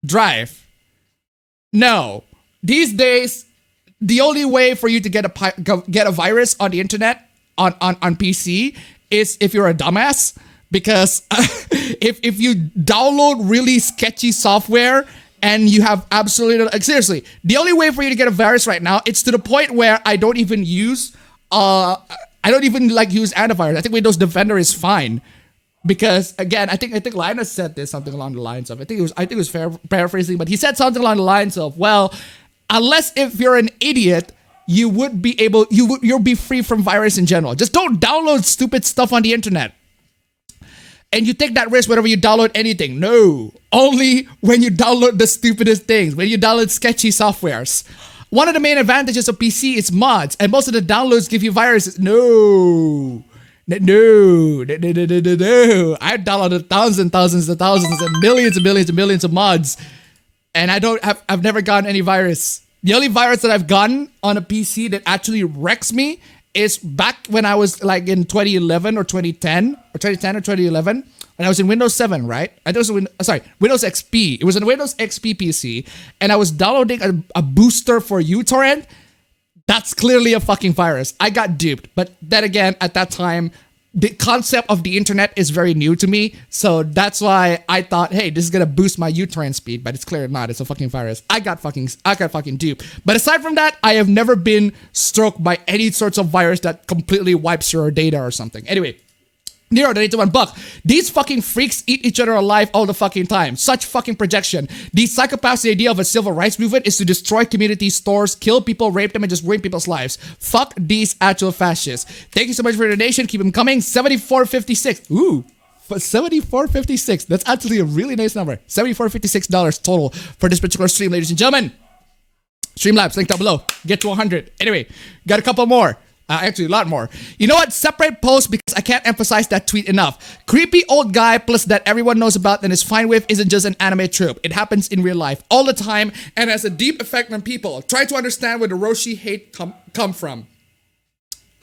B: drive. No. These days, the only way for you to get a virus on the internet on PC is if you're a dumbass, because if you download really sketchy software and you have absolutely seriously, the only way for you to get a virus right now, it's to the point where I don't even use antivirus. I think Windows Defender is fine. Because again, I think Linus said this, something along the lines of, I think it was paraphrasing, but he said something along the lines of, well, unless if you're an idiot, you'll be free from virus in general. Just don't download stupid stuff on the internet. And you take that risk whenever you download anything. No, only when you download the stupidest things, when you download sketchy softwares. One of the main advantages of PC is mods, and most of the downloads give you viruses. No. I downloaded thousands and millions of mods, and I've never gotten any virus. The only virus that I've gotten on a PC that actually wrecks me is back when I was like in 2011 or 2010 or 2011, when I was in Windows 7, right? Windows XP. It was a Windows XP PC, and I was downloading a booster for uTorrent. That's clearly a fucking virus. I got duped. But then again, at that time, the concept of the internet is very new to me. So that's why I thought, hey, this is going to boost my uTorrent speed. But it's clearly not. It's a fucking virus. I got fucking duped. But aside from that, I have never been struck by any sorts of virus that completely wipes your data or something. Anyway. Nero, donate to $1. These fucking freaks eat each other alive all the fucking time. Such fucking projection. These psychopaths, the idea of a civil rights movement is to destroy communities, stores, kill people, rape them, and just ruin people's lives. Fuck these actual fascists. Thank you so much for your donation. Keep them coming. 74.56. Ooh. $74.56. That's actually a really nice number. $74.56 total for this particular stream, ladies and gentlemen. Streamlabs, link down below. Get to 100. Anyway, got a couple more. Actually, a lot more. You know what? Separate post because I can't emphasize that tweet enough. Creepy old guy plus that everyone knows about and is fine with isn't just an anime trope. It happens in real life all the time and has a deep effect on people. Try to understand where the Roshi hate come from.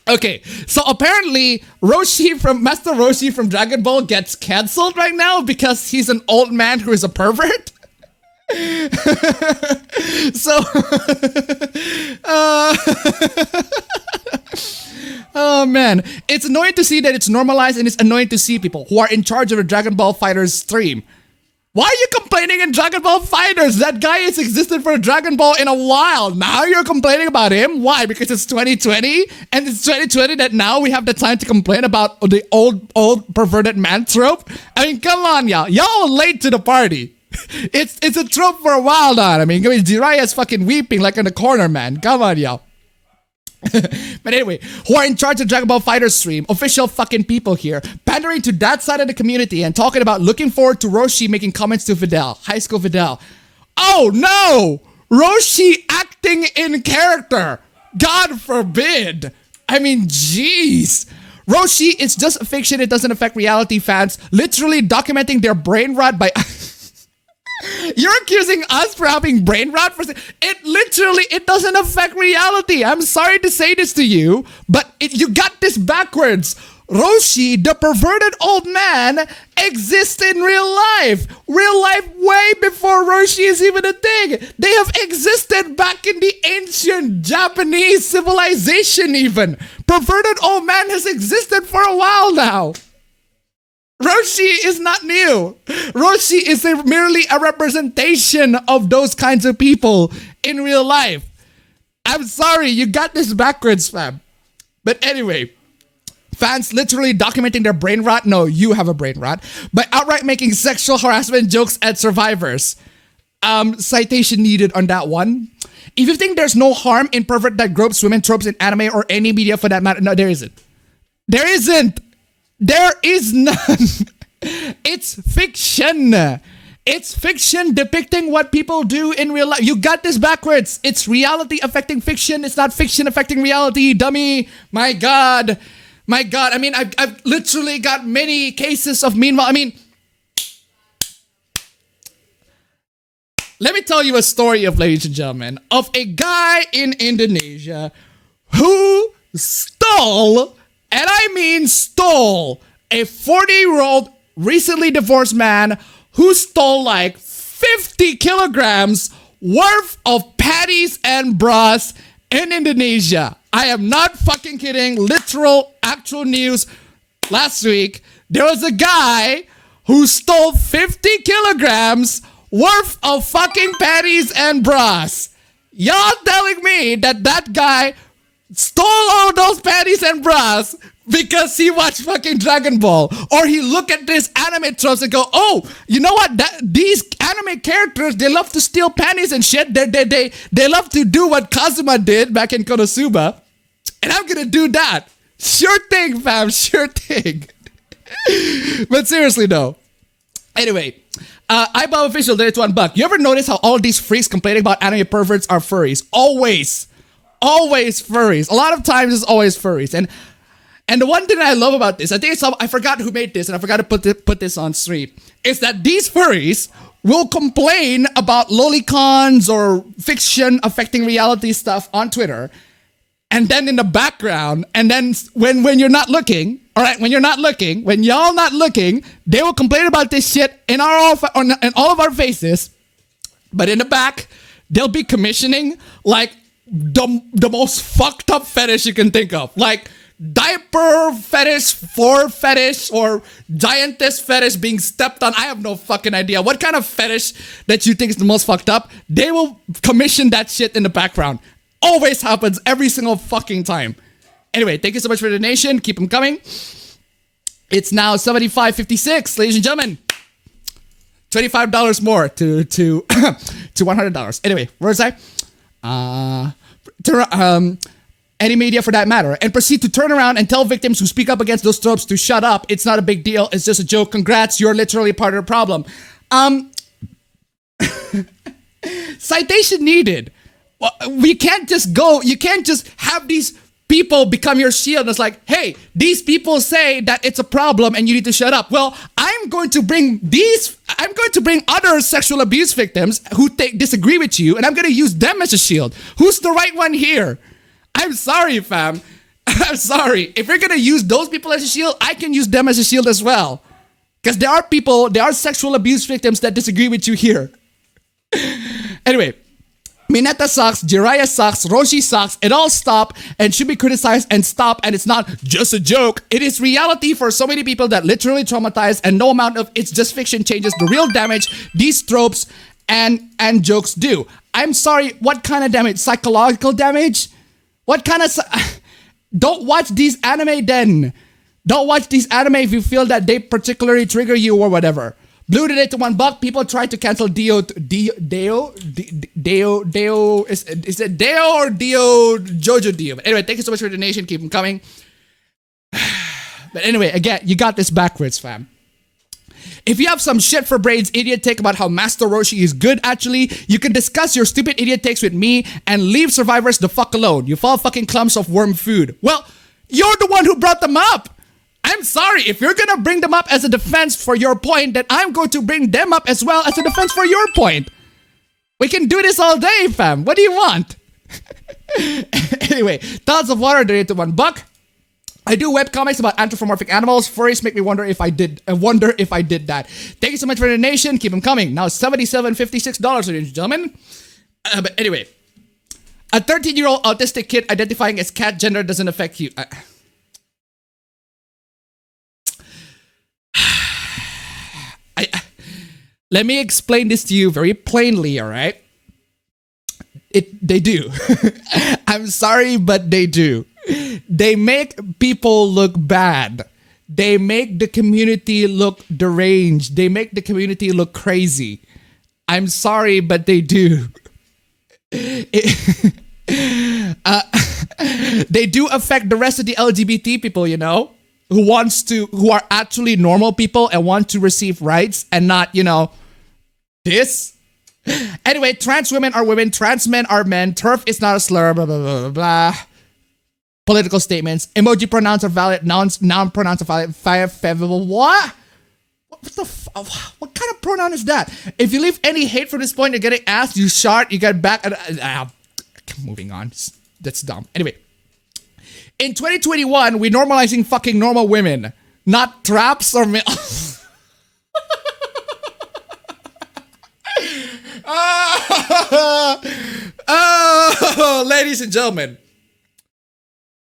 B: Okay, so apparently Master Roshi from Dragon Ball gets cancelled right now because he's an old man who is a pervert. So, Oh man, it's annoying to see that it's normalized, and it's annoying to see people who are in charge of the Dragon Ball Fighters stream. Why are you complaining in Dragon Ball Fighters? That guy has existed for Dragon Ball in a while. Now you're complaining about him? Why? Because it's 2020? And it's 2020 that now we have the time to complain about the old perverted man trope? I mean, come on, y'all. Y'all are late to the party. It's a trope for a while now. I mean, Jiraiya's fucking weeping like in the corner, man. Come on, y'all. But anyway, who are in charge of Dragon Ball FighterZ stream, official fucking people here, pandering to that side of the community and talking about looking forward to Roshi making comments to Videl, high school Videl. Oh no! Roshi acting in character! God forbid! I mean, jeez! Roshi is just a fiction, it doesn't affect reality. Fans literally documenting their brain rot by... You're accusing us for having brain rot? It doesn't affect reality. I'm sorry to say this to you, but you got this backwards. Roshi, the perverted old man, exists in real life. Real life way before Roshi is even a thing. They have existed back in the ancient Japanese civilization even. Perverted old man has existed for a while now. Roshi is not new. Roshi is merely a representation of those kinds of people in real life. I'm sorry, you got this backwards, fam. But anyway, fans literally documenting their brain rot. No, you have a brain rot. By outright making sexual harassment jokes at survivors. Citation needed on that one. If you think there's no harm in pervert that gropes women tropes in anime or any media for that matter, no, there isn't. There isn't. There is none. It's fiction. It's fiction depicting what people do in real life. You got this backwards. It's reality affecting fiction. It's not fiction affecting reality, dummy. My God. My God. I mean, I've literally got many cases of meanwhile. I mean, let me tell you a story ladies and gentlemen, of a guy in Indonesia who stole, and I mean stole, a 40-year-old recently divorced man who stole like 50 kilograms worth of panties and bras in Indonesia. I am not fucking kidding. Literal, actual news. Last week, there was a guy who stole 50 kilograms worth of fucking panties and bras. Y'all telling me that guy stole all those panties and bras because he watched fucking Dragon Ball, or he look at this anime tropes and go, oh, you know what? These anime characters, they love to steal panties and shit. They love to do what Kazuma did back in Konosuba, and I'm gonna do that. Sure thing, fam. Sure thing. But seriously, though. Anyway, iBob official, there's $1. You ever notice how all these freaks complaining about anime perverts are furries? Always furries. A lot of times it's always furries. And the one thing that I love about this, I forgot who made this, and I forgot to put this on stream, is that these furries will complain about lolicons or fiction affecting reality stuff on Twitter, and then in the background, and then when you're not looking, all right, when y'all not looking, they will complain about this shit in all of our faces, but in the back, they'll be commissioning like the most fucked up fetish you can think of, like diaper fetish, floor fetish, or giantess fetish being stepped on. I have no fucking idea what kind of fetish that you think is the most fucked up. They will commission that shit in the background. Always happens every single fucking time. Anyway, thank you so much for the donation. Keep them coming. It's now $75.56, ladies and gentlemen. $25 more to $100. Anyway, where was I? Any media for that matter, and proceed to turn around and tell victims who speak up against those tropes to shut up. It's not a big deal. It's just a joke. Congrats, you're literally part of the problem. Citation needed. You can't just have these people become your shield. It's like, hey, these people say that it's a problem and you need to shut up. Well, I'm going to bring other sexual abuse victims who disagree with you, and I'm going to use them as a shield. Who's the right one here? I'm sorry, fam. I'm sorry. If you're going to use those people as a shield, I can use them as a shield as well. Because there are sexual abuse victims that disagree with you here. Anyway, Mineta sucks, Jiraiya sucks, Roshi sucks, it all stop and should be criticized and stop, and it's not just a joke. It is reality for so many people that literally traumatized, and no amount of it's just fiction changes the real damage these tropes and jokes do. I'm sorry, what kind of damage? Psychological damage? What kind of... Don't watch these anime then. Don't watch these anime if you feel that they particularly trigger you or whatever. Blue today to $1. People tried to cancel Deo. Is it Deo or Dio? JoJo Dio. But anyway, thank you so much for the donation. Keep them coming. But anyway, again, you got this backwards, fam. If you have some shit for brains idiot take about how Master Roshi is good, actually, you can discuss your stupid idiot takes with me and leave survivors the fuck alone. You fall fucking clumps of worm food. Well, you're the one who brought them up. I'm sorry, if you're gonna bring them up as a defense for your point, then I'm going to bring them up as well as a defense for your point. We can do this all day, fam. What do you want? Anyway, Thoughts of Water donated to $1. I do webcomics about anthropomorphic animals. Furries make me wonder if I did that. Thank you so much for the donation. Keep them coming. Now $77.56, ladies and gentlemen. But anyway, a 13-year-old autistic kid identifying as cat gender doesn't affect you. Let me explain this to you very plainly, all right? They do. I'm sorry, but they do. They make people look bad. They make the community look deranged. They make the community look crazy. I'm sorry, but they do. They do affect the rest of the LGBT people, you know, who are actually normal people and want to receive rights and not, you know, this. Anyway, trans women are women, trans men are men, TERF is not a slur, blah, blah, blah, blah, blah. Political statements, emoji pronouns are valid, noun pronouns are valid, what? What kind of pronoun is that? If you leave any hate from this point, you're getting asked, you shart, you get back, moving on, that's dumb. Anyway, in 2021, we're normalizing fucking normal women, not traps or ladies and gentlemen,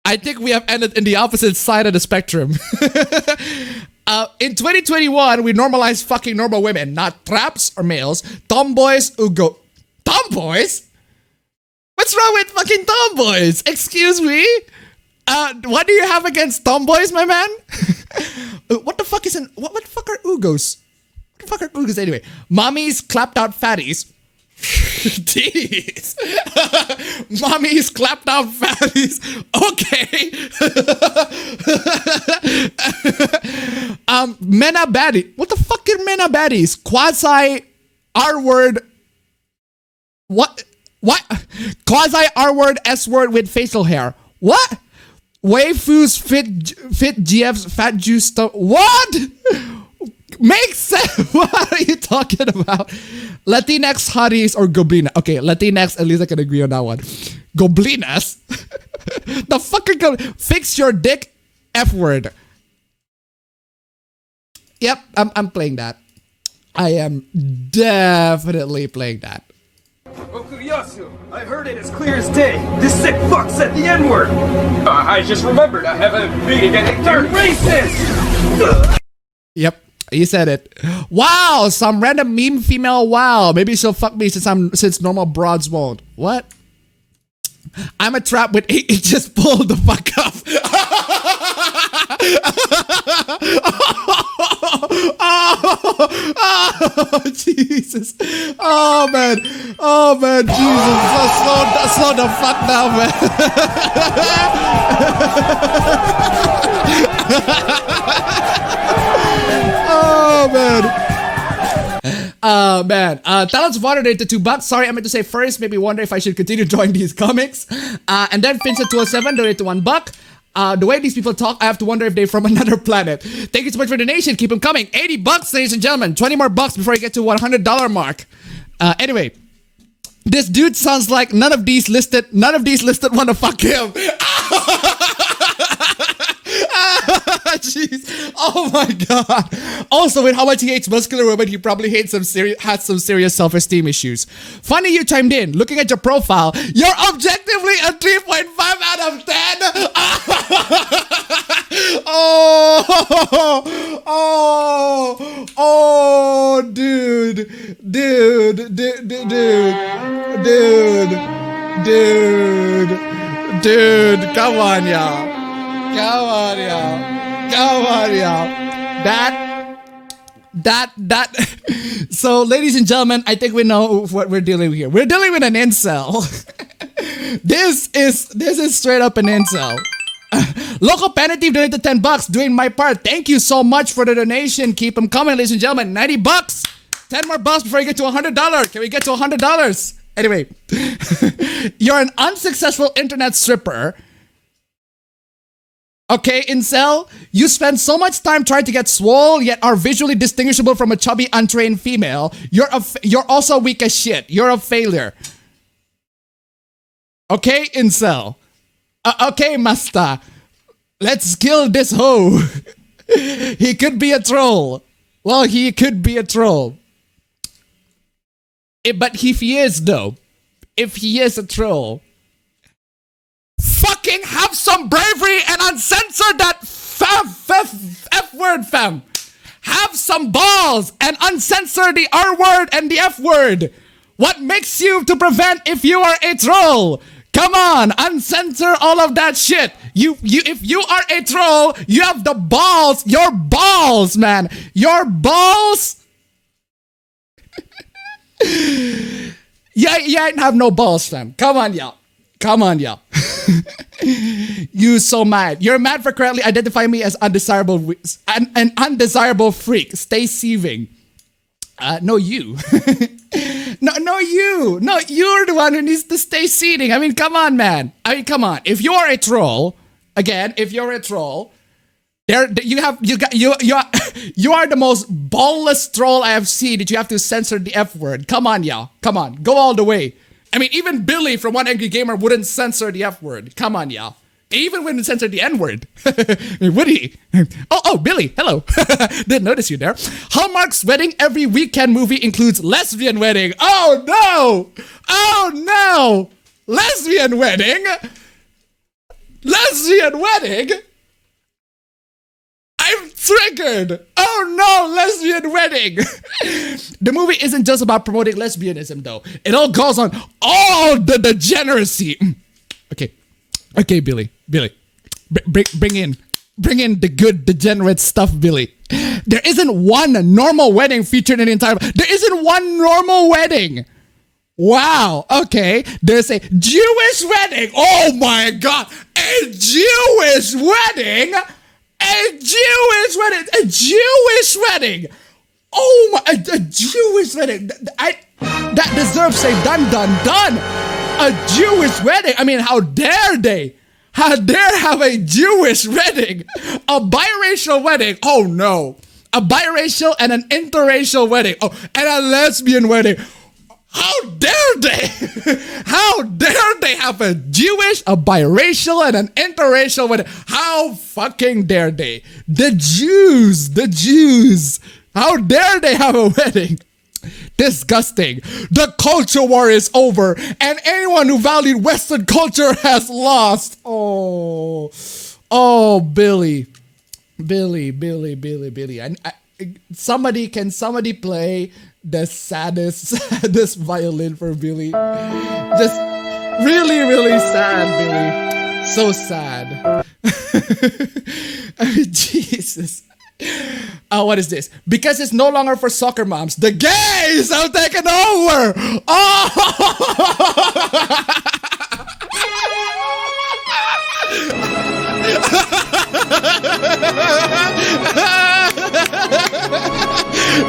B: I think we have ended in the opposite side of the spectrum. In 2021, we normalize fucking normal women, not traps or males. Tomboys who go... Tomboys? What's wrong with fucking tomboys? Excuse me? What do you have against tomboys, my man? What the fuck what the fuck are oogos? What the fuck are oogos anyway? Mommies clapped out fatties. Jeez. Mommy's clapped out fatties. Okay. Mena baddie. What the fuck are mena baddies? Quasi R-word. What? Quasi R-word S-word with facial hair. What? Waifus fit GF's fat juice. What? Makes sense. What are you talking about? Latinx hotties or goblinas? Okay, Latinx, at least I can agree on that one. Goblinas? The fucking fix your dick F word. Yep, I'm playing that. I am definitely playing that.
C: Okuyasu, I heard it as clear as day. This sick fuck said the N-word. I just remembered I have a meeting at 8:30. Racist!
B: Yep. He said it. Wow, some random meme female. Wow, maybe she'll fuck me since normal broads won't. What? I'm a trap with 8 inches. Pull the fuck up. Oh, Jesus. Oh man, Jesus. Slow the fuck down, man. Oh man. Talents of Water donated $2. Sorry, I meant to say first. Made me wonder if I should continue drawing these comics. And then Vincent207 donated $1. The way these people talk, I have to wonder if they're from another planet. Thank you so much for the donation. Keep them coming. $80, ladies and gentlemen. 20 more bucks before I get to $100 mark. Anyway, this dude sounds like none of these listed want to fuck him. Jeez. Oh my god. Also, with how much he hates muscular women, he probably has some serious self-esteem issues. Funny you chimed in. Looking at your profile, you're objectively a 3.5 out of 10. Dude, come on, y'all. That. So, ladies and gentlemen, I think we know what we're dealing with here. We're dealing with an incel. This is straight up an incel. Local penalty donated $10. Doing my part. Thank you so much for the donation. Keep them coming, ladies and gentlemen. $90. 10 more bucks before you get to $100. Can we get to $100? Anyway, you're an unsuccessful internet stripper. Okay, incel, you spend so much time trying to get swole, yet are visually distinguishable from a chubby, untrained female. You're also weak as shit. You're a failure. Okay, incel. Okay, master. Let's kill this hoe. He could be a troll. Well, he could be a troll. But if he is, though, if he is a troll, fucking have some bravery and uncensor that F word, fam. Have some balls and uncensor the R word and the F word. What makes you to prevent if you are a troll? Come on, uncensor all of that shit. If you are a troll, you have the balls. Your balls, man. Your balls. Yeah, ain't have no balls, fam. Come on, y'all. You so mad. You're mad for correctly identifying me as undesirable, an undesirable freak. Stay seething. No, you. No, you. No, you're the one who needs to stay seething. I mean, come on, man. Come on. If you are a troll, again, if you're a troll, you are the most ballless troll I have seen that you have to censor the F word. Come on, y'all. Come on. Go all the way. I mean, even Billy from One Angry Gamer wouldn't censor the F word. Come on, y'all. He even wouldn't censor the N word. Would he? Oh, Billy. Hello. Didn't notice you there. Hallmark's wedding every weekend movie includes lesbian wedding. Oh, no. Lesbian wedding? I'm triggered. Oh no, lesbian wedding. The movie isn't just about promoting lesbianism, though. It all goes on all the degeneracy. Okay, Billy. Bring in the good degenerate stuff, Billy. There isn't one normal wedding featured in the entire. There isn't one normal wedding. Wow. Okay. There's a Jewish wedding. Oh my God. A Jewish wedding. A Jewish wedding. Oh my, a Jewish wedding. That deserves a done. A Jewish wedding. I mean, how dare they? How dare have a Jewish wedding? A biracial wedding. Oh no. A biracial and an interracial wedding. Oh, and a lesbian wedding. How dare they? How dare they have a Jewish, a biracial, and an interracial wedding? How fucking dare they? The Jews. How dare they have a wedding? Disgusting. The culture war is over, and anyone who valued Western culture has lost. Oh, Billy. Somebody play the saddest violin for Billy? Just really sad, Billy. So sad. I mean, Jesus. What is this? Because it's no longer for soccer moms. The gays have taken over.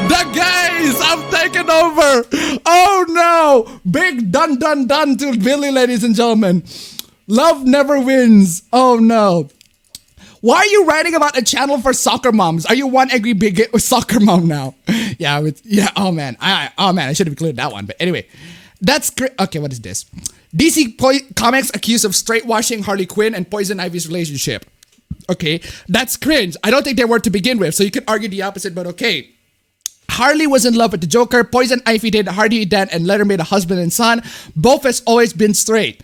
B: The gays have taken over. Oh no. Big dun to Billy, ladies and gentlemen. Love never wins. Oh no. Why are you writing about a channel for soccer moms? Are you one angry big soccer mom now? Yeah. Oh man. I should have included that one. But anyway, that's great. Okay, what is this? DC Comics accused of straight washing Harley Quinn and Poison Ivy's relationship. Okay, that's cringe. I don't think they were to begin with, so you could argue the opposite, but okay. Harley was in love with the Joker. Poison Ivy dated Hardy Dent, and later made a husband and son. Both has always been straight.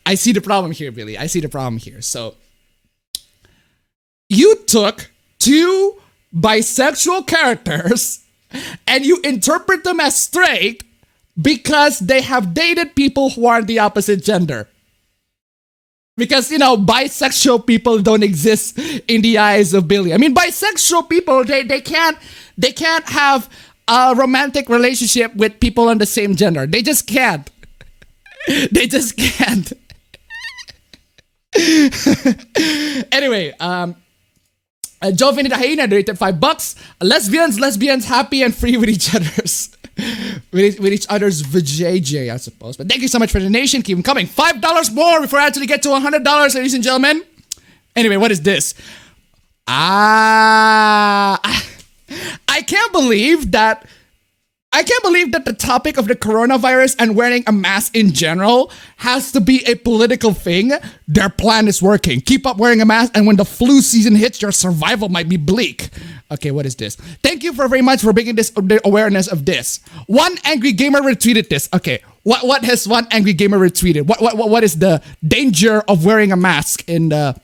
B: I see the problem here, Billy. I see the problem here. So, you took two bisexual characters and you interpret them as straight because they have dated people who are the opposite gender. Because, you know, bisexual people don't exist in the eyes of Billy. I mean, bisexual people, they can't have a romantic relationship with people on the same gender. They just can't. They just can't. Anyway, Jovini the Hyena donated $5. Lesbians happy and free with each other's with each other's vajayjay, I suppose. But thank you so much for the donation. Keep them coming. $5 more before I actually get to $100, ladies and gentlemen. Anyway, what is this? I can't believe that the topic of the coronavirus and wearing a mask in general has to be a political thing. Their plan is working. Keep up wearing a mask, and when the flu season hits, your survival might be bleak. Okay, what is this? Thank you very much for bringing this awareness of this. One angry gamer retweeted this. Okay, what has one angry gamer retweeted? What is the danger of wearing a mask in the...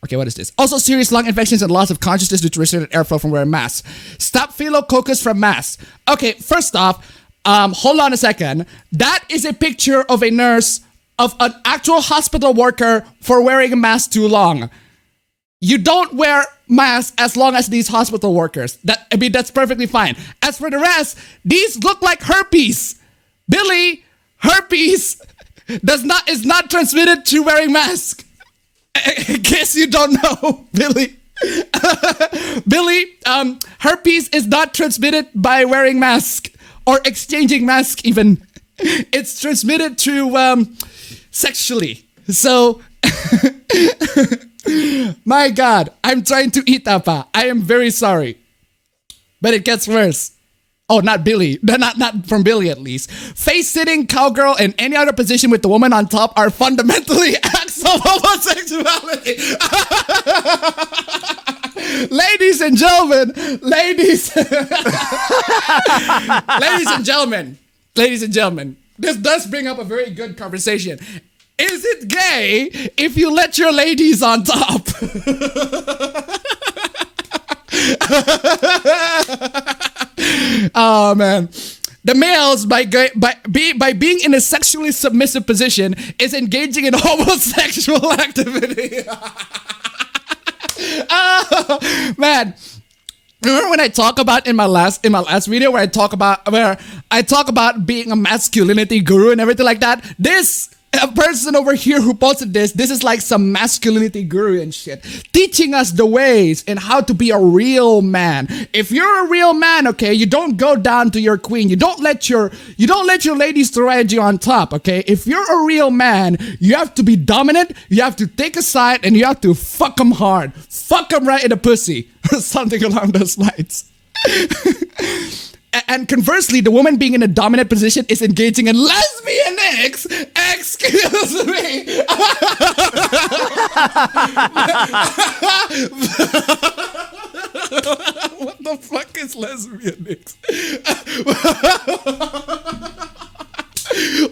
B: Okay, what is this? Also, serious lung infections and loss of consciousness due to restricted airflow from wearing masks. Stop Staphylococcus from masks. Okay, first off, hold on a second. That is a picture of a nurse, of an actual hospital worker for wearing a mask too long. You don't wear masks as long as these hospital workers. That's perfectly fine. As for the rest, these look like herpes. Billy, herpes is not transmitted through wearing masks. I guess you don't know, Billy. Billy, herpes is not transmitted by wearing masks or exchanging masks even. It's transmitted through sexually. So, my God, I'm trying to eat appa. I am very sorry. But it gets worse. Oh, not Billy. Not from Billy, at least. Face-sitting, cowgirl, and any other position with the woman on top are fundamentally acts of homosexuality. Ladies and gentlemen, ladies and gentlemen, this does bring up a very good conversation. Is it gay if you let your ladies on top? Oh man, the males by being in a sexually submissive position is engaging in homosexual activity. Oh man, remember when I talk about in my last video where I talk about being a masculinity guru and everything like that? This a person over here who posted this is like some masculinity guru and shit, teaching us the ways and how to be a real man. If you're a real man, okay, you don't go down to your queen. You don't let your ladies to ride you on top, okay? If you're a real man, you have to be dominant, you have to take a side, and you have to fuck them hard. Fuck them right in the pussy. Or something along those lines. And conversely, the woman being in a dominant position is engaging in lesbian acts. Excuse me. What the fuck is lesbian acts?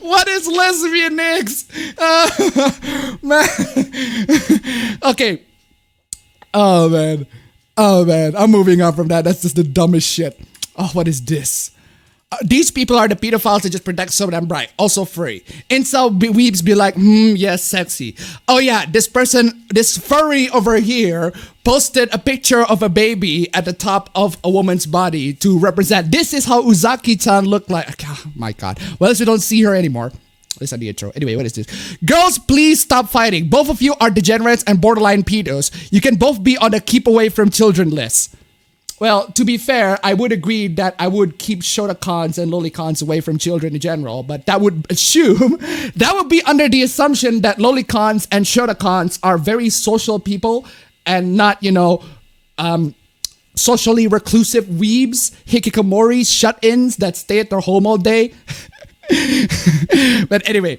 B: What is lesbian acts? Man. Okay. Oh man. I'm moving on from that. That's just the dumbest shit. Oh, what is this? These people are the pedophiles that just protect so damn bright. Also free. Incel weebs be like, yes, sexy. Oh yeah, this furry over here posted a picture of a baby at the top of a woman's body to represent, this is how Uzaki-chan looked like. Oh my God. Well, as we don't see her anymore. At least on the intro. Anyway, what is this? Girls, please stop fighting. Both of you are degenerates and borderline pedos. You can both be on the keep away from children list. Well, to be fair, I would agree that I would keep shotacons and lolicons away from children in general, but that would be under the assumption that lolicons and shotacons are very social people and not, socially reclusive weebs, hikikomoris, shut-ins that stay at their home all day. But anyway,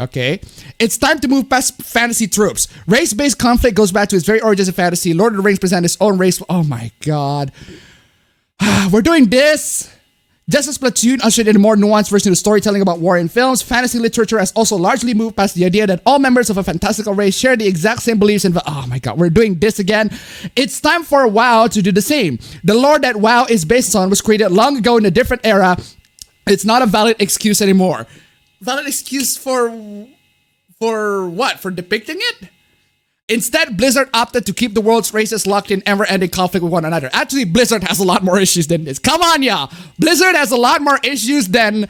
B: Okay, it's time to move past fantasy tropes. Race-based conflict goes back to its very origins of fantasy. Lord of the Rings presents its own race. Oh my god, we're doing this. Just as Platoon ushered in a more nuanced version of storytelling about war in films, fantasy literature has also largely moved past the idea that all members of a fantastical race share the exact same beliefs and oh my god, we're doing this again. It's time for WoW to do the same. The lore that WoW is based on was created long ago in a different era. It's not a valid excuse anymore. Valid excuse for what? For depicting it? Instead, Blizzard opted to keep the world's races locked in ever-ending conflict with one another. Actually, Blizzard has a lot more issues than this. Come on, y'all. Blizzard has a lot more issues than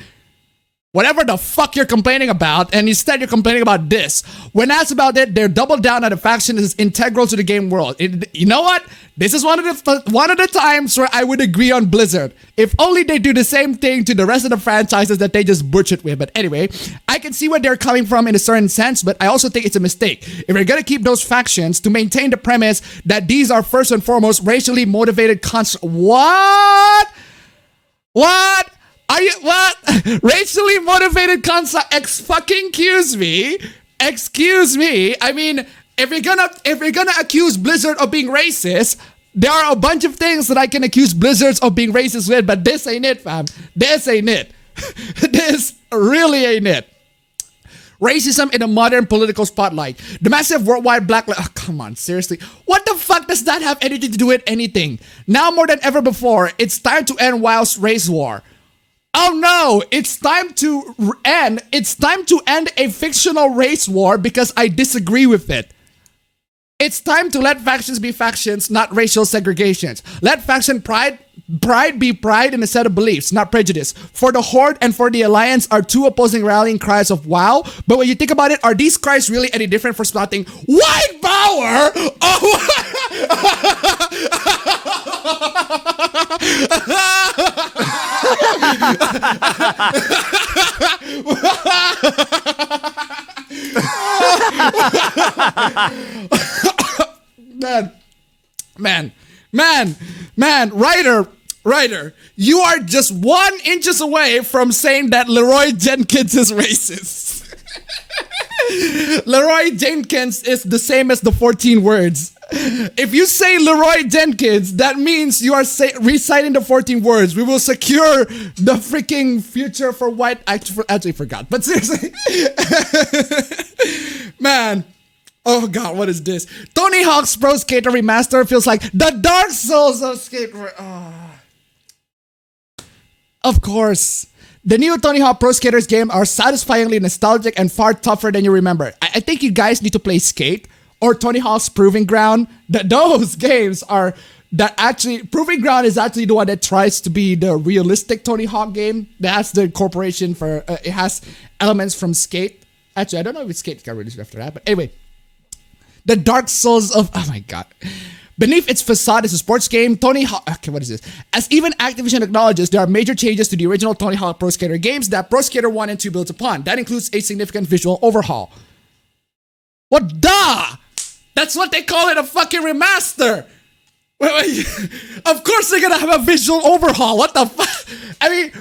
B: whatever the fuck you're complaining about, and instead you're complaining about this. When asked about it, they're doubled down that a faction is integral to the game world. You know what? This is one of the times where I would agree on Blizzard. If only they do the same thing to the rest of the franchises that they just butchered with. But anyway, I can see where they're coming from in a certain sense, but I also think it's a mistake. If we're gonna keep those factions to maintain the premise that these are first and foremost racially motivated What? Are you what? Racially motivated excuse me. I mean, if you're gonna accuse Blizzard of being racist, there are a bunch of things that I can accuse Blizzards of being racist with, but this ain't it, fam. This ain't it. This really ain't it. Racism in a modern political spotlight. The massive worldwide black... Oh, come on, seriously. What the fuck does that have anything to do with anything? Now more than ever before, it's time to end WoW's race war. Oh no, it's time to end a fictional race war because I disagree with it. It's time to let factions be factions, not racial segregations. Let faction pride be pride in a set of beliefs, not prejudice. For the Horde and for the Alliance are two opposing rallying cries of WoW, but when you think about it, are these cries really any different for spouting white power? Oh, man, writer, you are just 1 inch away from saying that Leroy Jenkins is racist. Leroy Jenkins is the same as the 14 words. If you say Leroy Jenkins, that means you are reciting the 14 words. We will secure the freaking future for white. Actually forgot, but seriously, man. Oh god, what is this? Tony Hawk's Pro Skater Remaster feels like the Dark Souls of skate. Of course. The new Tony Hawk Pro Skaters game are satisfyingly nostalgic and far tougher than you remember. I think you guys need to play Skate or Tony Hawk's Proving Ground. Those games are that actually... Proving Ground is actually the one that tries to be the realistic Tony Hawk game. That's the incorporation for... it has elements from Skate. Actually, I don't know if Skate got released after that, but anyway. The Dark Souls of... Oh my god. Beneath its facade as a sports game, Tony Hawk... Okay, what is this? As even Activision acknowledges, there are major changes to the original Tony Hawk Pro Skater games that Pro Skater 1 and 2 builds upon. That includes a significant visual overhaul. What? Duh! That's what they call it, a fucking remaster! Wait. Of course they're gonna have a visual overhaul. What the fuck? I mean,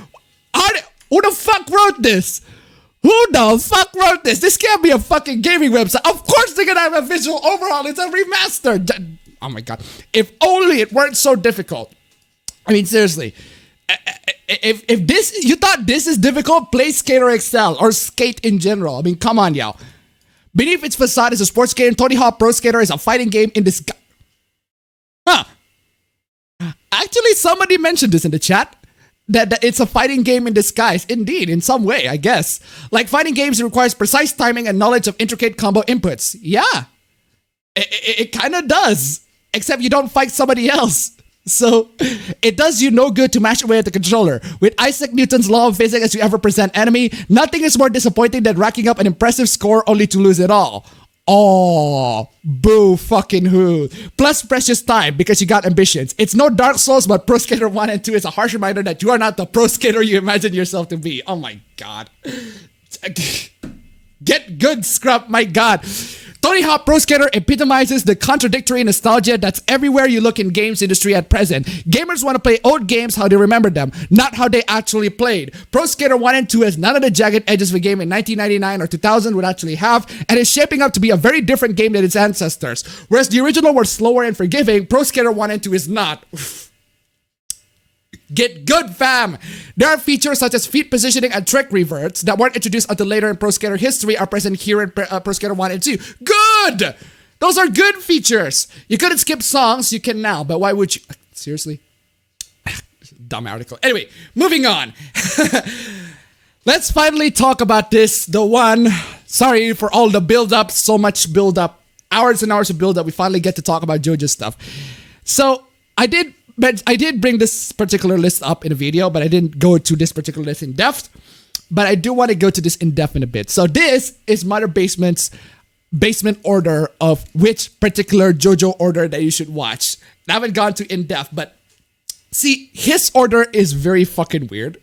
B: who the fuck wrote this? Who the fuck wrote this? This can't be a fucking gaming website. Of course they're gonna have a visual overhaul. It's a remaster. Oh my god. If only it weren't so difficult. I mean, seriously. If this, you thought this is difficult, play Skate or Excel or Skate in general. I mean, come on, y'all. Beneath its facade is a sports game. Tony Hawk Pro Skater is a fighting game in disguise. Huh. Actually, somebody mentioned this in the chat. That it's a fighting game in disguise. Indeed, in some way, I guess. Like fighting games, it requires precise timing and knowledge of intricate combo inputs. Yeah. It kind of does. Except you don't fight somebody else. So, it does you no good to mash away at the controller. With Isaac Newton's law of physics as you ever present enemy, nothing is more disappointing than racking up an impressive score only to lose it all. Oh, boo fucking who. Plus precious time because you got ambitions. It's no Dark Souls, but Pro Skater 1 and 2 is a harsh reminder that you are not the pro skater you imagine yourself to be. Oh my god. Get good, Scrub, my god. Tony Hawk Pro Skater epitomizes the contradictory nostalgia that's everywhere you look in games industry at present. Gamers want to play old games how they remember them, not how they actually played. Pro Skater 1 and 2 has none of the jagged edges of a game in 1999 or 2000 would actually have, and is shaping up to be a very different game than its ancestors. Whereas the original were slower and forgiving, Pro Skater 1 and 2 is not. Get good, fam! There are features such as feet positioning and trick reverts that weren't introduced until later in Pro Skater history are present here in Pro Skater 1 and 2. Good! Those are good features. You couldn't skip songs, you can now, but why would you? Seriously? Dumb article. Anyway, moving on. Let's finally talk about this. The one, sorry for all the build-up, so much build-up, hours and hours of build-up. We finally get to talk about JoJo stuff. So, I did bring this particular list up in a video, but I didn't go to this particular list in depth. But I do want to go to this in depth in a bit. So this is Mother Basement's basement order of which particular JoJo order that you should watch. I haven't gone to in depth, but see, his order is very fucking weird.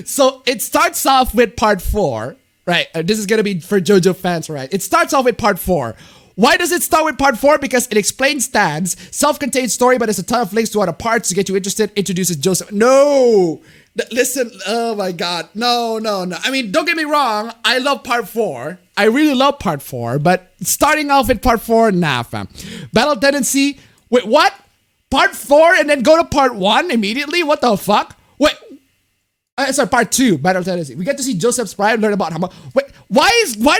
B: So it starts off with part 4, right? This is gonna be for JoJo fans, right? It starts off with part 4. Why does it start with part 4? Because it explains Stan's self-contained story, but there's a ton of links to other parts to get you interested. Introduces Joseph. No! Listen, oh my god. No. I mean, don't get me wrong. I love part 4. I really love part 4, but starting off with part 4, nah, fam. Battle Tendency. Wait, what? Part 4 and then go to part 1 immediately? What the fuck? Wait. Sorry, part 2, Battle Tendency. We get to see Joseph's pride, learn about how much. Wait, why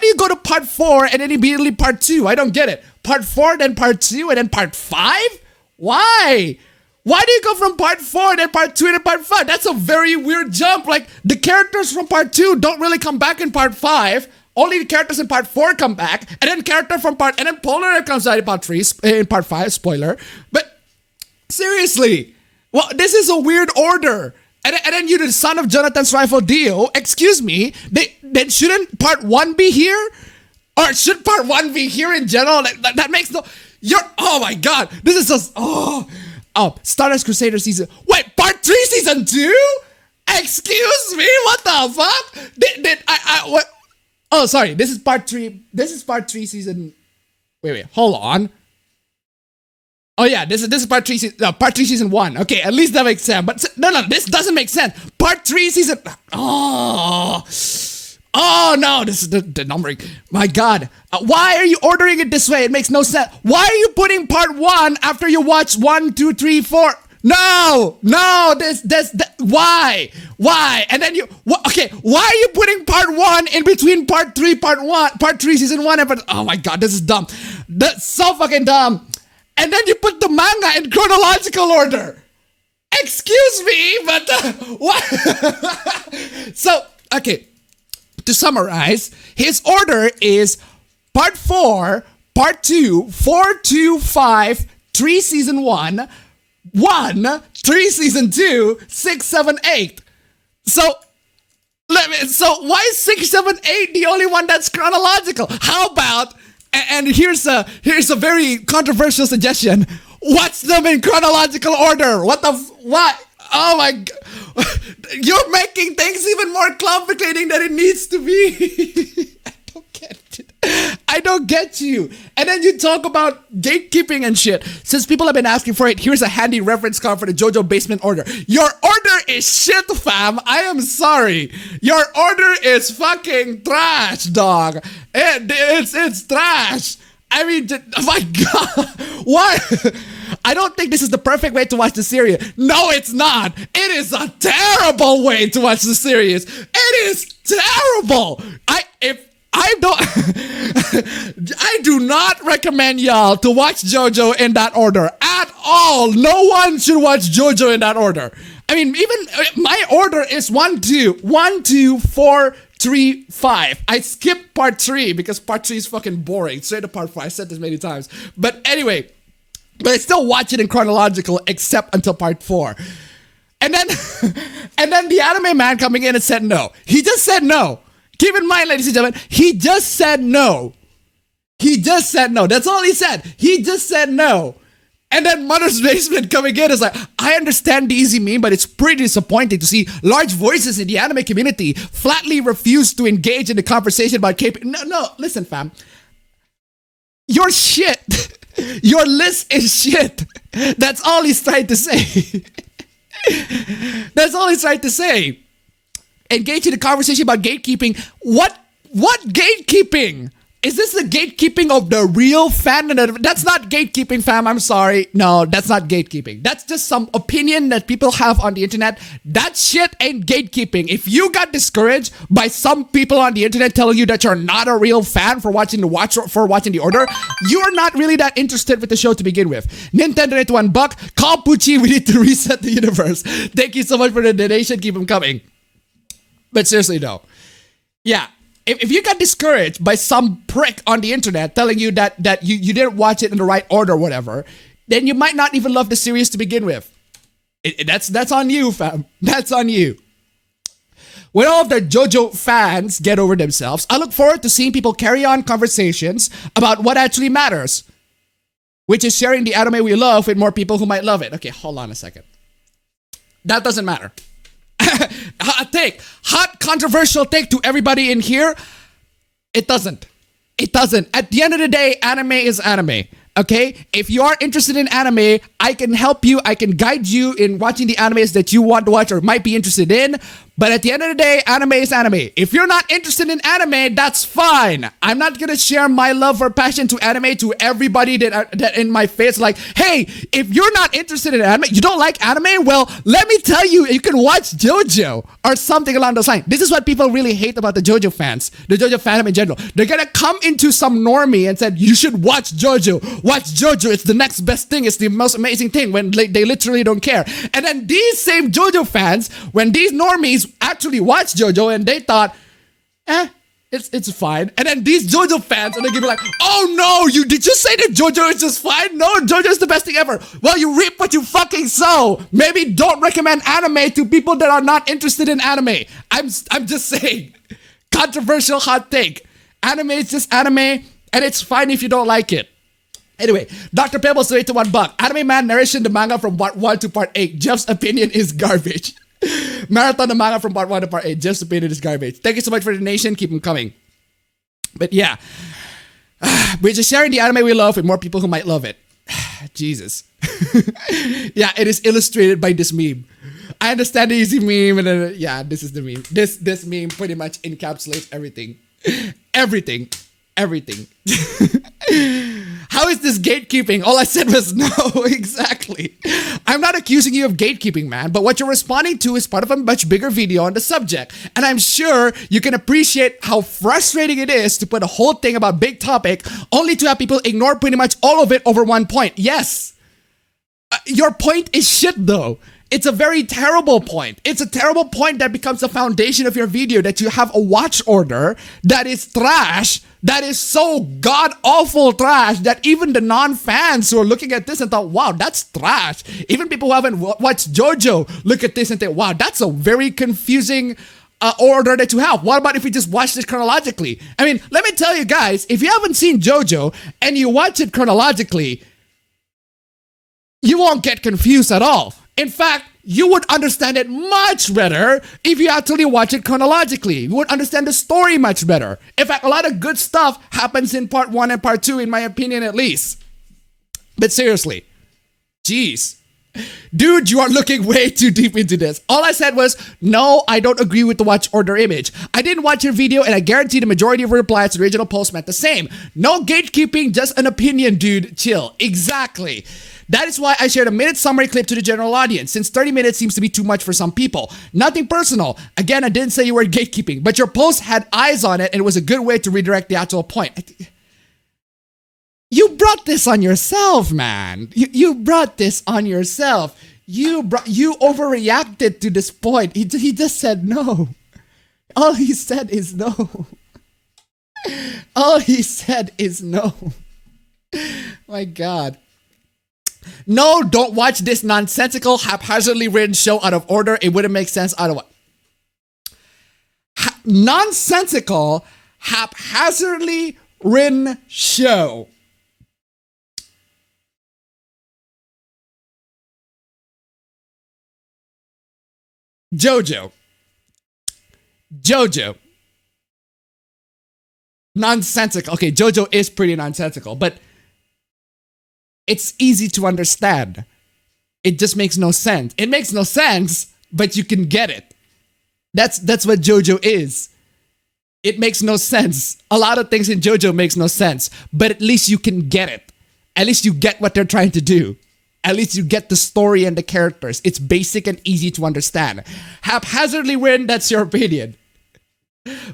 B: do you go to part 4 and then immediately part 2? I don't get it. Part 4, then part 2, and then part 5? Why? Why do you go from part 4, then part 2, and then part 5? That's a very weird jump. Like, the characters from part 2 don't really come back in part 5. Only the characters in part 4 come back. And then character from part... And then Polar comes out in part 3, in part 5, spoiler. But, seriously. Well, this is a weird order. And then you're the son of Jonathan's rifle Dio. Excuse me. Then shouldn't part 1 be here? Or should part 1 be here in general? That makes no... Oh my god. This is just... Oh, Stardust Crusader season... Wait, part 3 season 2? Excuse me? What the fuck? What? Oh, sorry. This is part 3. This is part 3 season... Wait. Hold on. Oh yeah, this is part 3 season 1. Okay, at least that makes sense. But no, this doesn't make sense. Part 3 season. Oh no, this is the numbering. My God, why are you ordering it this way? It makes no sense. Why are you putting part 1 after you watch 1, 2, 3, 4? No, why? And then okay, why are you putting part 1 in between part 3 season 1 and oh my God, this is dumb. That's so fucking dumb. And then you put the manga in chronological order. Excuse me, but what? So, okay. To summarize, his order is part 4, part 2, 4, 2, 5, 3 season 1, 1, 3 season 2, 6, 7, 8. So why is 6, 7, 8 the only one that's chronological? How about... And here's a very controversial suggestion. Watch them in chronological order. What? Oh my god. You're making things even more complicating than it needs to be. I don't get you. And then you talk about gatekeeping and shit. Since people have been asking for it, here's a handy reference card for the JoJo basement order. Your order is shit, fam. I am sorry. Your order is fucking trash, dog. It's trash. I mean, oh my god. What? I don't think this is the perfect way to watch the series. No, it's not. It is a terrible way to watch the series. It is terrible. I do not recommend y'all to watch JoJo in that order at all. No one should watch JoJo in that order. I mean, even my order is 1, 2, 4, 3, 5. I skipped part 3 because part 3 is fucking boring. Straight to part 4. I said this many times. But anyway, but I still watch it in chronological except until part 4. And then the anime man coming in and said no. He just said no. Keep in mind, ladies and gentlemen, he just said no. He just said no. That's all he said. He just said no. And then Mother's Basement coming in is like, I understand the easy meme, but it's pretty disappointing to see large voices in the anime community flatly refuse to engage in the conversation about K-pop. No, listen, fam. You're shit. Your list is shit. That's all he's trying to say. That's all he's trying to say. Engage in a conversation about gatekeeping. What gatekeeping? Is this the gatekeeping of the real fan? That's not gatekeeping, fam. I'm sorry. No, that's not gatekeeping. That's just some opinion that people have on the internet. That shit ain't gatekeeping. If you got discouraged by some people on the internet telling you that you're not a real fan for watching the order, you're not really that interested with the show to begin with. Nintendo $1, call Pucci, we need to reset the universe. Thank you so much for the donation. Keep them coming. But seriously though. Yeah. If you got discouraged by some prick on the internet telling you that you didn't watch it in the right order or whatever, then you might not even love the series to begin with. That's on you, fam. That's on you. When all of the JoJo fans get over themselves, I look forward to seeing people carry on conversations about what actually matters, which is sharing the anime we love with more people who might love it. Okay, hold on a second. That doesn't matter. Hot controversial take to everybody in here. It doesn't. At the end of the day, anime is anime. Okay? If you are interested in anime, I can help you. I can guide you in watching the animes that you want to watch or might be interested in. But at the end of the day, anime is anime. If you're not interested in anime, that's fine. I'm not gonna share my love or passion to anime to everybody that in my face. Like, hey, if you're not interested in anime, you don't like anime, well, let me tell you, you can watch JoJo or something along those lines. This is what people really hate about the JoJo fans, the JoJo fandom in general. They're gonna come into some normie and said, you should watch JoJo. Watch JoJo. It's the next best thing. It's the most amazing thing, when they literally don't care. And then these same JoJo fans, when these normies actually watched JoJo and they thought, it's fine. And then these JoJo fans, and they're gonna be like, oh no, did you say that JoJo is just fine? No, JoJo is the best thing ever. Well, you reap what you fucking sow. Maybe don't recommend anime to people that are not interested in anime. I'm just saying. Controversial hot take. Anime is just anime, and it's fine if you don't like it. Anyway, Dr. Pebbles donated $1. Anime Man narration the manga from part 1 to part 8. Jeff's opinion is garbage. Marathon the manga from part 1 to part 8. Jeff's opinion is garbage. Thank you so much for the donation. Keep them coming. But yeah, we're just sharing the anime we love with more people who might love it. Jesus. Yeah, it is illustrated by this meme. I understand the easy meme, and then, yeah, this is the meme. This meme pretty much encapsulates everything. Everything. How is this gatekeeping? All I said was no, exactly. I'm not accusing you of gatekeeping, man, but what you're responding to is part of a much bigger video on the subject. And I'm sure you can appreciate how frustrating it is to put a whole thing about big topic only to have people ignore pretty much all of it over one point. Yes. Your point is shit though. It's a very terrible point. It's a terrible point that becomes the foundation of your video, that you have a watch order that is trash, that is so god-awful trash that even the non-fans who are looking at this and thought, wow, that's trash. Even people who haven't watched JoJo look at this and think, wow, that's a very confusing order that you have. What about if we just watch this chronologically? I mean, let me tell you guys, if you haven't seen JoJo and you watch it chronologically, you won't get confused at all. In fact, you would understand it much better if you actually watch it chronologically. You would understand the story much better. In fact, a lot of good stuff happens in part 1 and part 2, in my opinion at least. But seriously, jeez. Dude, you are looking way too deep into this. All I said was, no, I don't agree with the watch order image. I didn't watch your video, and I guarantee the majority of replies to the original post meant the same. No gatekeeping, just an opinion, dude. Chill. Exactly. That is why I shared a minute summary clip to the general audience, since 30 minutes seems to be too much for some people. Nothing personal. Again, I didn't say you were gatekeeping, but your post had eyes on it, and it was a good way to redirect the actual point. You brought this on yourself, man. You brought this on yourself. You overreacted to this point. He just said no. All he said is no. All he said is no. My God. No, don't watch this nonsensical, haphazardly written show out of order. It wouldn't make sense out of what? Nonsensical, haphazardly written show. JoJo. nonsensical. Okay, JoJo is pretty nonsensical, but it's easy to understand. It just makes no sense. It makes no sense, but you can get it. That's what JoJo is. It makes no sense. A lot of things in JoJo makes no sense, but at least you can get it. At least you get what they're trying to do. At least you get the story and the characters. It's basic and easy to understand. Haphazardly written, that's your opinion.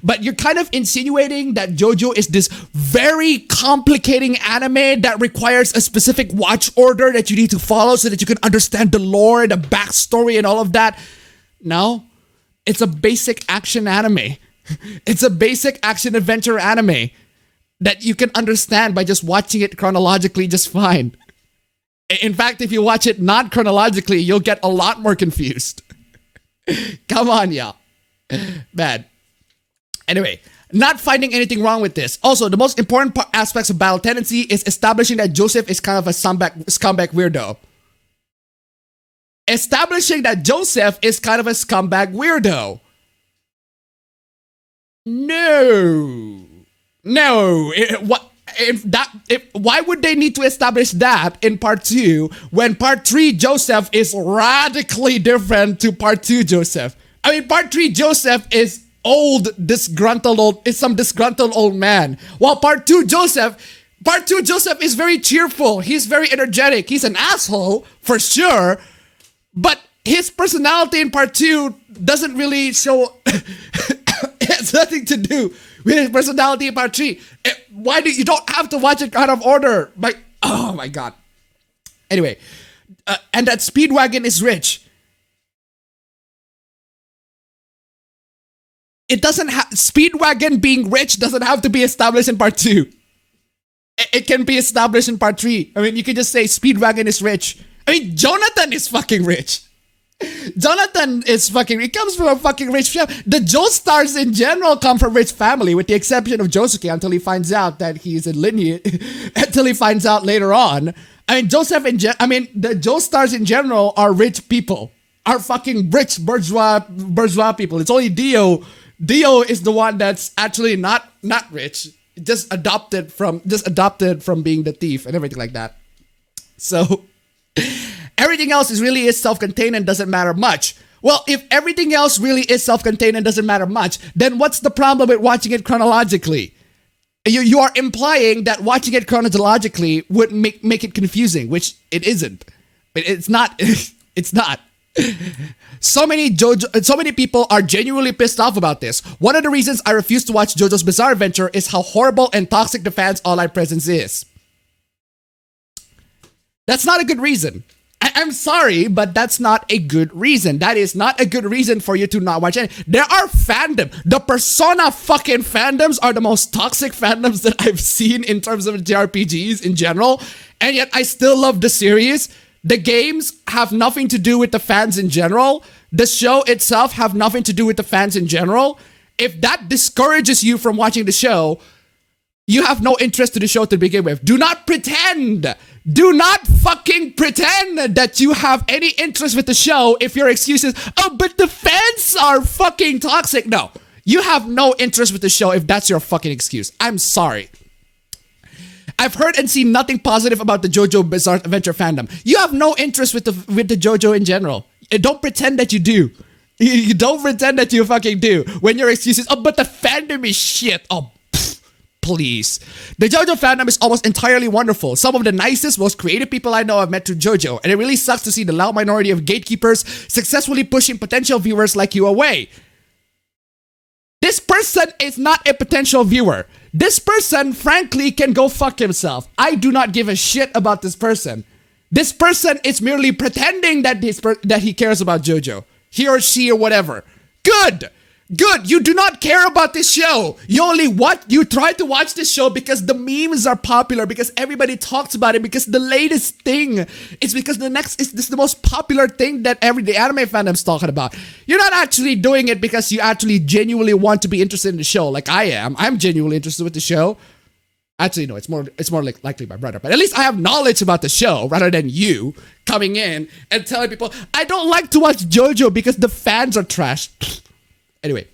B: But you're kind of insinuating that JoJo is this very complicating anime that requires a specific watch order that you need to follow so that you can understand the lore and the backstory and all of that. No, it's a basic action anime. It's a basic action adventure anime that you can understand by just watching it chronologically just fine. In fact, if you watch it not chronologically, you'll get a lot more confused. Come on, y'all. Bad. Anyway, not finding anything wrong with this. Also, the most important aspects of Battle Tendency is establishing that Joseph is kind of a scumbag weirdo. Establishing that Joseph is kind of a scumbag weirdo. No. Why would they need to establish that in part 2 when part 3 Joseph is radically different to part 2 Joseph? I mean, part 3 Joseph is some disgruntled old man. While part 2 Joseph is very cheerful. He's very energetic. He's an asshole for sure, but his personality in part 2 doesn't really show. It has nothing to do with his personality in part 3. You don't have to watch it out of order. Oh my god. Anyway, and that Speedwagon is rich. It doesn't have Speedwagon being rich doesn't have to be established in part 2. It can be established in part 3. I mean, you can just say Speedwagon is rich. I mean, Jonathan is fucking rich. He comes from a fucking rich family. The Joestars in general come from rich family, with the exception of Josuke until he finds out that he's in lineage, until he finds out later on. I mean, the Joestars in general are rich people. Are fucking rich bourgeois people. It's only Dio. Dio is the one that's actually not rich. Just adopted from being the thief and everything like that. So everything else really is self-contained and doesn't matter much. Well, if everything else really is self-contained and doesn't matter much, then what's the problem with watching it chronologically? You are implying that watching it chronologically would make it confusing, which it isn't. It's not. It's not. So many people are genuinely pissed off about this. One of the reasons I refuse to watch JoJo's Bizarre Adventure is how horrible and toxic the fans' online presence is. That's not a good reason. I'm sorry, but that's not a good reason. That is not a good reason for you to not watch it. There are fandom. The Persona fucking fandoms are the most toxic fandoms that I've seen in terms of JRPGs in general, and yet I still love the series. The games have nothing to do with the fans in general. The show itself have nothing to do with the fans in general. If that discourages you from watching the show, you have no interest to the show to begin with. Do not pretend. Do not fucking pretend that you have any interest with the show if your excuse is, oh, but the fans are fucking toxic. No, you have no interest with the show if that's your fucking excuse. I'm sorry. I've heard and seen nothing positive about the JoJo Bizarre Adventure fandom. You have no interest with the JoJo in general. Don't pretend that you do. You don't pretend that you fucking do. When your excuse is, oh, but the fandom is shit. Oh, please. The JoJo fandom is almost entirely wonderful. Some of the nicest, most creative people I know I've met through JoJo, and it really sucks to see the loud minority of gatekeepers successfully pushing potential viewers like you away. This person is not a potential viewer. This person, frankly, can go fuck himself. I do not give a shit about this person. This person is merely pretending that he cares about JoJo. He or she or whatever. Good. Good. You do not care about this show. You try to watch this show because the memes are popular, because everybody talks about it, because the latest thing is because this is the most popular thing that the anime fandom's talking about. You're not actually doing it because you actually genuinely want to be interested in the show like I am. I'm genuinely interested with the show. Actually, no, it's more likely my brother, but at least I have knowledge about the show rather than you coming in and telling people, I don't like to watch JoJo because the fans are trash. Anyway,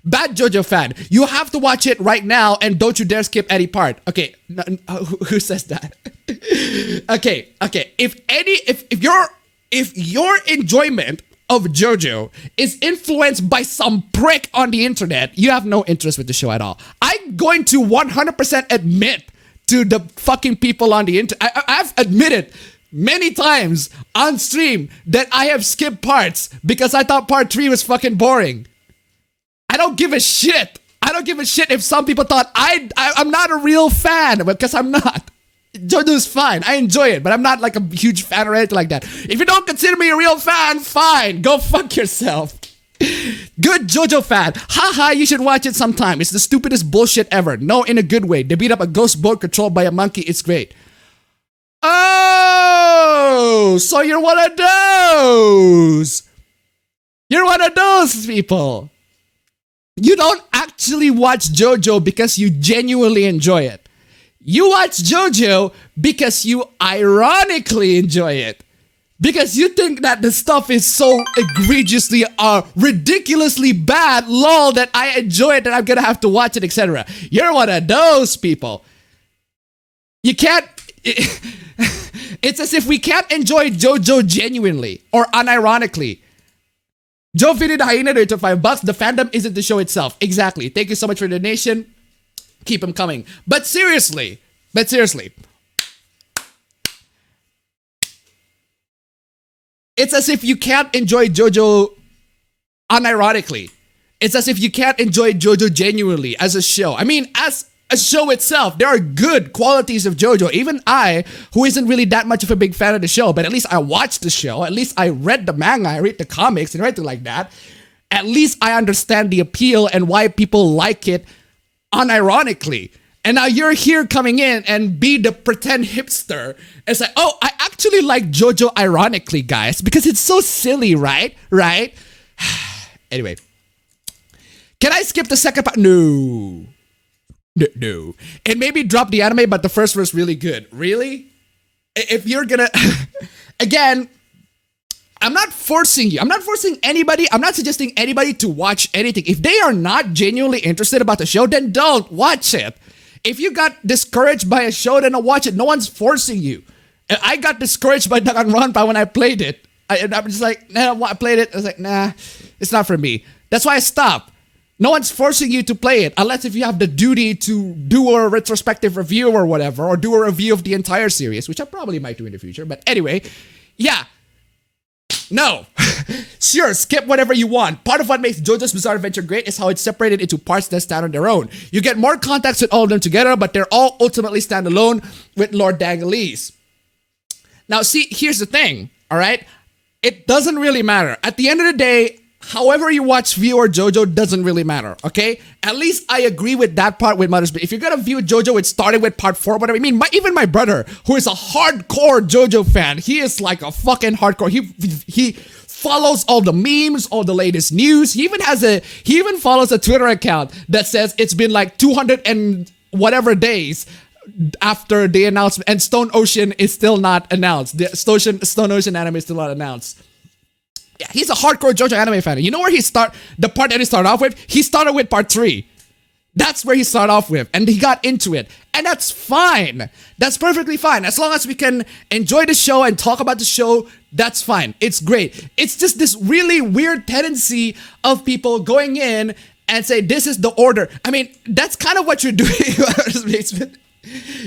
B: Bad JoJo fan. You have to watch it right now, and don't you dare skip any part. Okay, who says that? okay. If your enjoyment of JoJo is influenced by some prick on the internet, you have no interest with the show at all. I'm going to 100% admit to the fucking people on the internet. I've admitted many times on stream that I have skipped parts because I thought part 3 was fucking boring. I don't give a shit. I don't give a shit if some people thought I'm not a real fan, because I'm not. JoJo's fine. I enjoy it, but I'm not like a huge fan or anything like that. If you don't consider me a real fan, fine. Go fuck yourself. Good JoJo fan. Haha, you should watch it sometime. It's the stupidest bullshit ever. No, in a good way. They beat up a ghost boat controlled by a monkey. It's great. Oh, so you're one of those. You're one of those people. You don't actually watch JoJo because you genuinely enjoy it. You watch JoJo because you ironically enjoy it. Because you think that the stuff is so egregiously ridiculously bad, lol, that I enjoy it, that I'm gonna have to watch it, etc. You're one of those people. You can't... It's as if we can't enjoy JoJo genuinely or unironically. Joe Vinny the Hyena to $5. The fandom isn't the show itself. Exactly. Thank you so much for the donation. Keep them coming. But seriously, it's as if you can't enjoy JoJo unironically. It's as if you can't enjoy JoJo genuinely as a show. I mean, as a show itself, there are good qualities of JoJo. Even I, who isn't really that much of a big fan of the show, but at least I watched the show. At least I read the manga, I read the comics and everything like that. At least I understand the appeal and why people like it unironically. And now you're here coming in and be the pretend hipster. It's like, oh, I actually like JoJo ironically, guys, because it's so silly, right? Right? Anyway. Can I skip the second part? No. No. It made me drop the anime, but the first was really good. Really? If you're gonna... Again, I'm not forcing you. I'm not forcing anybody. I'm not suggesting anybody to watch anything. If they are not genuinely interested about the show, then don't watch it. If you got discouraged by a show, then don't watch it. No one's forcing you. I got discouraged by Danganronpa when I played it. I'm just like, nah, I played it. I was like, nah, it's not for me. That's why I stopped. No one's forcing you to play it, unless if you have the duty to do a retrospective review or whatever, or do a review of the entire series, which I probably might do in the future. But anyway, yeah. No. Sure, skip whatever you want. Part of what makes JoJo's Bizarre Adventure great is how it's separated into parts that stand on their own. You get more context with all of them together, but they're all ultimately standalone with Lord Dangalese. Now, see, here's the thing, all right? It doesn't really matter. At the end of the day, however you watch, view, or JoJo doesn't really matter, okay? At least I agree with that part with Mother's Day. If you're gonna view JoJo, it started with part 4, whatever. I mean, even my brother, who is a hardcore JoJo fan, he is like a fucking hardcore. He follows all the memes, all the latest news. He even follows a Twitter account that says it's been like 200 and whatever days after the announcement, and Stone Ocean is still not announced. The Stone Ocean anime is still not announced. Yeah, he's a hardcore JoJo anime fan. You know where the part that he started off with? He started with part 3. That's where he started off with, and he got into it. And that's fine. That's perfectly fine. As long as we can enjoy the show and talk about the show, that's fine. It's great. It's just this really weird tendency of people going in and say, this is the order. I mean, that's kind of what you're doing.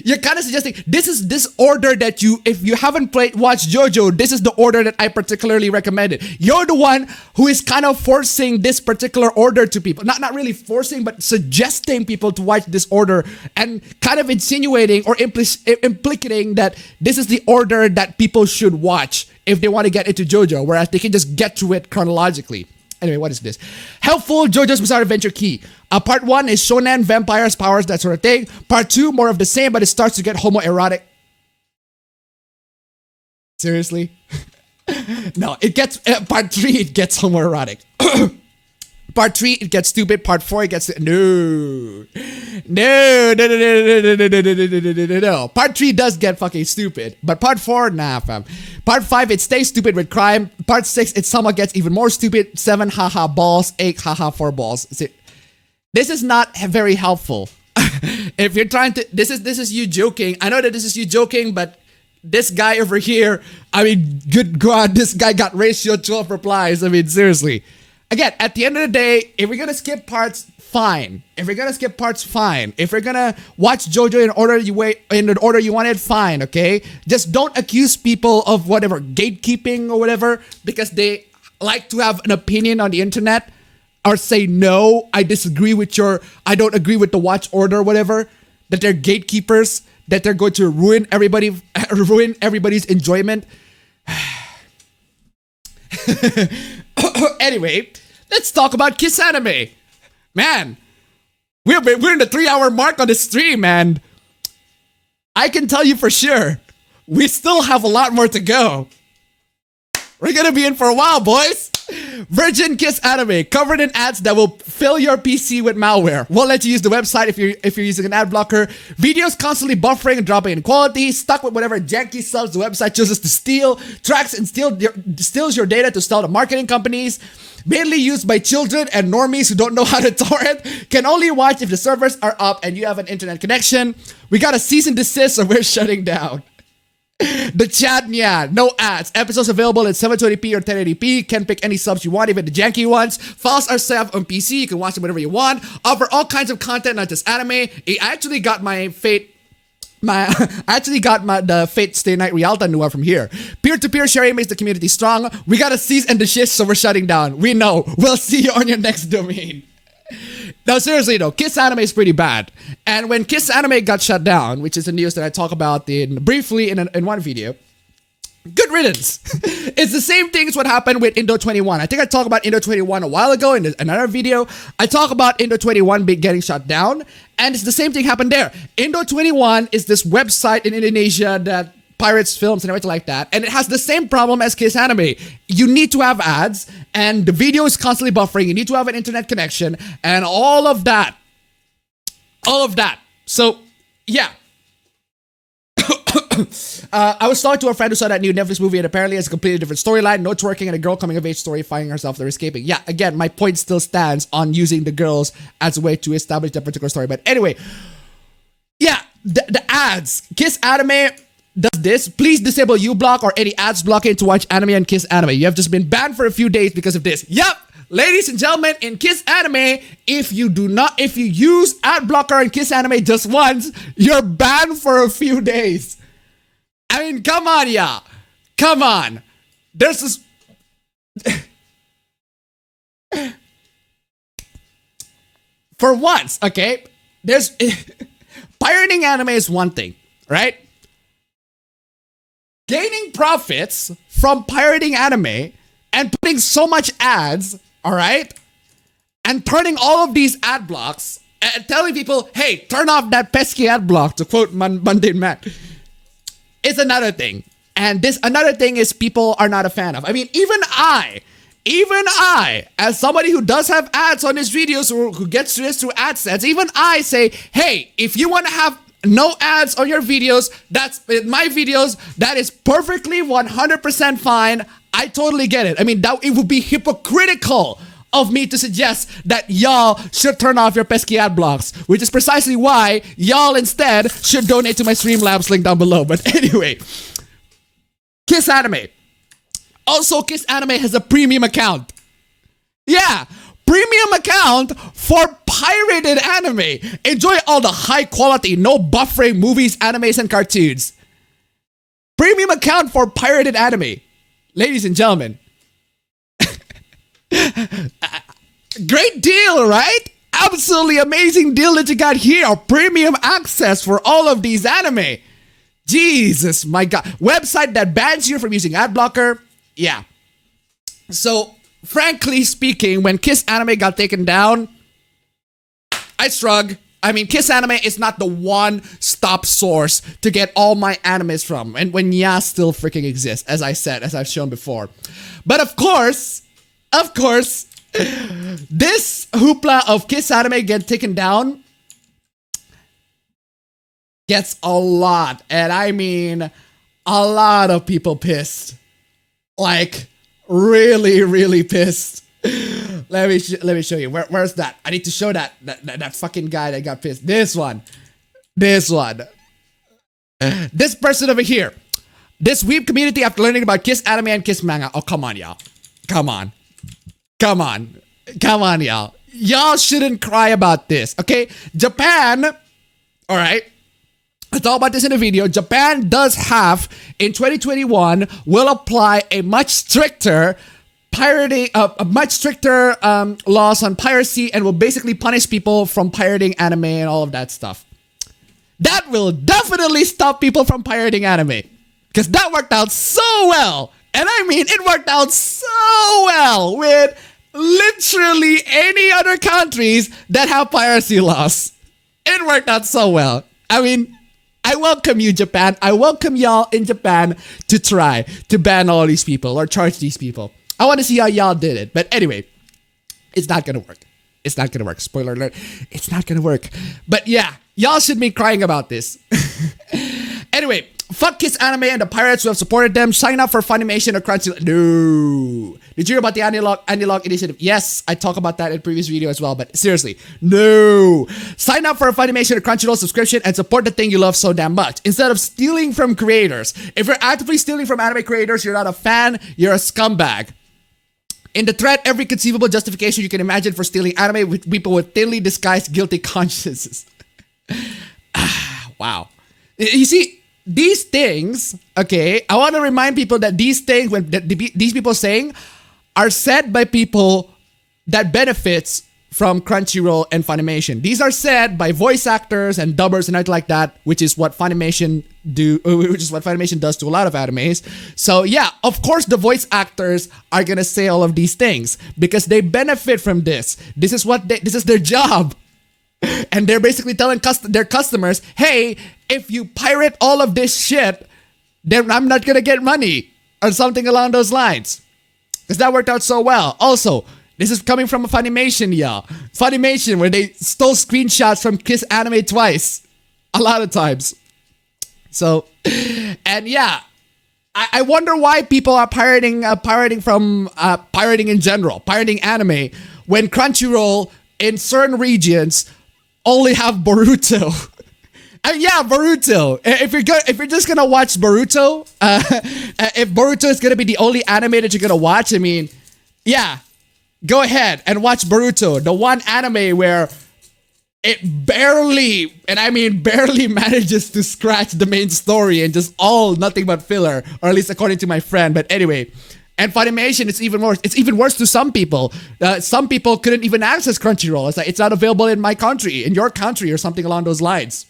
B: You're kind of suggesting this is this order that if you haven't watched JoJo, this is the order that I particularly recommended. You're the one who is kind of forcing this particular order to people. Not really forcing, but suggesting people to watch this order and kind of insinuating or implicating that this is the order that people should watch if they want to get into JoJo, whereas they can just get to it chronologically. Anyway, what is this? Helpful JoJo's Bizarre Adventure Key. Part 1 is shonen, vampires, powers, that sort of thing. Part 2, more of the same, but it starts to get homoerotic. Seriously? No, it gets... part 3, it gets homoerotic. Part 3, it gets stupid. Part 4, it gets... No. Part 3 does get fucking stupid. But part 4, nah, fam. Part 5, it stays stupid with crime. Part 6, it somewhat gets even more stupid. 7, haha, balls. 8, haha, 4 balls. This is not very helpful. If you're trying to, this is you joking. I know that this is you joking, but this guy over here, I mean, good God, this guy got ratio 12 replies. I mean, seriously. Again, at the end of the day, if we're gonna skip parts, fine. If we're gonna skip parts, fine. If we're gonna watch JoJo in the order you want it, fine. Okay, just don't accuse people of whatever gatekeeping or whatever because they like to have an opinion on the internet or say no, I disagree with I don't agree with the watch order or whatever. That they're gatekeepers. That they're going to ruin everybody's enjoyment. Anyway, let's talk about Kiss Anime. Man, we're in the 3-hour mark on the stream, man. I can tell you for sure, we still have a lot more to go. We're gonna be in for a while, boys. Virgin Kiss Anime, covered in ads that will fill your PC with malware. Won't let you use the website if you're using an ad blocker. Videos constantly buffering and dropping in quality. Stuck with whatever janky subs the website chooses to steal. Tracks and steals your data to sell to marketing companies. Mainly used by children and normies who don't know how to torrent. Can only watch if the servers are up and you have an internet connection. We got a cease and desist, so we're shutting down. The chat, yeah, no ads. Episodes available in 720p or 1080p. Can pick any subs you want, even the janky ones. Files are set up on PC. You can watch them whenever you want. Offer all kinds of content, not just anime. I actually got the Fate Stay Night Rialta Nua from here. Peer-to-peer sharing makes the community strong. We got a cease and desist, so we're shutting down. We know. We'll see you on your next domain. No, seriously though, Kiss Anime is pretty bad. And when Kiss Anime got shut down, which is the news that I talk about briefly in one video, good riddance. It's the same thing as what happened with Indo 21. I think I talked about Indo 21 a while ago in another video. I talk about Indo 21 getting shut down, and it's the same thing happened there. Indo 21 is this website in Indonesia that pirates films and everything like that, and it has the same problem as Kiss Anime. You need to have ads, and the video is constantly buffering. You need to have an internet connection, and all of that. So, yeah. I was talking to a friend who saw that new Netflix movie, and apparently it's a completely different storyline. No twerking and a girl coming of age story, finding herself there escaping. Yeah, again, my point still stands on using the girls as a way to establish that particular story. But anyway, yeah, the ads. Kiss Anime does this. Please disable uBlock or any ads blocking to watch anime and Kiss Anime. You have just been banned for a few days because of this. Yep, ladies and gentlemen, in Kiss Anime, if you use ad blocker and Kiss Anime just once, you're banned for a few days. I mean, come on, yeah. Come on. There's this... For once, okay? There's... Pirating anime is one thing, right? Gaining profits from pirating anime and putting so much ads, all right? And turning all of these ad blocks and telling people, hey, turn off that pesky ad block, to quote Mundane Matt. It's another thing. And this another thing is people are not a fan of. I mean, even I, as somebody who does have ads on his videos or who gets to this through AdSense, even I say, hey, if you want to have no ads on your videos, that's my videos, that is perfectly 100% fine. I totally get it. I mean, it would be hypocritical of me to suggest that y'all should turn off your pesky ad blocks, which is precisely why y'all instead should donate to my Streamlabs link down below. But anyway, Kiss Anime. Also, Kiss Anime has a premium account. Yeah, premium account for pirated anime. Enjoy all the high quality, no buffering movies, animes, and cartoons. Premium account for pirated anime. Ladies and gentlemen. Great deal, right? Absolutely amazing deal that you got here. Premium access for all of these anime. Jesus, my God. Website that bans you from using ad blocker. Yeah. So, frankly speaking, when Kiss Anime got taken down, I shrug. I mean, Kiss Anime is not the one-stop source to get all my animes from. And when Nya still freaking exists, as I said, as I've shown before. But of course, this hoopla of Kiss Anime get taken down gets a lot, and I mean a lot of people pissed. Like, really, really pissed. Let me show you. Where's that? I need to show that fucking guy that got pissed. This one. This person over here. This weeb community after learning about Kiss anime and Kiss manga. Oh, come on, y'all. Come on, y'all. Y'all shouldn't cry about this, okay? Japan, all right? I talked about this in a video. Japan does have, in 2021, will apply a much stricter laws on piracy and will basically punish people from pirating anime and all of that stuff. That will definitely stop people from pirating anime. Because that worked out so well. And I mean, it worked out so well with literally any other countries that have piracy laws. It worked out so well. I mean, I welcome you, Japan. I welcome y'all in Japan to try to ban all these people or charge these people. I want to see how y'all did it. But anyway, it's not going to work. It's not going to work. Spoiler alert. It's not going to work. But yeah, y'all should be crying about this. Anyway, fuck Kiss Anime and the pirates who have supported them. Sign up for Funimation or Crunchyroll. No. Did you hear about the Anilog initiative? Yes, I talked about that in a previous video as well. But seriously, no. Sign up for a Funimation or Crunchyroll subscription and support the thing you love so damn much. Instead of stealing from creators. If you're actively stealing from anime creators, you're not a fan, you're a scumbag. In the thread, every conceivable justification you can imagine for stealing anime with people with thinly disguised guilty consciences. Wow. You see, these things, okay, I want to remind people that these things, when these people saying, are said by people that benefits from Crunchyroll and Funimation. These are said by voice actors and dubbers and everything like that, which is what Funimation does to a lot of animes. So yeah, of course the voice actors are gonna say all of these things because they benefit from this. This is their job. And they're basically telling their customers, hey, if you pirate all of this shit, then I'm not gonna get money or something along those lines. Because that worked out so well. Also, this is coming from a Funimation, y'all. Funimation, where they stole screenshots from Kiss Anime twice. A lot of times. So, and yeah, I wonder why people are pirating in general, pirating anime, when Crunchyroll in certain regions only have Boruto. Yeah, Boruto. If you're just gonna watch Boruto, if Boruto is gonna be the only anime that you're gonna watch, I mean, yeah, go ahead and watch Boruto, the one anime where it barely, and I mean barely, manages to scratch the main story and just all nothing but filler, or at least according to my friend. But anyway, and Funimation, it's even worse. It's even worse to some people. Some people couldn't even access Crunchyroll. It's like, it's not available in my country, in your country, or something along those lines.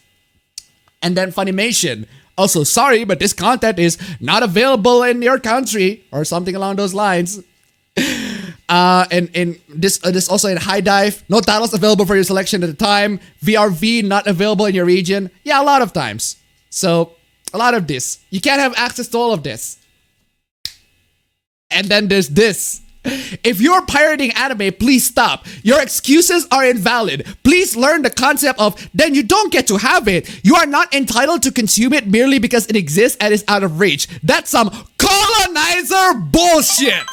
B: And then Funimation, also, sorry, but this content is not available in your country, or something along those lines. And this also in High Dive, no titles available for your selection at the time. VRV not available in your region. Yeah, a lot of times. So, a lot of this. You can't have access to all of this. And then there's this. If you're pirating anime, please stop. Your excuses are invalid. Please learn the concept of, then you don't get to have it. You are not entitled to consume it merely because it exists and is out of reach. That's some colonizer bullshit.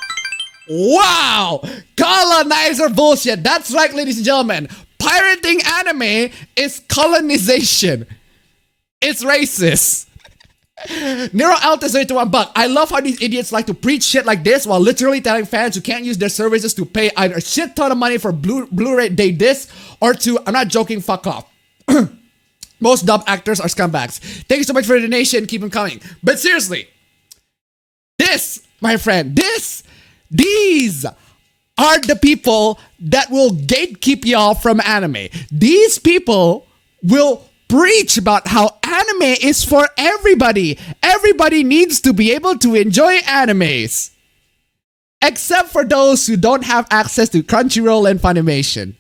B: Wow. Colonizer bullshit. That's right, ladies and gentlemen. Pirating anime is colonization. It's racist. Nero Altus 81 buck. I love how these idiots like to preach shit like this while literally telling fans who can't use their services to pay either a shit ton of money for Blu-ray day disc or to, I'm not joking, fuck off. Most dub actors are scumbags. Thank you so much for the donation. Keep them coming. But seriously, this, my friend, these are the people that will gatekeep y'all from anime. These people will preach about how anime is for everybody. Everybody needs to be able to enjoy animes. Except for those who don't have access to Crunchyroll and Funimation.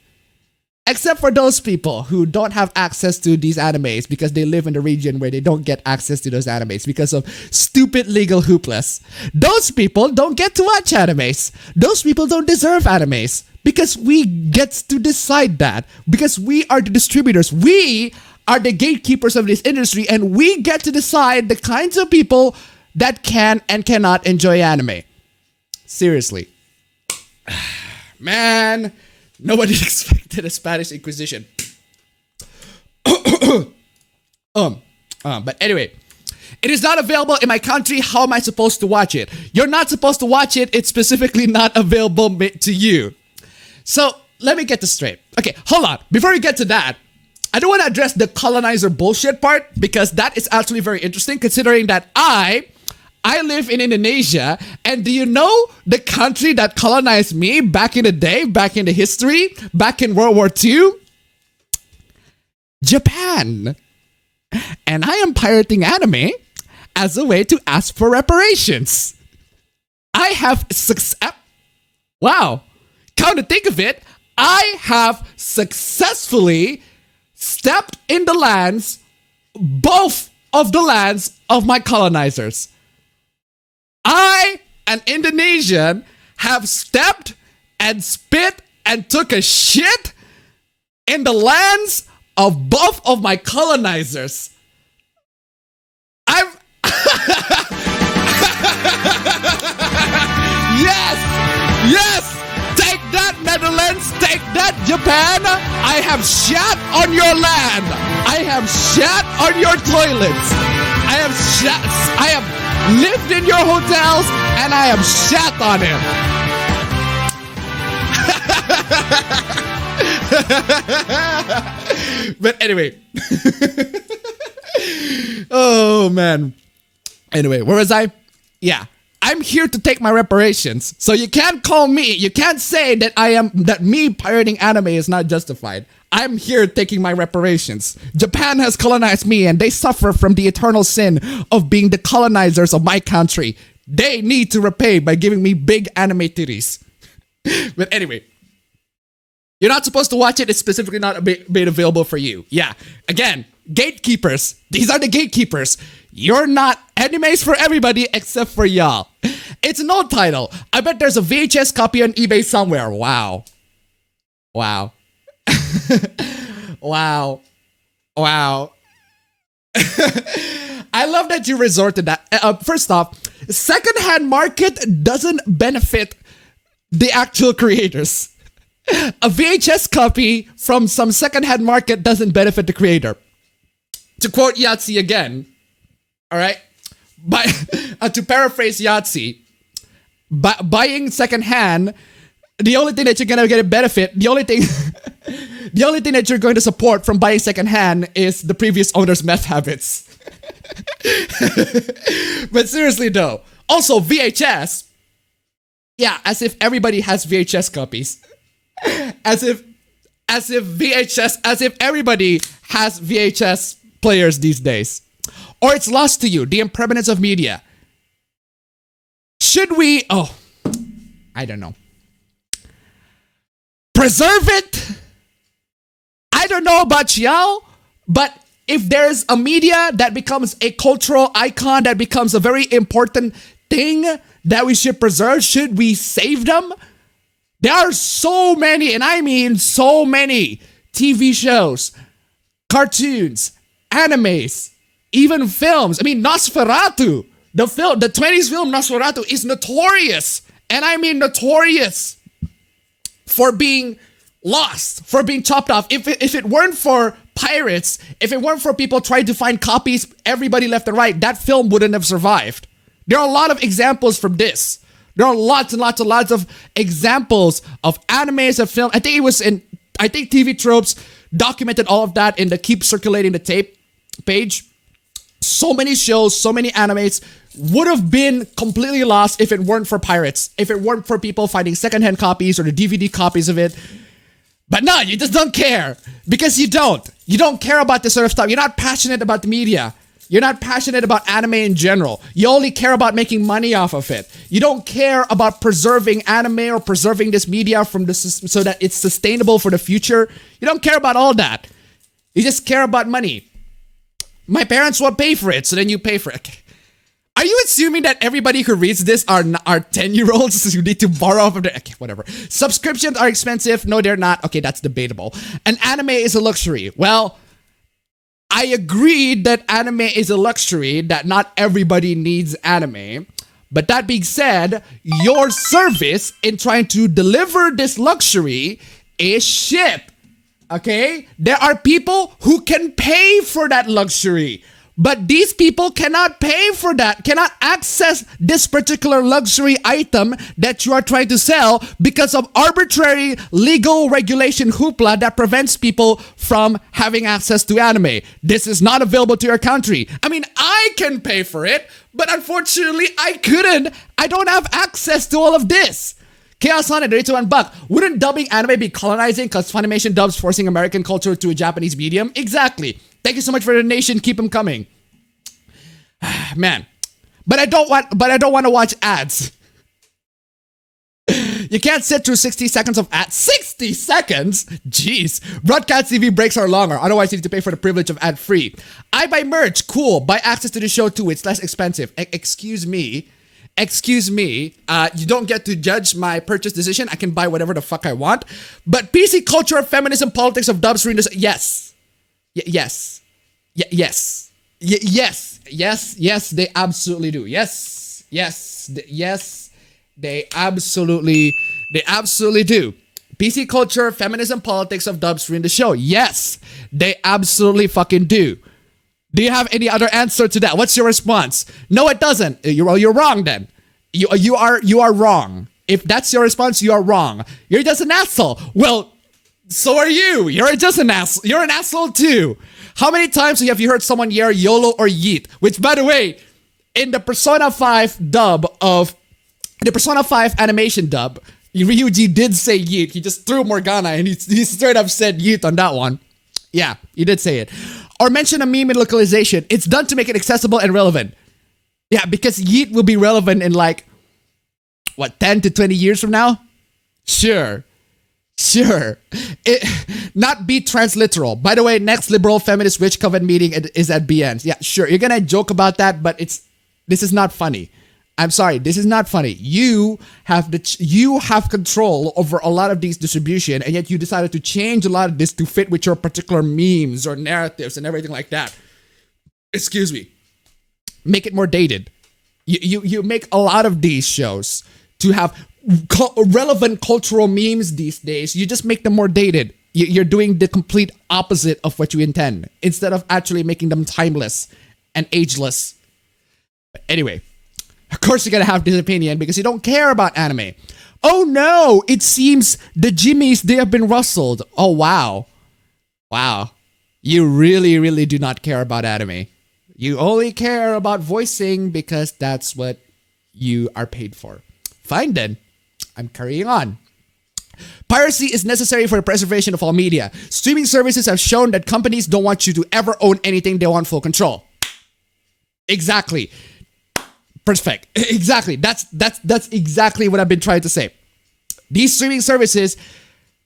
B: Except for those people who don't have access to these animes because they live in a region where they don't get access to those animes because of stupid legal hooplas. Those people don't get to watch animes. Those people don't deserve animes because we get to decide that. Because we are the distributors. We are the gatekeepers of this industry, and we get to decide the kinds of people that can and cannot enjoy anime. Seriously. Man, nobody expected a Spanish Inquisition. But anyway, it is not available in my country. How am I supposed to watch it? You're not supposed to watch it. It's specifically not available to you. So let me get this straight. Okay, hold on. Before we get to that, I don't want to address the colonizer bullshit part because that is actually very interesting considering that I live in Indonesia, and do you know the country that colonized me back in the day, back in the history, back in World War II? Japan. And I am pirating anime as a way to ask for reparations. I have wow. Come to think of it, I have successfully stepped in the lands, both of the lands of my colonizers. I, an Indonesian, have stepped and spit and took a shit in the lands of both of my colonizers. Yes! Take that, Netherlands! Take that, Japan! I have shat on your land! I have shat on your toilets! I have lived in your hotels, and I have shat on it! But anyway. Oh, man. Anyway, where was I? Yeah. I'm here to take my reparations. So you can't say that me pirating anime is not justified. I'm here taking my reparations. Japan has colonized me and they suffer from the eternal sin of being the colonizers of my country. They need to repay by giving me big anime titties. But anyway, you're not supposed to watch it. It's specifically not made available for you. Yeah. Again, gatekeepers. These are the gatekeepers. You're not animes for everybody except for y'all. It's an old title. I bet there's a VHS copy on eBay somewhere. Wow. Wow. Wow. Wow. I love that you resort to that. First off, secondhand market doesn't benefit the actual creators. A VHS copy from some secondhand market doesn't benefit the creator. To quote Yahtzee again, all right? To paraphrase Yahtzee, buying secondhand, the only thing that you're gonna get a benefit, the only thing that you're going to support from buying secondhand is the previous owner's meth habits. But seriously though, also VHS, yeah, as if everybody has VHS copies. As if everybody has VHS players these days. Or it's lost to you, the impermanence of media. Should we, I don't know. Preserve it? I don't know about y'all, but if there's a media that becomes a cultural icon, that becomes a very important thing that we should preserve, should we save them? There are so many, and I mean so many, TV shows, cartoons, animes, even films. I mean, Nosferatu, the 20s film Nosferatu is notorious, and I mean notorious for being lost, for being chopped off. If it weren't for pirates, if it weren't for people trying to find copies, everybody left and right, that film wouldn't have survived. There are a lot of examples from this. There are lots and lots and lots of examples of animes, of film. I think TV Tropes documented all of that in the Keep Circulating the Tape page. So many shows, so many animes would have been completely lost if it weren't for pirates, if it weren't for people finding secondhand copies or the DVD copies of it. But no, you just don't care because you don't. You don't care about this sort of stuff. You're not passionate about the media. You're not passionate about anime in general. You only care about making money off of it. You don't care about preserving anime or preserving this media so that it's sustainable for the future. You don't care about all that. You just care about money. My parents won't pay for it, so then you pay for it. Okay. Are you assuming that everybody who reads this are 10-year-olds who need to borrow off of their... Okay, whatever. Subscriptions are expensive. No, they're not. Okay, that's debatable. And anime is a luxury. Well, I agreed that anime is a luxury, that not everybody needs anime.
A: But that being said, your service in trying to deliver this luxury is shit. Okay? There are people who can pay for that luxury. But these people cannot pay for that, cannot access this particular luxury item that you are trying to sell because of arbitrary legal regulation hoopla that prevents people from having access to anime. This is not available to your country. I mean, I can pay for it, but unfortunately I couldn't. I don't have access to all of this. Chaos Hunter, $1 Wouldn't dubbing anime be colonizing because Funimation dubs forcing American culture to a Japanese medium? Exactly. Thank you so much for the donation. Keep them coming. Man. But I don't want to watch ads. You can't sit through 60 seconds of ads. 60 seconds? Jeez. Broadcast TV breaks are longer. Otherwise, you need to pay for the privilege of ad-free. I buy merch. Cool. Buy access to the show too. It's less expensive. Excuse me. You don't get to judge my purchase decision. I can buy whatever the fuck I want. But PC culture, feminism, politics of dubs, yes. Yes, they absolutely do. Yes, they absolutely do. PC culture, feminism, politics of dubs ruin the show. Yes, they absolutely fucking do. Do you have any other answer to that? What's your response? No, it doesn't. You're wrong then. You are wrong. If that's your response, you are wrong. You're just an asshole. Well, so are you. You're just an asshole. You're an asshole too. How many times have you heard someone yell YOLO or yeet? Which, by the way, in the Persona 5 dub of the Persona 5 animation dub, Ryuji did say yeet. He just threw Morgana and he straight up said yeet on that one. Yeah, he did say it. Or mention a meme in localization. It's done to make it accessible and relevant. Yeah, because yeet will be relevant in like, what, 10 to 20 years from now? Sure. Not be transliteral. By the way, next liberal feminist witch coven meeting is at BN's. Yeah, sure. You're gonna joke about that, but this is not funny. I'm sorry, this is not funny. You have control over a lot of these distribution, and yet you decided to change a lot of this to fit with your particular memes or narratives and everything like that. Excuse me. Make it more dated. You make a lot of these shows to have relevant cultural memes these days. You just make them more dated. You're doing the complete opposite of what you intend, instead of actually making them timeless and ageless. But anyway, of course you're gonna have this opinion because you don't care about anime. Oh no, it seems the Jimmies, they have been rustled. Oh wow. You really do not care about anime. You only care about voicing because that's what you are paid for. Fine then. I'm carrying on. Piracy is necessary for the preservation of all media. Streaming services have shown that companies don't want you to ever own anything. They want full control. Exactly. Perfect. Exactly. That's exactly what I've been trying to say. These streaming services,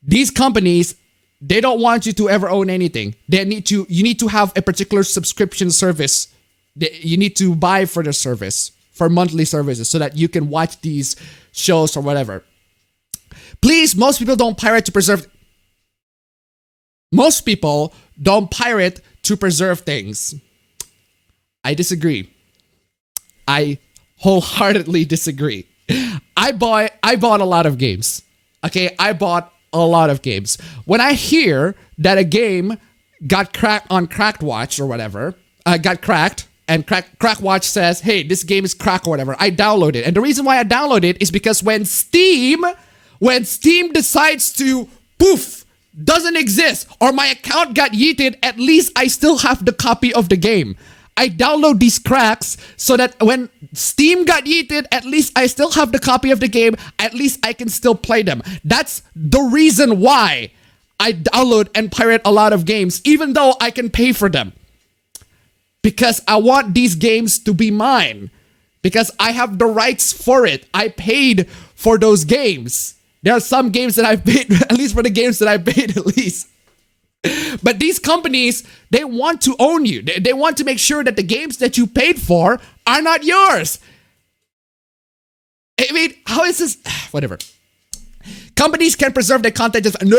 A: these companies, they don't want you to ever own anything. You need to have a particular subscription service. You need to buy for the service, for monthly services, so that you can watch these shows or whatever. Please, most people don't pirate to preserve. Most people don't pirate to preserve things. I disagree. I wholeheartedly disagree. I bought a lot of games. Okay, I bought a lot of games. When I hear that a game got cracked on Cracked Watch or whatever, got cracked, and Crack Watch says, hey, this game is cracked or whatever, I download it. And the reason why I download it is because when Steam decides to poof, doesn't exist, or my account got yeeted, at least I still have the copy of the game. I download these cracks so that when Steam got yeeted, at least I still have the copy of the game. At least I can still play them. That's the reason why I download and pirate a lot of games, even though I can pay for them. Because I want these games to be mine. Because I have the rights for it. I paid for those games. There are some games that I paid, at least for the games that I paid at least. But these companies, they want to own you. They want to make sure that the games that you paid for are not yours. I mean, how is this? Whatever. Companies can preserve their content just... No!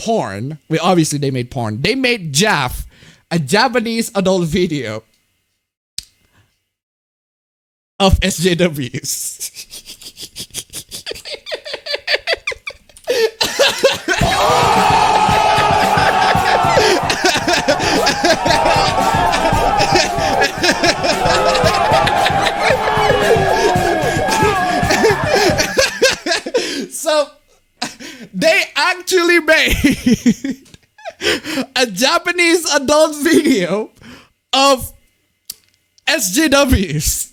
A: porn. Well, obviously they made porn. They made JAF, a Japanese adult video of SJWs. So they actually made a Japanese adult video of SJWs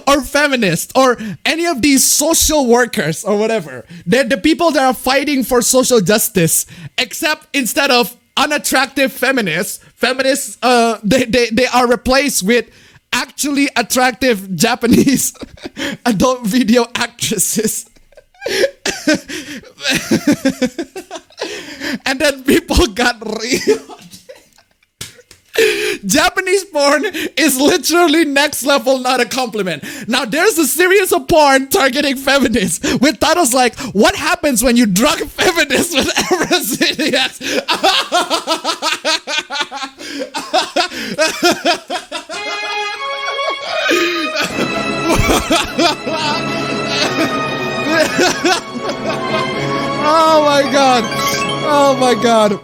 A: or feminists or any of these social workers or whatever. They're the people that are fighting for social justice, except instead of unattractive feminists, they are replaced with actually attractive Japanese adult video actresses. And then people got real. Japanese porn is literally next level, not a compliment. Now there's a series of porn targeting feminists with titles like "What happens when you drug feminists with Aurora?" Oh my god. Oh my god.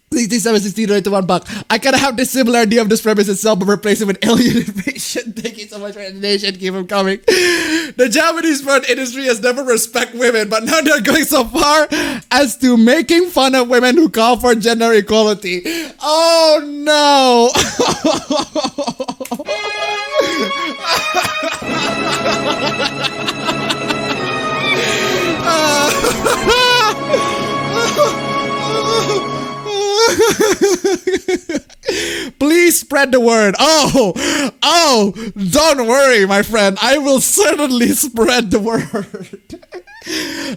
A: Please, 716 to $1. I kind of have this similar idea of this premise itself, but replace it with alien invasion. Thank you so much for the donation. Keep them coming. The Japanese porn industry has never respected women, but now they're going so far as to making fun of women who call for gender equality. Oh no! Please spread the word. Oh, don't worry, my friend. I will certainly spread the word.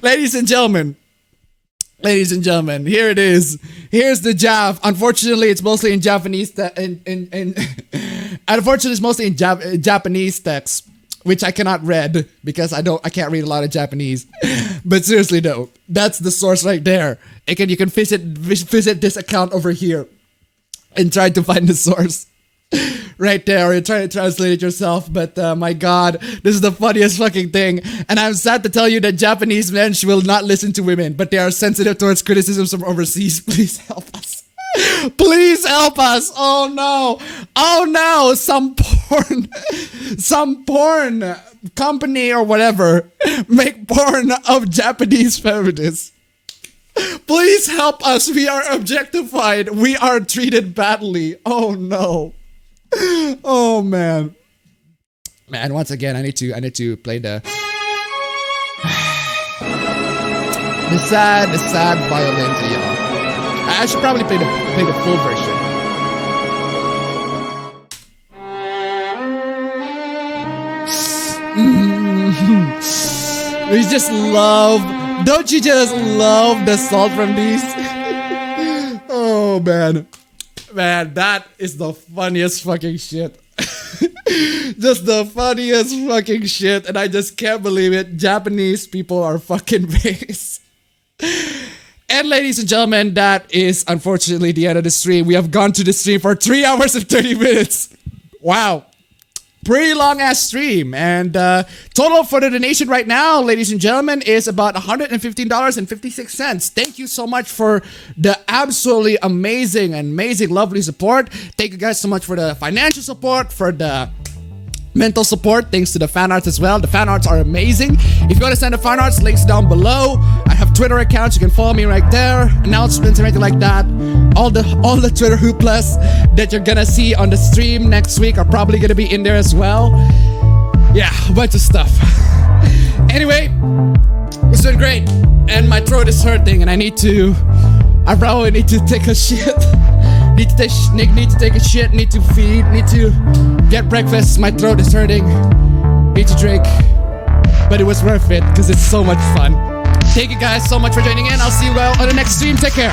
A: Ladies and gentlemen, here it is. Here's the JAF. Unfortunately, it's mostly in Japanese. Unfortunately, it's mostly in Japanese text, which I cannot read because I can't read a lot of Japanese. But seriously though, that's the source right there. Again, you can visit this account over here and try to find the source right there, or you try to translate it yourself. But my god, this is the funniest fucking thing. And I'm sad to tell you that Japanese men will not listen to women, but they are sensitive towards criticisms from overseas. Please help us. Please help us. Oh no, some porn company or whatever make porn of Japanese feminists. Please help us. We are objectified. We are treated badly. Oh no. Oh man. Man, once again, I need to play the sad violin to y'all. I should probably play the full version. We just love. Don't you just love the salt from these? Oh man, that is the funniest fucking shit. Just the funniest fucking shit, and I just can't believe it. Japanese people are fucking base. And ladies and gentlemen, that is unfortunately the end of the stream. We have gone to the stream for 3 hours and 30 minutes. Wow. Pretty long ass stream. And total for the donation right now, ladies and gentlemen, is about $115.56. Thank you so much for the absolutely amazing, lovely support. Thank you guys so much for the financial support, for the mental support, thanks to the fan arts as well. The fan arts are amazing. If you want to send the fan arts, links down below. I have Twitter accounts, you can follow me right there. Announcements and everything like that. All the Twitter hooplas that you're gonna see on the stream next week are probably gonna be in there as well. Yeah, a bunch of stuff. Anyway, it's been great, and my throat is hurting, and I probably need to take a shit. Need to take a shit, need to feed, need to get breakfast. My throat is hurting. Need to drink. But it was worth it because it's so much fun. Thank you guys so much for joining in. I'll see you well on the next stream. Take care.